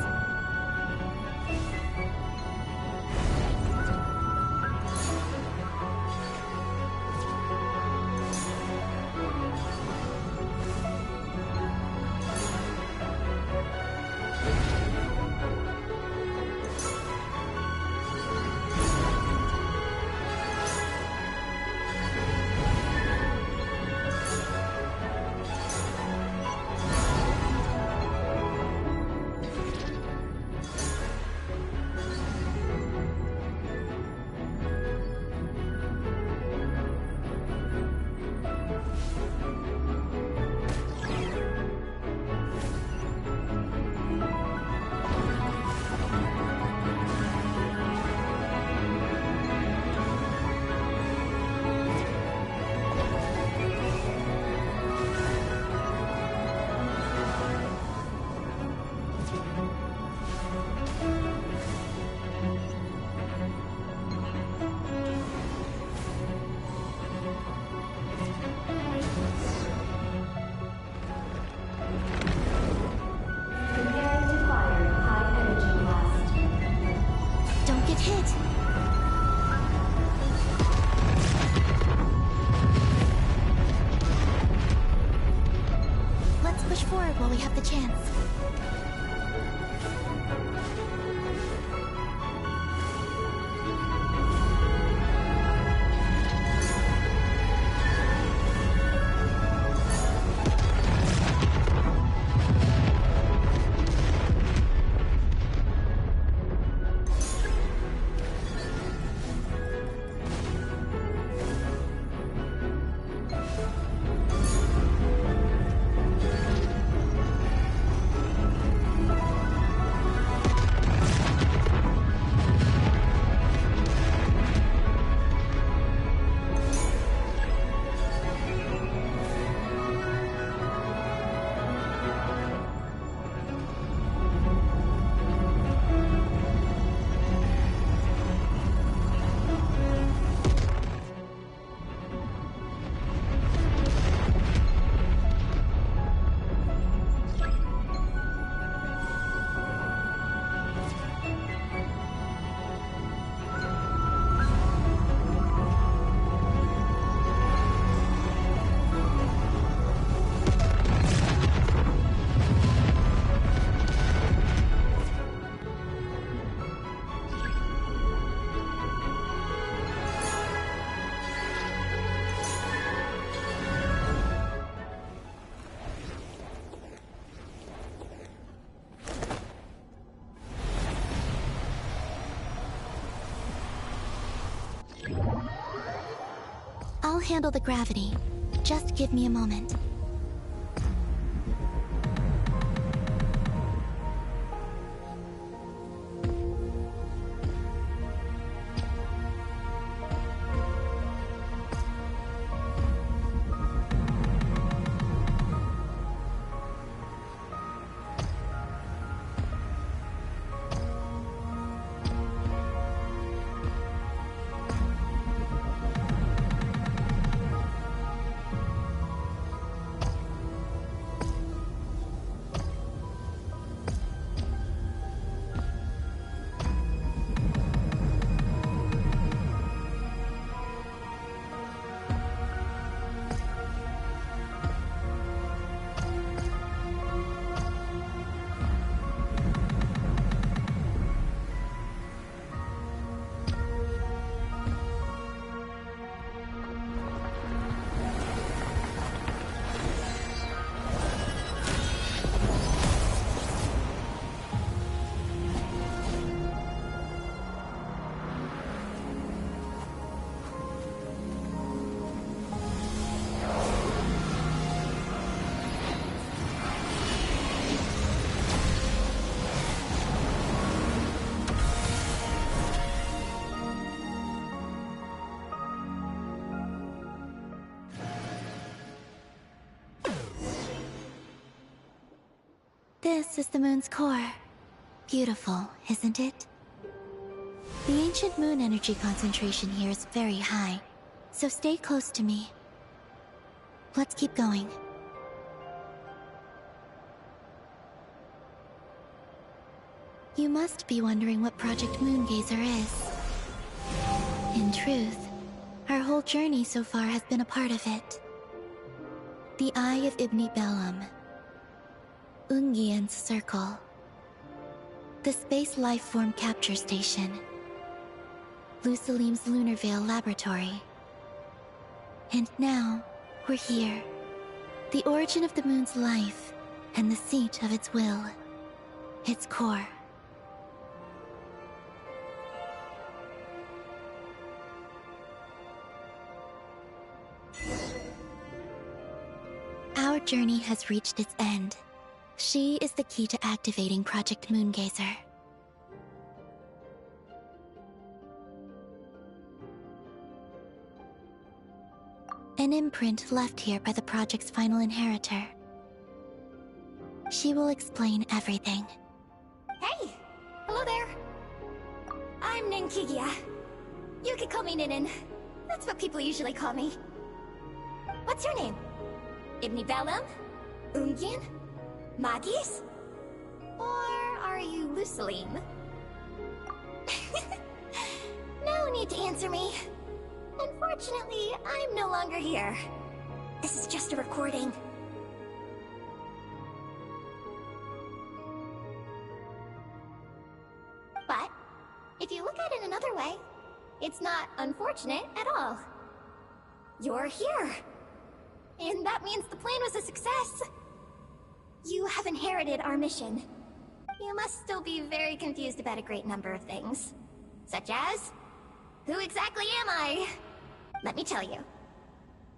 Preparing to fire high energy blast. Don't get hit. Let's push forward while we have the chance. I'll handle the gravity. Just give me a moment. This is the moon's core. Beautiful, isn't it? The ancient moon energy concentration here is very high, so stay close to me. Let's keep going. You must be wondering what Project Moongazer is. In truth, our whole journey so far has been a part of it. The Eye of Ibni Bellum, Ungian's Circle, the Space Lifeform Capture Station, Lusalim's Lunar Veil Laboratory. And now, we're here. The origin of the moon's life, and the seat of its will. Its core. Our journey has reached its end. She is the key to activating Project Moongazer. An imprint left here by the project's final inheritor. She will explain everything. Hey! Hello there. I'm Ninkigia. You could call me Ninin. That's what people usually call me. What's your name? Ibni Bellum? Ungian? Magis? Or are you Lusalim? No need to answer me. Unfortunately, I'm no longer here. This is just a recording. But, if you look at it another way, it's not unfortunate at all. You're here. And that means the plan was a success. You have inherited our mission. You must still be very confused about a great number of things. Such as, who exactly am I? Let me tell you.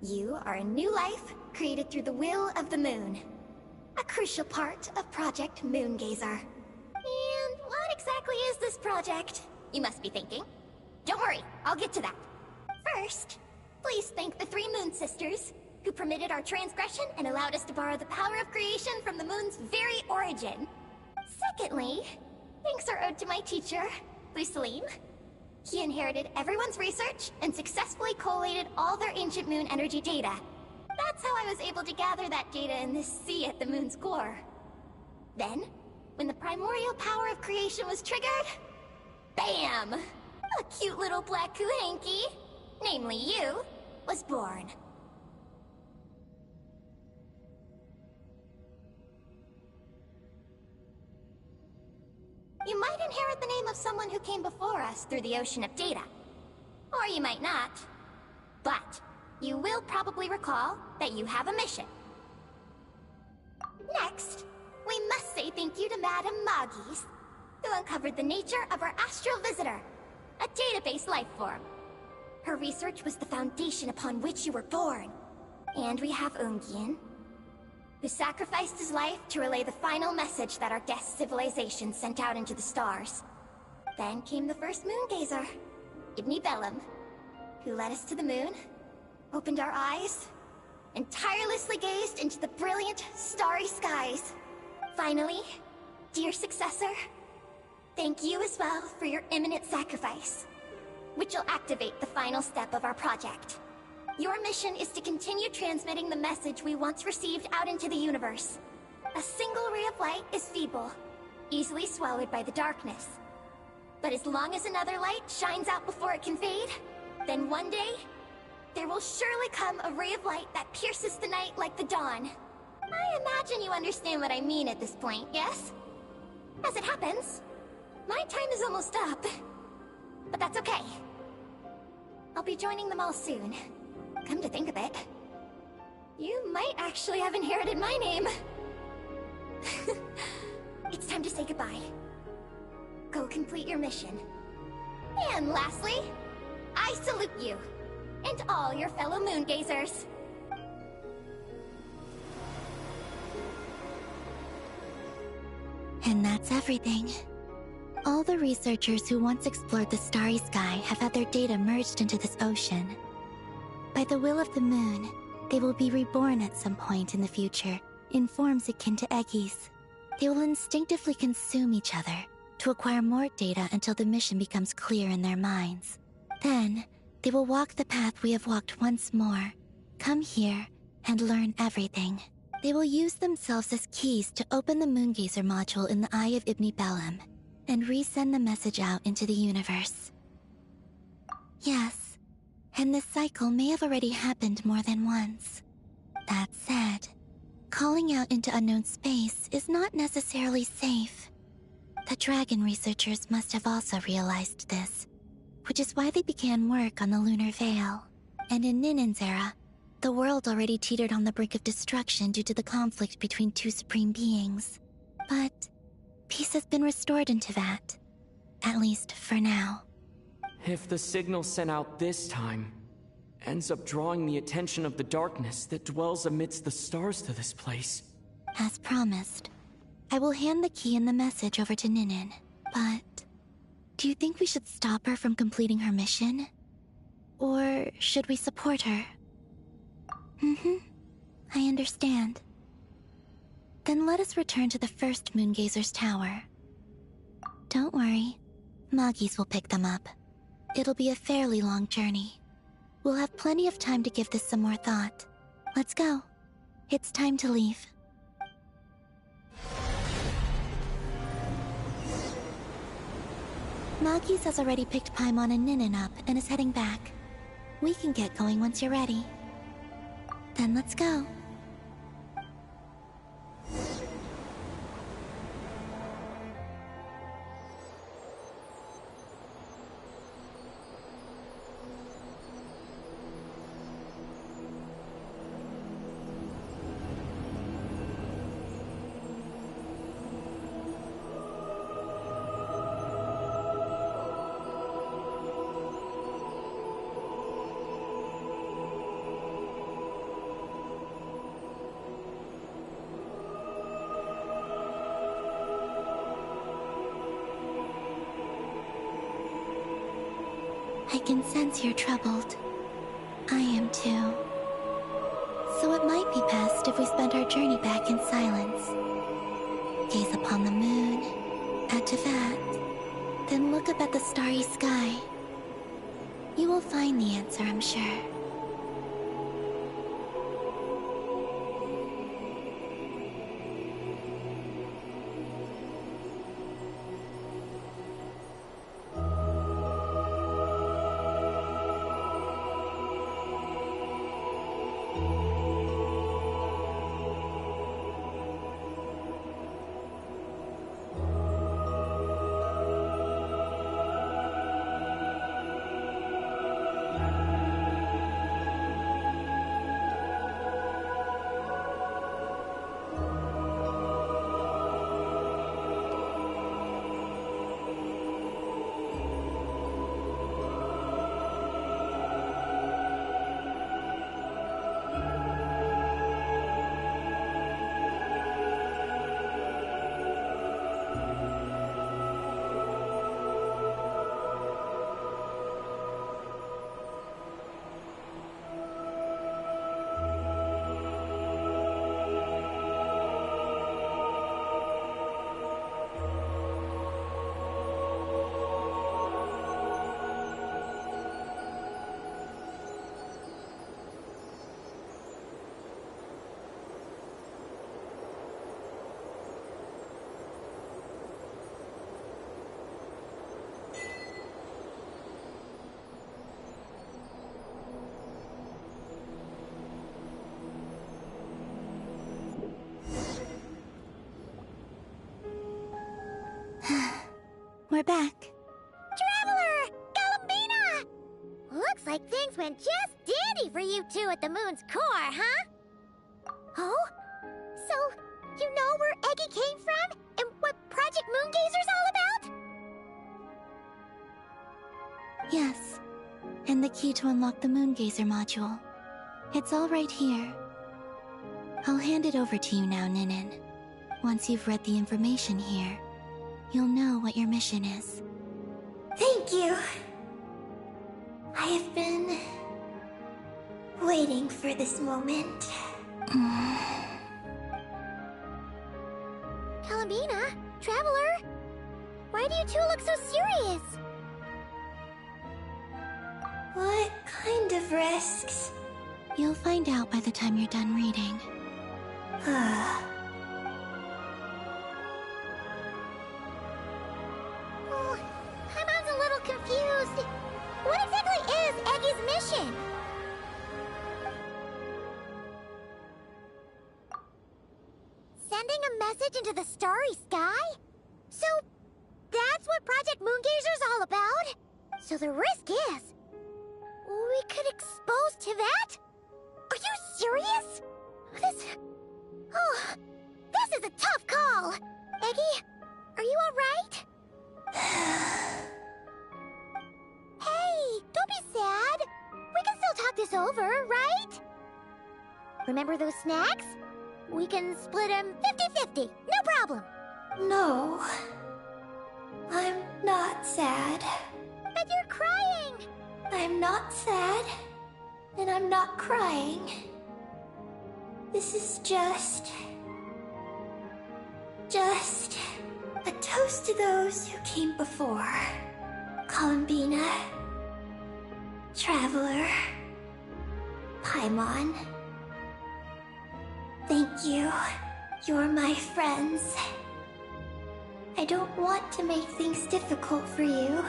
You are a new life created through the will of the moon. A crucial part of Project Moongazer. And what exactly is this project? You must be thinking. Don't worry, I'll get to that. First, please thank the 3 Moon Sisters, who permitted our transgression and allowed us to borrow the power of creation from the moon's very origin. Secondly, thanks are owed to my teacher, Lusalim. He inherited everyone's research and successfully collated all their ancient moon energy data. That's how I was able to gather that data in this sea at the moon's core. Then, when the primordial power of creation was triggered, BAM! A cute little black Kuhanky, namely you, was born. You might inherit the name of someone who came before us through the ocean of data. Or you might not. But, you will probably recall that you have a mission. Next, we must say thank you to Madame Magis, who uncovered the nature of our astral visitor, a database life form. Her research was the foundation upon which you were born. And we have Ungian, who sacrificed his life to relay the final message that our guest civilization sent out into the stars. Then came the first Moongazer, Ibni Bellum, who led us to the moon, opened our eyes, and tirelessly gazed into the brilliant, starry skies. Finally, dear successor, thank you as well for your imminent sacrifice, which will activate the final step of our project. Your mission is to continue transmitting the message we once received out into the universe. A single ray of light is feeble, easily swallowed by the darkness. But as long as another light shines out before it can fade, then one day, there will surely come a ray of light that pierces the night like the dawn. I imagine you understand what I mean at this point, yes? As it happens, my time is almost up. But that's okay. I'll be joining them all soon. Come to think of it, you might actually have inherited my name. It's time to say goodbye. Go complete your mission. And lastly, I salute you, and all your fellow Moongazers. And that's everything. All the researchers who once explored the starry sky have had their data merged into this ocean. By the will of the moon, they will be reborn at some point in the future, in forms akin to Eggies. They will instinctively consume each other to acquire more data until the mission becomes clear in their minds. Then, they will walk the path we have walked once more, come here, and learn everything. They will use themselves as keys to open the Moongazer module in the Eye of Ibn Bellum, and resend the message out into the universe. Yes, and this cycle may have already happened more than once. That said, calling out into unknown space is not necessarily safe. The Dragon researchers must have also realized this, which is why they began work on the Lunar Veil. And in Ninen's era, the world already teetered on the brink of destruction due to the conflict between two supreme beings. But peace has been restored in Teyvat, at least for now. If the signal sent out this time ends up drawing the attention of the darkness that dwells amidst the stars to this place. As promised, I will hand the key and the message over to Ninen, but do you think we should stop her from completing her mission? Or should we support her? I understand. Then let us return to the first Moongazer's tower. Don't worry, Moggies will pick them up. It'll be a fairly long journey. We'll have plenty of time to give this some more thought. Let's go. It's time to leave. Moggies has already picked Paimon and Ninen up and is heading back. We can get going once you're ready. Then let's go. I can sense you're troubled. I am too. So it might be best if we spend our journey back in silence. Gaze upon the moon, at Teyvat, then look up at the starry sky. You will find the answer, I'm sure. We're back. Traveler! Galambina! Looks like things went just dandy for you two at the moon's core, huh? Oh? So, you know where Eggy came from? And what Project Moongazer's all about? Yes, and the key to unlock the Moongazer module. It's all right here. I'll hand it over to you now, Ninen. Once you've read the information here, you'll know what your mission is. Thank you. I have been waiting for this moment. Columbina, Traveler. Why do you two look so serious? What kind of risks? You'll find out by the time you're done reading. Oh, Paimon's a little confused. What exactly is Eggy's mission? Sending a message into the starry sky? So, that's what Project Moongazer's all about? So the risk is... we could expose to that? Are you serious? This is a tough call. Eggy, are you alright? Hey, don't be sad. We can still talk this over, right? Remember those snacks? We can split them 50-50, no problem. No. I'm not sad. But you're crying. I'm not sad. And I'm not crying. This is just a toast to those who came before. Columbina, Traveler, Paimon. Thank you. You're my friends. I don't want to make things difficult for you.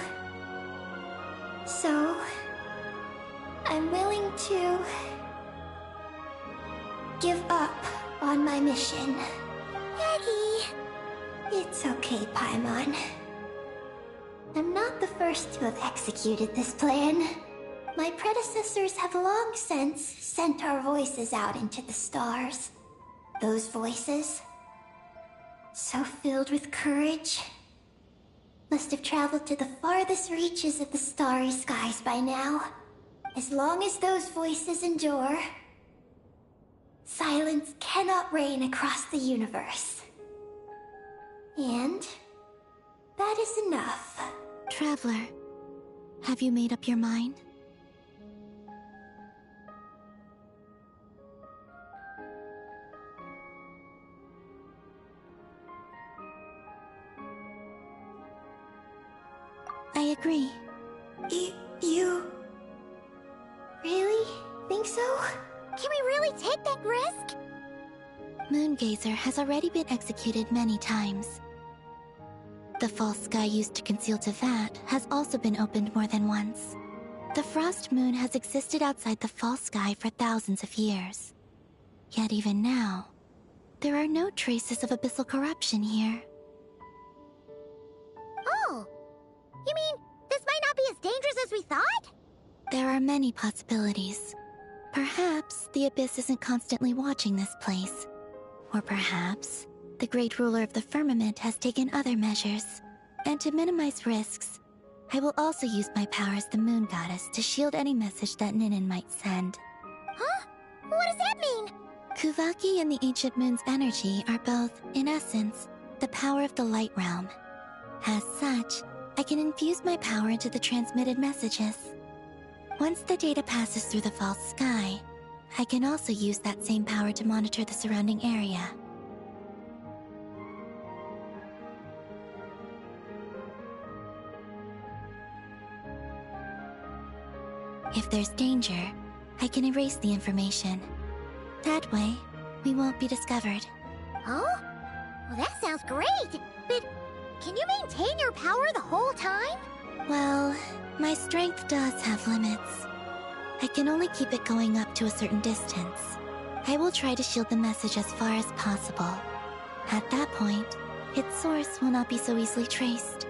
So, I'm willing to give up on my mission. Eggy! It's okay, Paimon. I'm not the first to have executed this plan. My predecessors have long since sent our voices out into the stars. Those voices, so filled with courage, must have traveled to the farthest reaches of the starry skies by now. As long as those voices endure, silence cannot reign across the universe. And that is enough. Traveler, have you made up your mind? I agree. You... really think so? Can we really take that risk? Moongazer has already been executed many times. The false sky used to conceal Teyvat has also been opened more than once. The Frost Moon has existed outside the false sky for thousands of years. Yet even now, there are no traces of abyssal corruption here. Oh! You mean, this might not be as dangerous as we thought? There are many possibilities. Perhaps the Abyss isn't constantly watching this place. Or perhaps the Great Ruler of the Firmament has taken other measures. And to minimize risks, I will also use my power as the Moon Goddess to shield any message that Ninin might send. Huh? What does that mean? Kuvaki and the Ancient Moon's energy are both, in essence, the power of the Light Realm. As such, I can infuse my power into the transmitted messages. Once the data passes through the false sky, I can also use that same power to monitor the surrounding area. If there's danger, I can erase the information. That way, we won't be discovered. Oh? Well, that sounds great! But can you maintain your power the whole time? Well, my strength does have limits. I can only keep it going up to a certain distance. I will try to shield the message as far as possible. At that point, its source will not be so easily traced.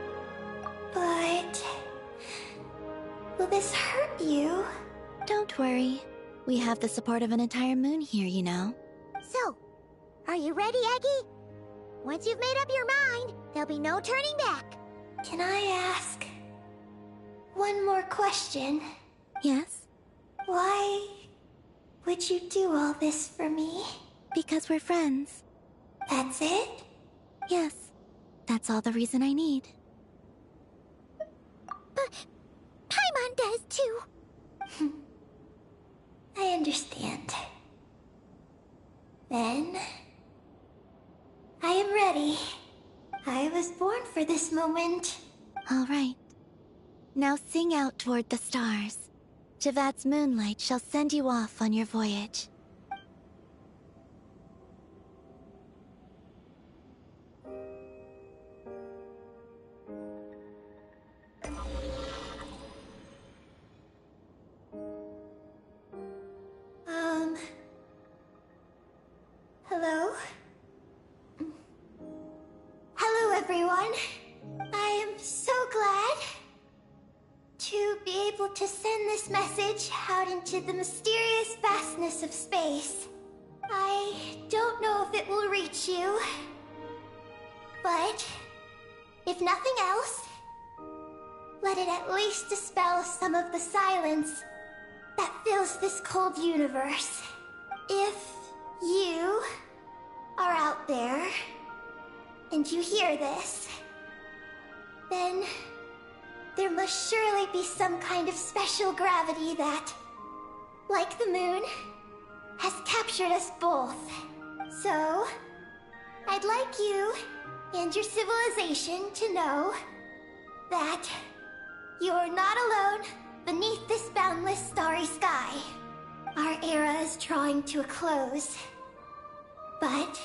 But... will this hurt you? Don't worry. We have the support of an entire moon here, you know. So, are you ready, Eggy? Once you've made up your mind, there'll be no turning back. Can I ask one more question? Yes? Why would you do all this for me? Because we're friends. That's it? Yes. That's all the reason I need. But Paimon does too. I understand. Then... I am ready. this moment. All right. Now sing out toward the stars. Javat's moonlight shall send you off on your voyage. Hello? Hello, everyone. I am so glad to be able to send this message out into the mysterious vastness of space. I don't know if it will reach you, but if nothing else, let it at least dispel some of the silence that fills this cold universe. If you are out there and you hear this, then there must surely be some kind of special gravity that, like the moon, has captured us both. So, I'd like you and your civilization to know that you are not alone beneath this boundless starry sky. Our era is drawing to a close, but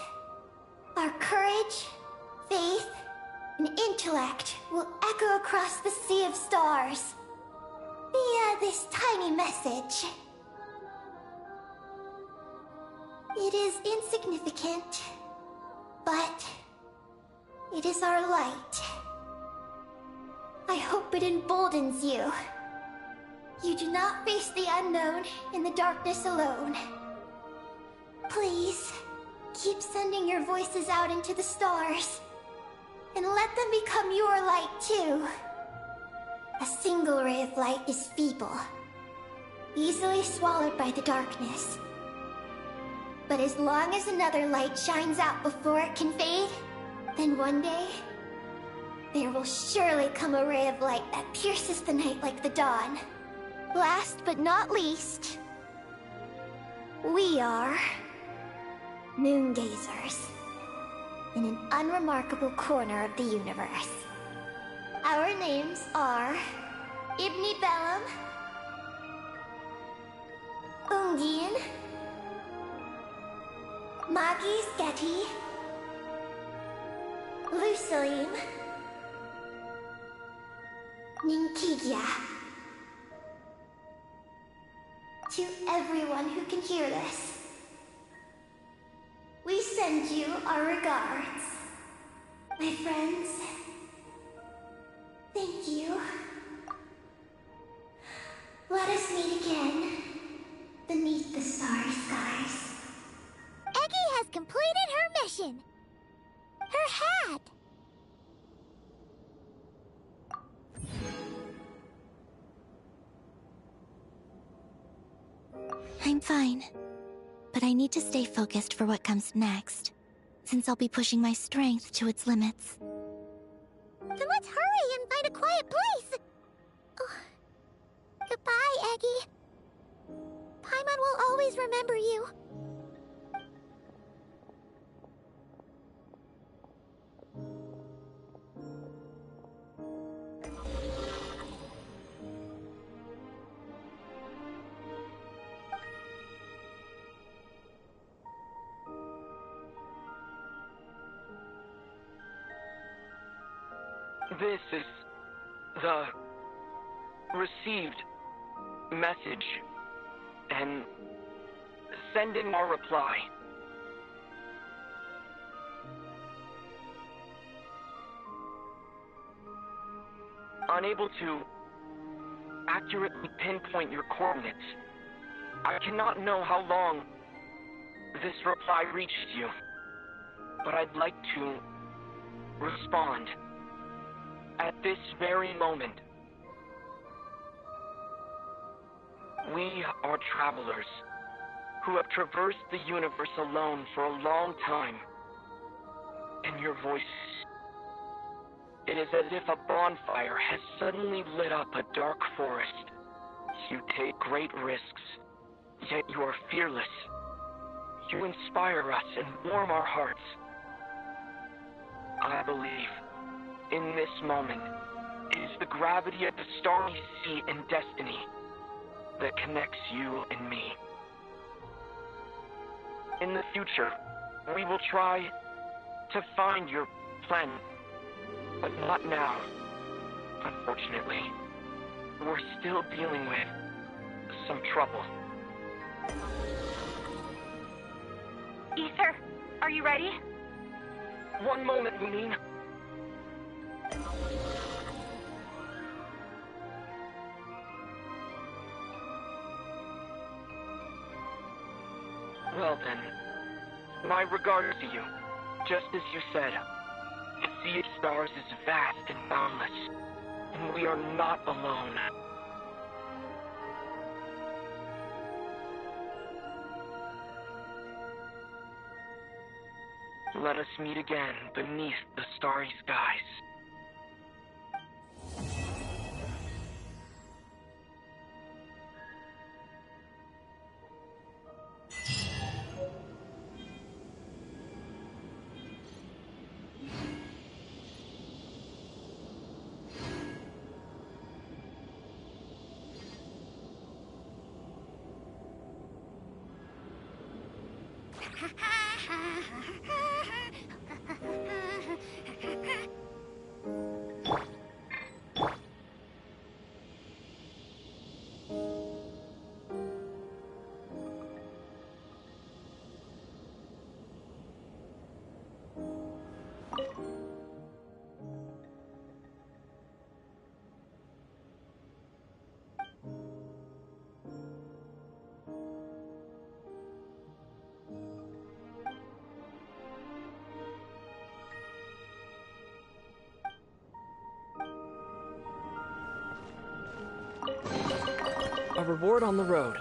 our courage, faith, and intellect will echo across the sea of stars via this tiny message. It is insignificant, but it is our light. I hope it emboldens you. You do not face the unknown in the darkness alone. Please, keep sending your voices out into the stars, and let them become your light too. A single ray of light is feeble, easily swallowed by the darkness. But as long as another light shines out before it can fade, then one day, there will surely come a ray of light that pierces the night like the dawn. Last but not least, we are moon gazers in an unremarkable corner of the universe. Our names are Ibni Bellum, Ungin, Magi Sketi, Lusalim, Ninkigia. To everyone who can hear this, we send you our regards. My friends, thank you. Let us meet again beneath the starry skies. Eggy has completed her mission. Her hat. I'm fine, but I need to stay focused for what comes next, since I'll be pushing my strength to its limits. Then let's hurry and find a quiet place. Oh. Goodbye, Eggy. Paimon will always remember you. This is the received message, and sending our reply. Unable to accurately pinpoint your coordinates, I cannot know how long this reply reaches you, but I'd like to respond at this very moment. We are travelers who have traversed the universe alone for a long time. And your voice, it is as if a bonfire has suddenly lit up a dark forest. You take great risks, yet you are fearless. You inspire us and warm our hearts. I believe In this moment, it is the gravity of the starry sea and destiny that connects you and me. In the future, we will try to find your planet, but not now. Unfortunately, we're still dealing with some trouble. Ether, are you ready? One moment, Lumine. Well then, my regards to you. Just as you said, the sea of stars is vast and boundless, and we are not alone. Let us meet again beneath the starry skies. A reward on the road.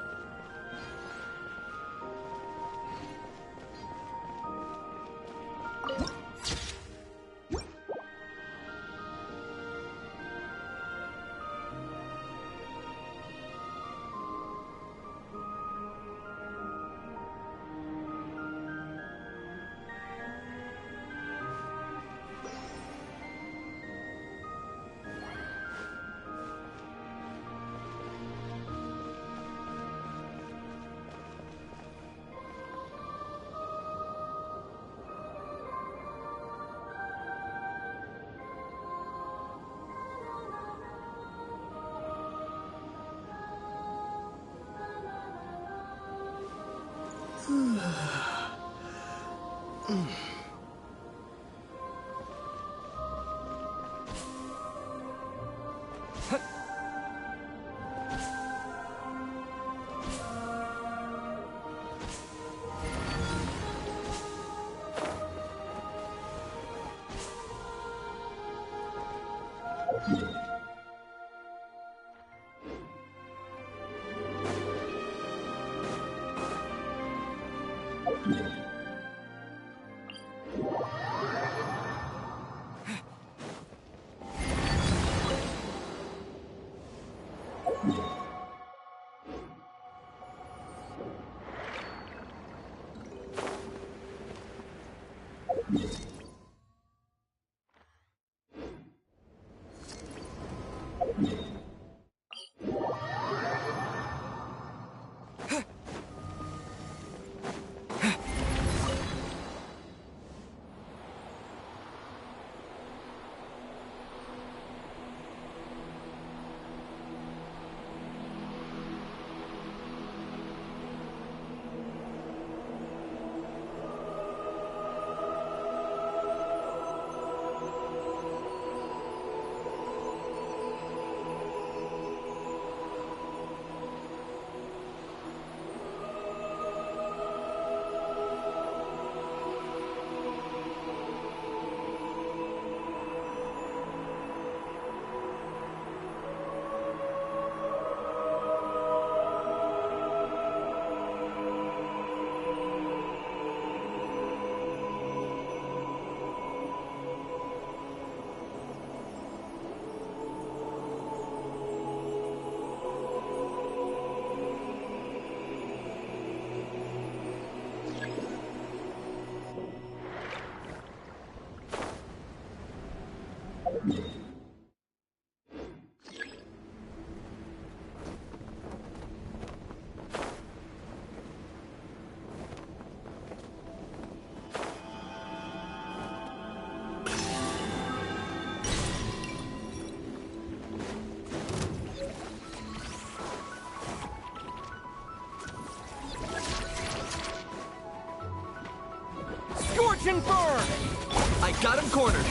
Scorching burn! I got him cornered.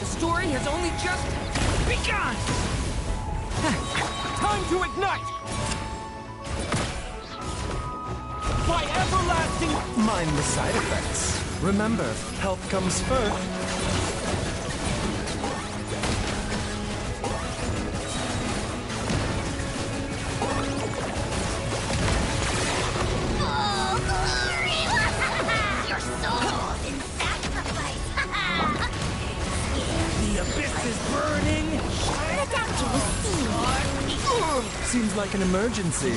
The story has only just begun! Time to ignite! By everlasting... Mind the side effects. Remember, health comes first. Oh, glory! Your soul in sacrifice! The abyss is burning! The doctor will see. Seems like an emergency.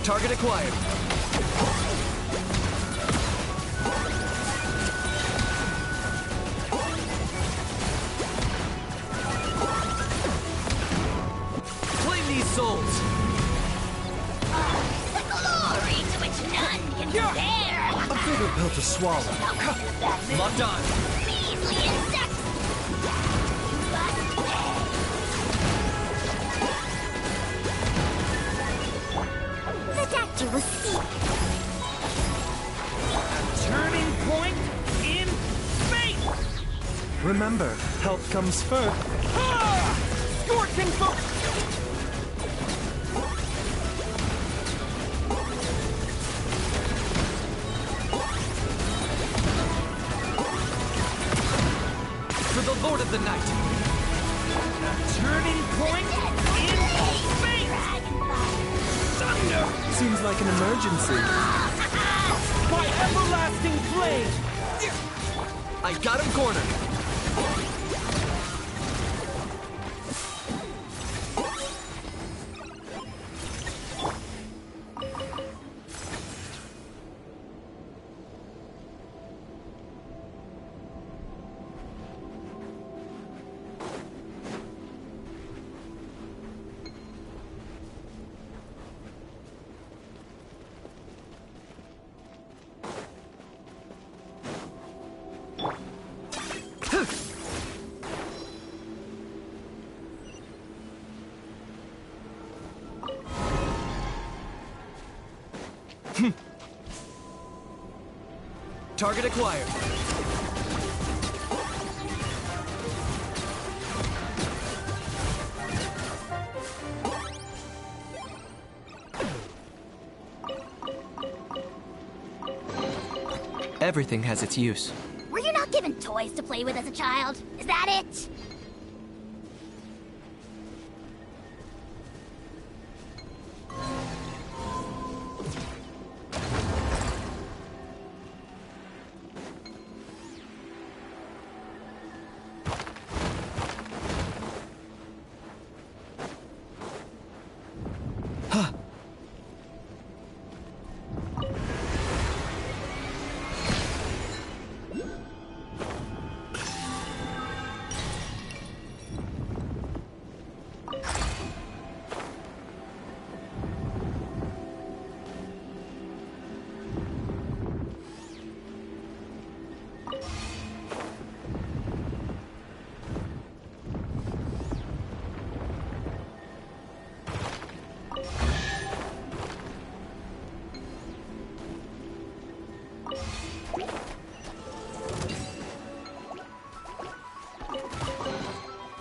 Target acquired. Claim these souls. The glory to which none can compare. A bitter pill to swallow. Locked on. Measly insects. You must pay. The doctor will see. Turning point in fate! Remember, health comes first. Ah! Scorching burn! For the Lord of the Night. Turning point in fate! Thunder! Seems like an emergency. By everlasting flame! I got him cornered. Target acquired. Everything has its use. Were you not given toys to play with as a child? Is that it?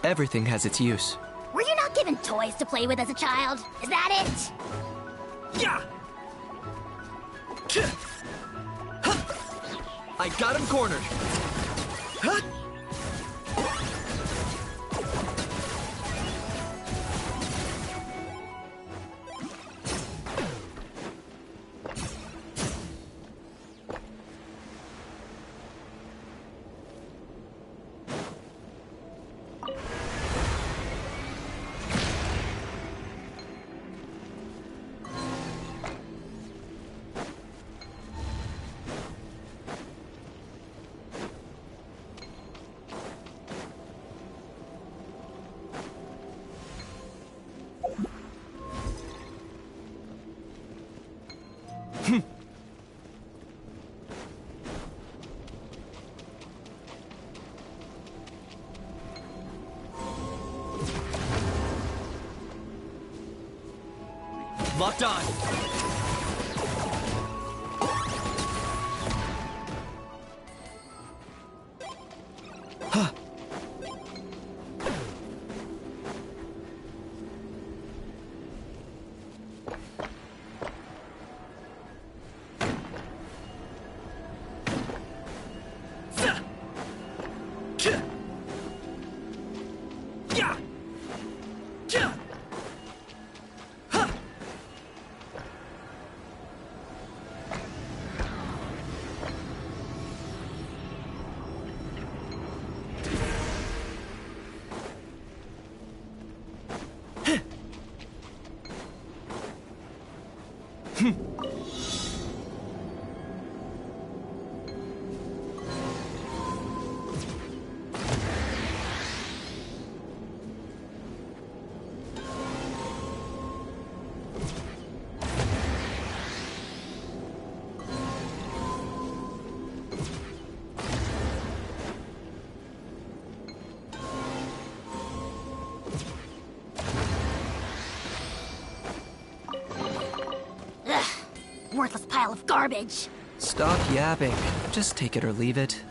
Everything has its use. Were you not given toys to play with as a child? Is that it? Yeah! I got him cornered. Locked on. Huh. Worthless pile of garbage. Stop yapping. Just take it or leave it.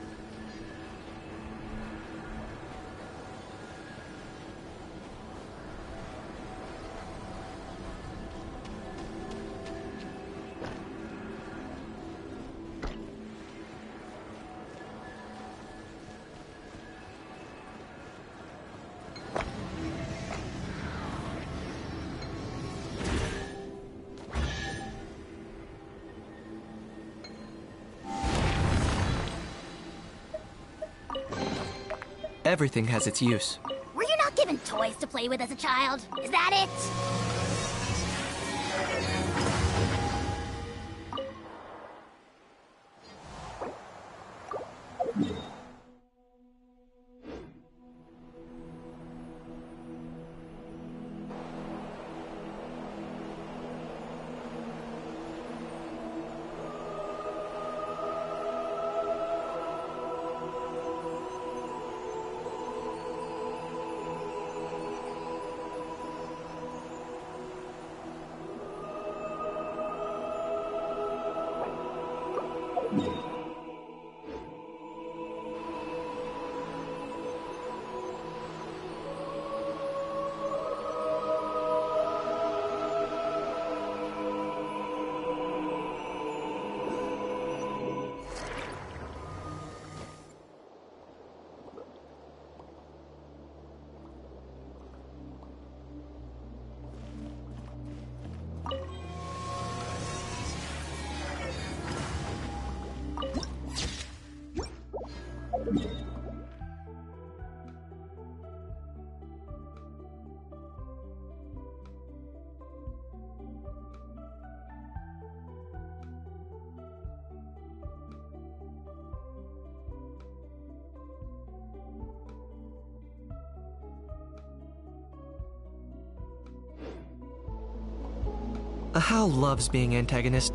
Everything has its use. Were you not given toys to play with as a child? Is that it? Hal loves being antagonist.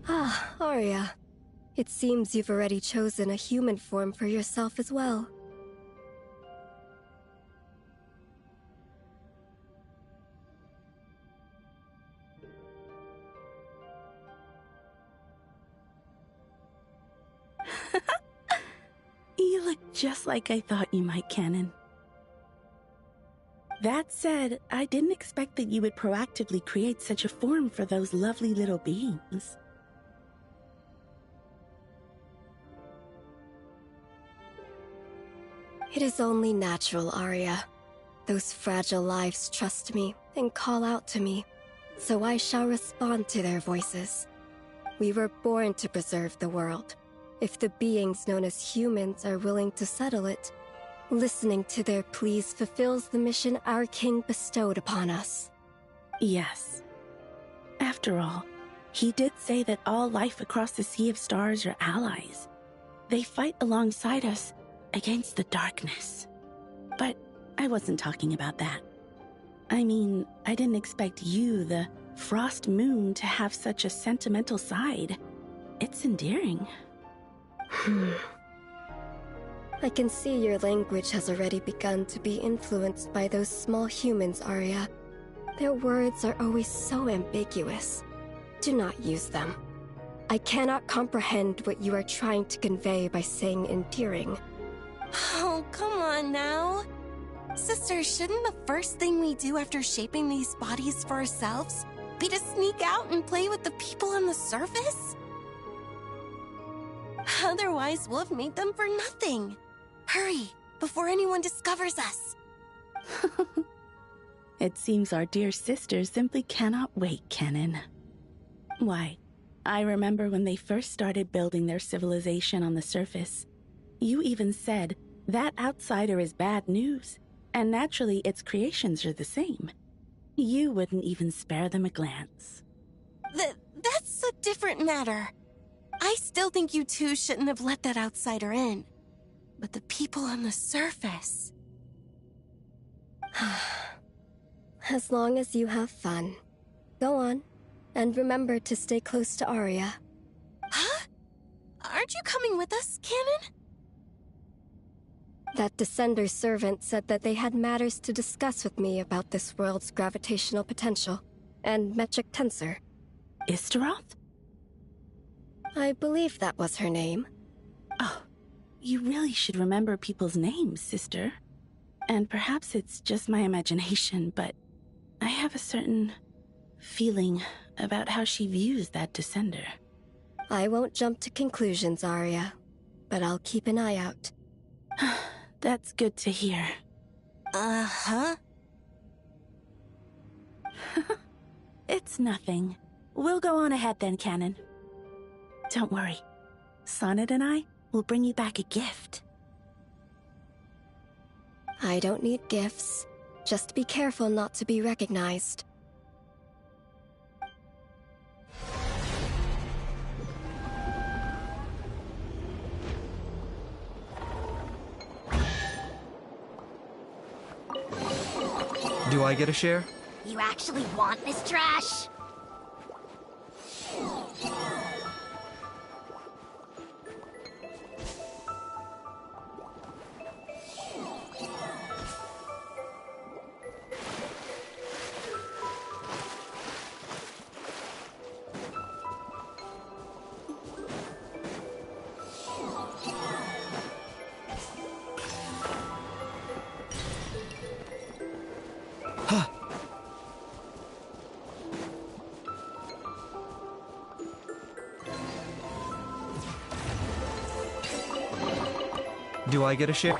Ah, Arya. It seems you've already chosen a human form for yourself as well. Just like I thought you might, Canon. That said, I didn't expect that you would proactively create such a form for those lovely little beings. It is only natural, Arya. Those fragile lives trust me and call out to me, so I shall respond to their voices. We were born to preserve the world. If the beings known as humans are willing to settle it, listening to their pleas fulfills the mission our king bestowed upon us. Yes. After all, he did say that all life across the Sea of Stars are allies. They fight alongside us against the darkness. But I wasn't talking about that. I mean, I didn't expect you, the Frost Moon, to have such a sentimental side. It's endearing. I can see your language has already begun to be influenced by those small humans, Arya. Their words are always so ambiguous. Do not use them. I cannot comprehend what you are trying to convey by saying endearing. Oh, come on now. Sister, shouldn't the first thing we do after shaping these bodies for ourselves be to sneak out and play with the people on the surface? Otherwise, we'll have made them for nothing. Hurry, before anyone discovers us. It seems our dear sister simply cannot wait, Canon. Why, I remember when they first started building their civilization on the surface. You even said, that outsider is bad news, and naturally its creations are the same. You wouldn't even spare them a glance. That's a different matter. I still think you two shouldn't have let that outsider in. But the people on the surface... As long as you have fun. Go on, and remember to stay close to Arya. Huh? Aren't you coming with us, Canon? That Descender servant said that they had matters to discuss with me about this world's gravitational potential and metric tensor. Istaroth? I believe that was her name. Oh, you really should remember people's names, sister. And perhaps it's just my imagination, but I have a certain feeling about how she views that Descender. I won't jump to conclusions, Arya, but I'll keep an eye out. That's good to hear. Uh-huh. It's nothing. We'll go on ahead then, Canon. Don't worry. Sonnet and I will bring you back a gift. I don't need gifts. Just be careful not to be recognized. Do I get a share? You actually want this trash? Do I get a share?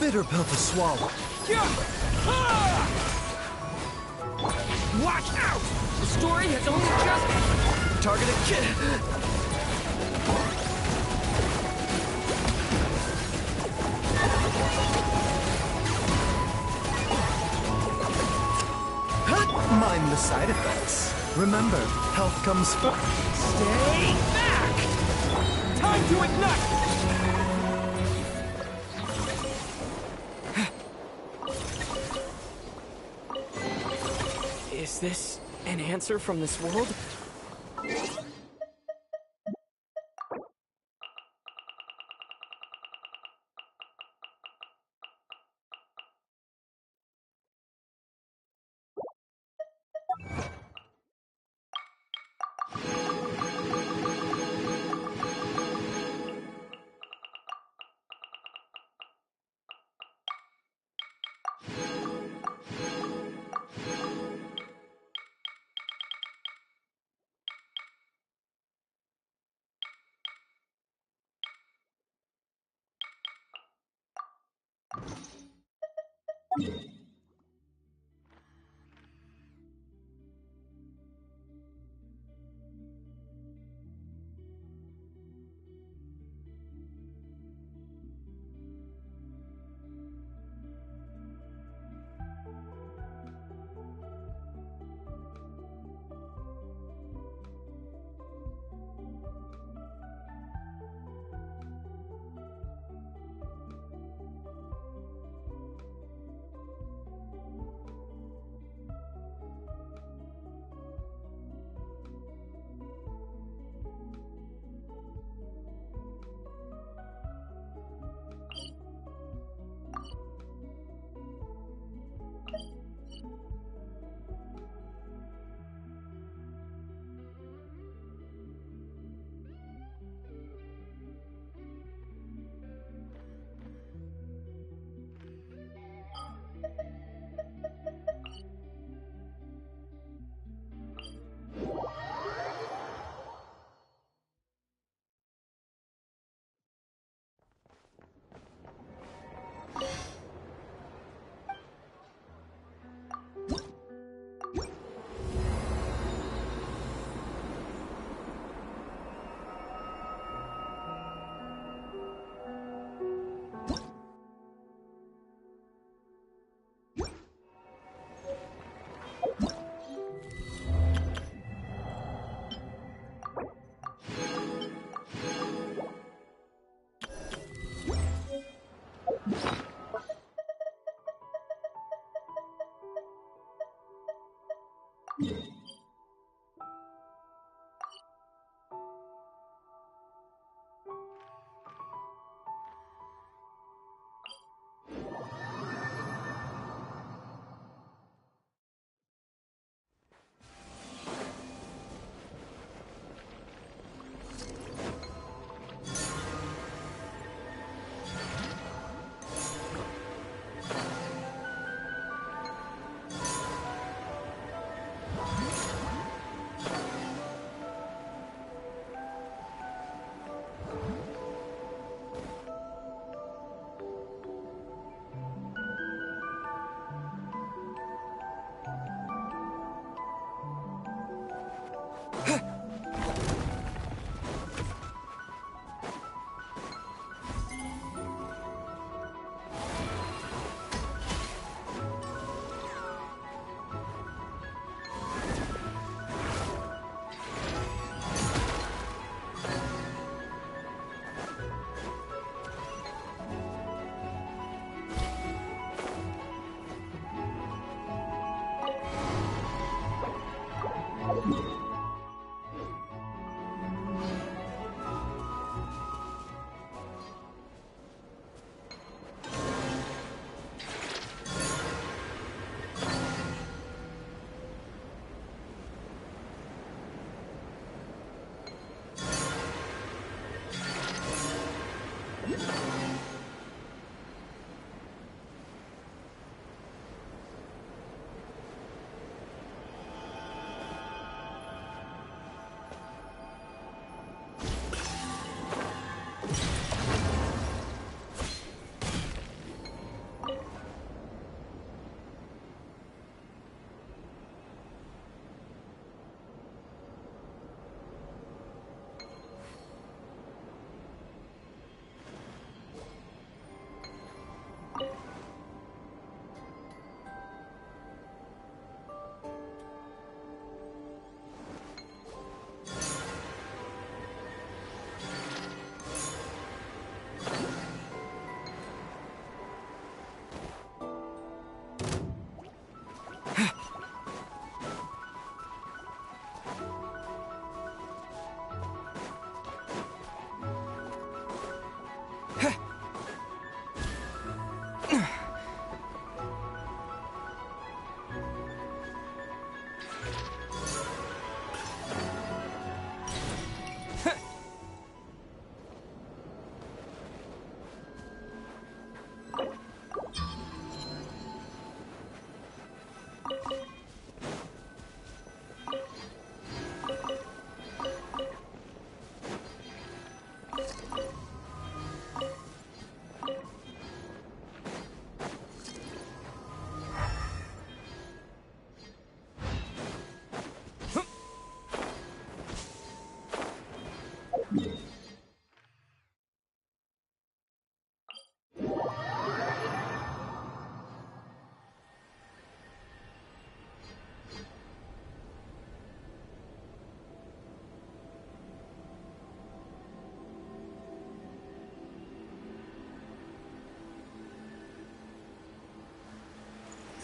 bitter pill to swallow. Watch out! The story has only just... Targeted kid. Mind the side effects. Remember, health comes first. Stay back! Time to ignite! Is this an answer from this world?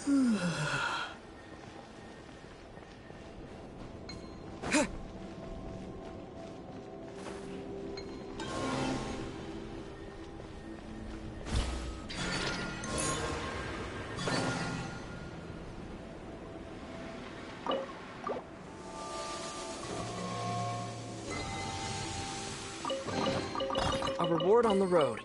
A reward on the road.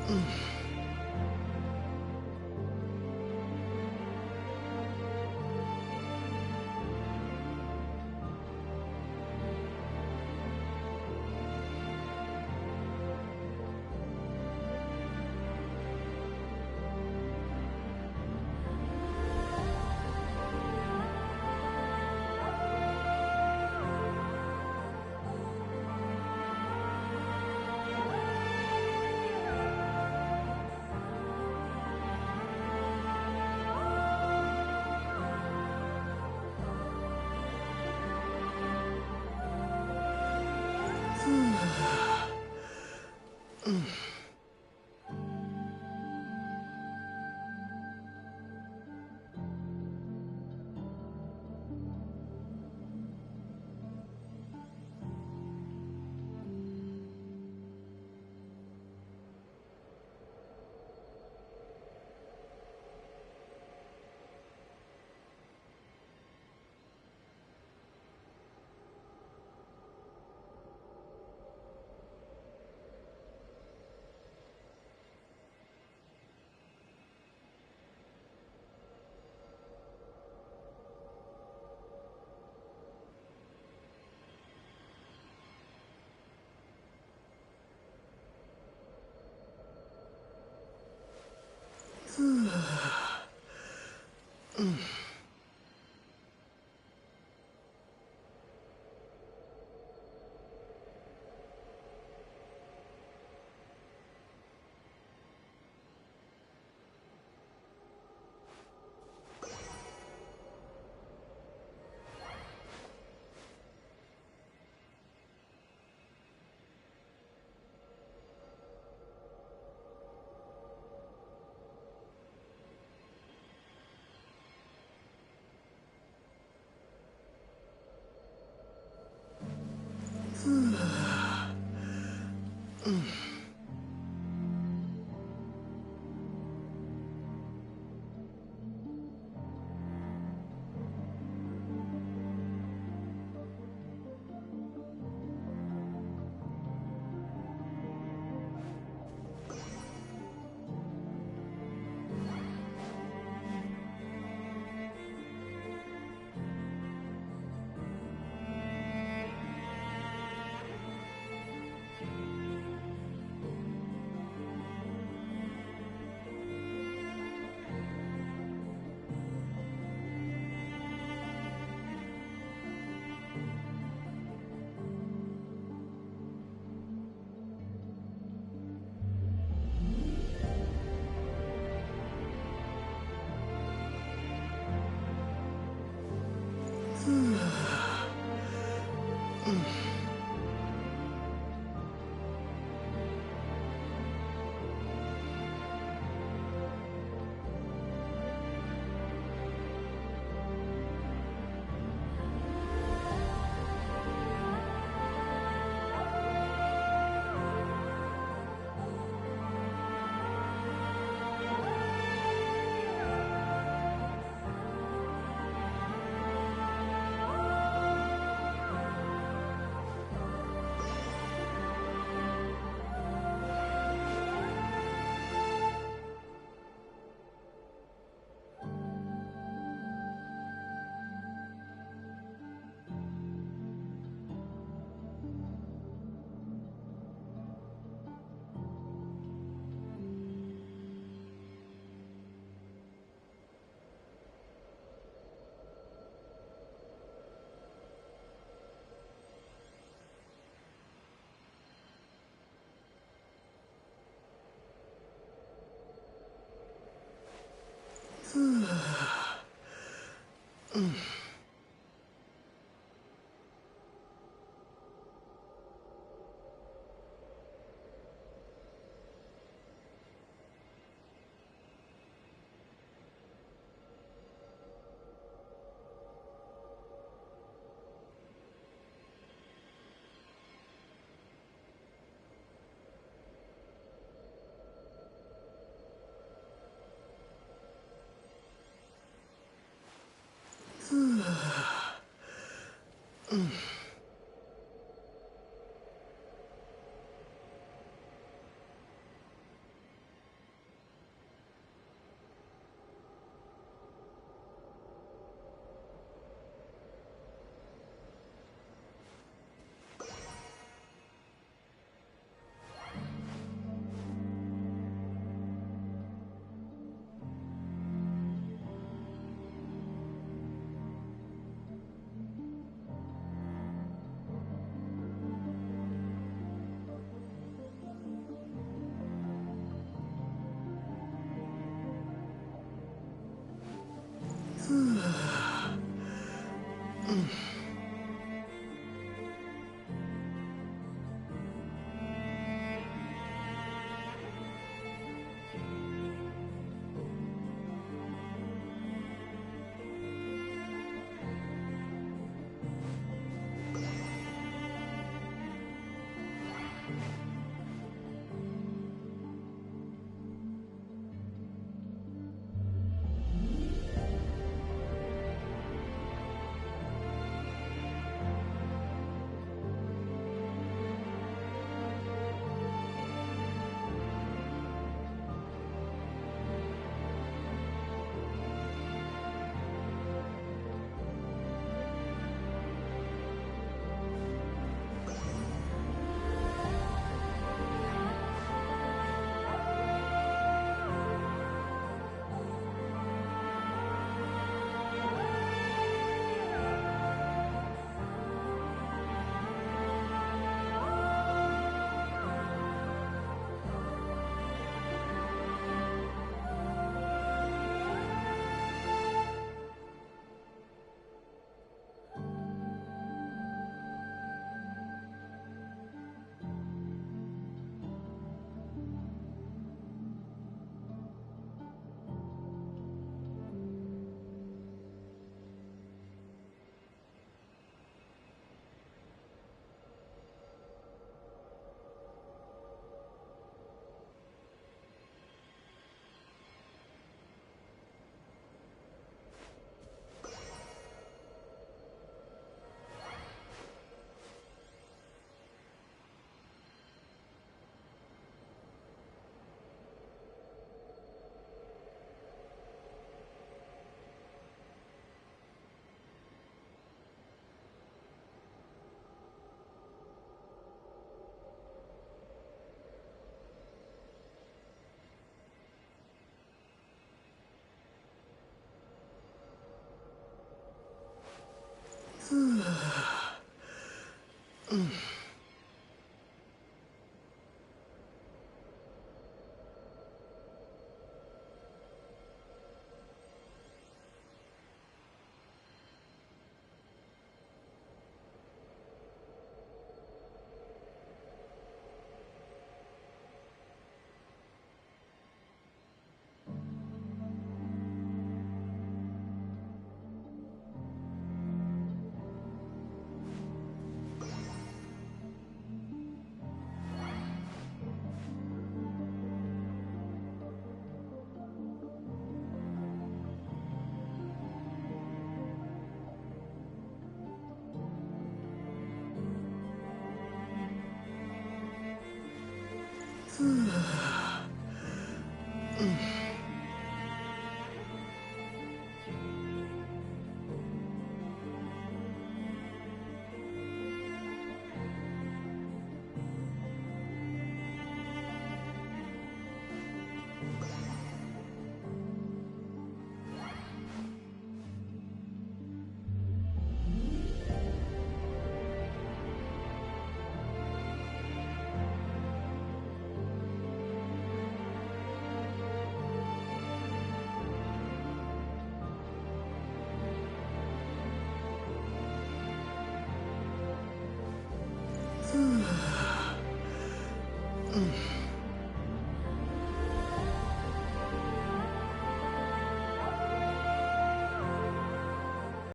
Mm.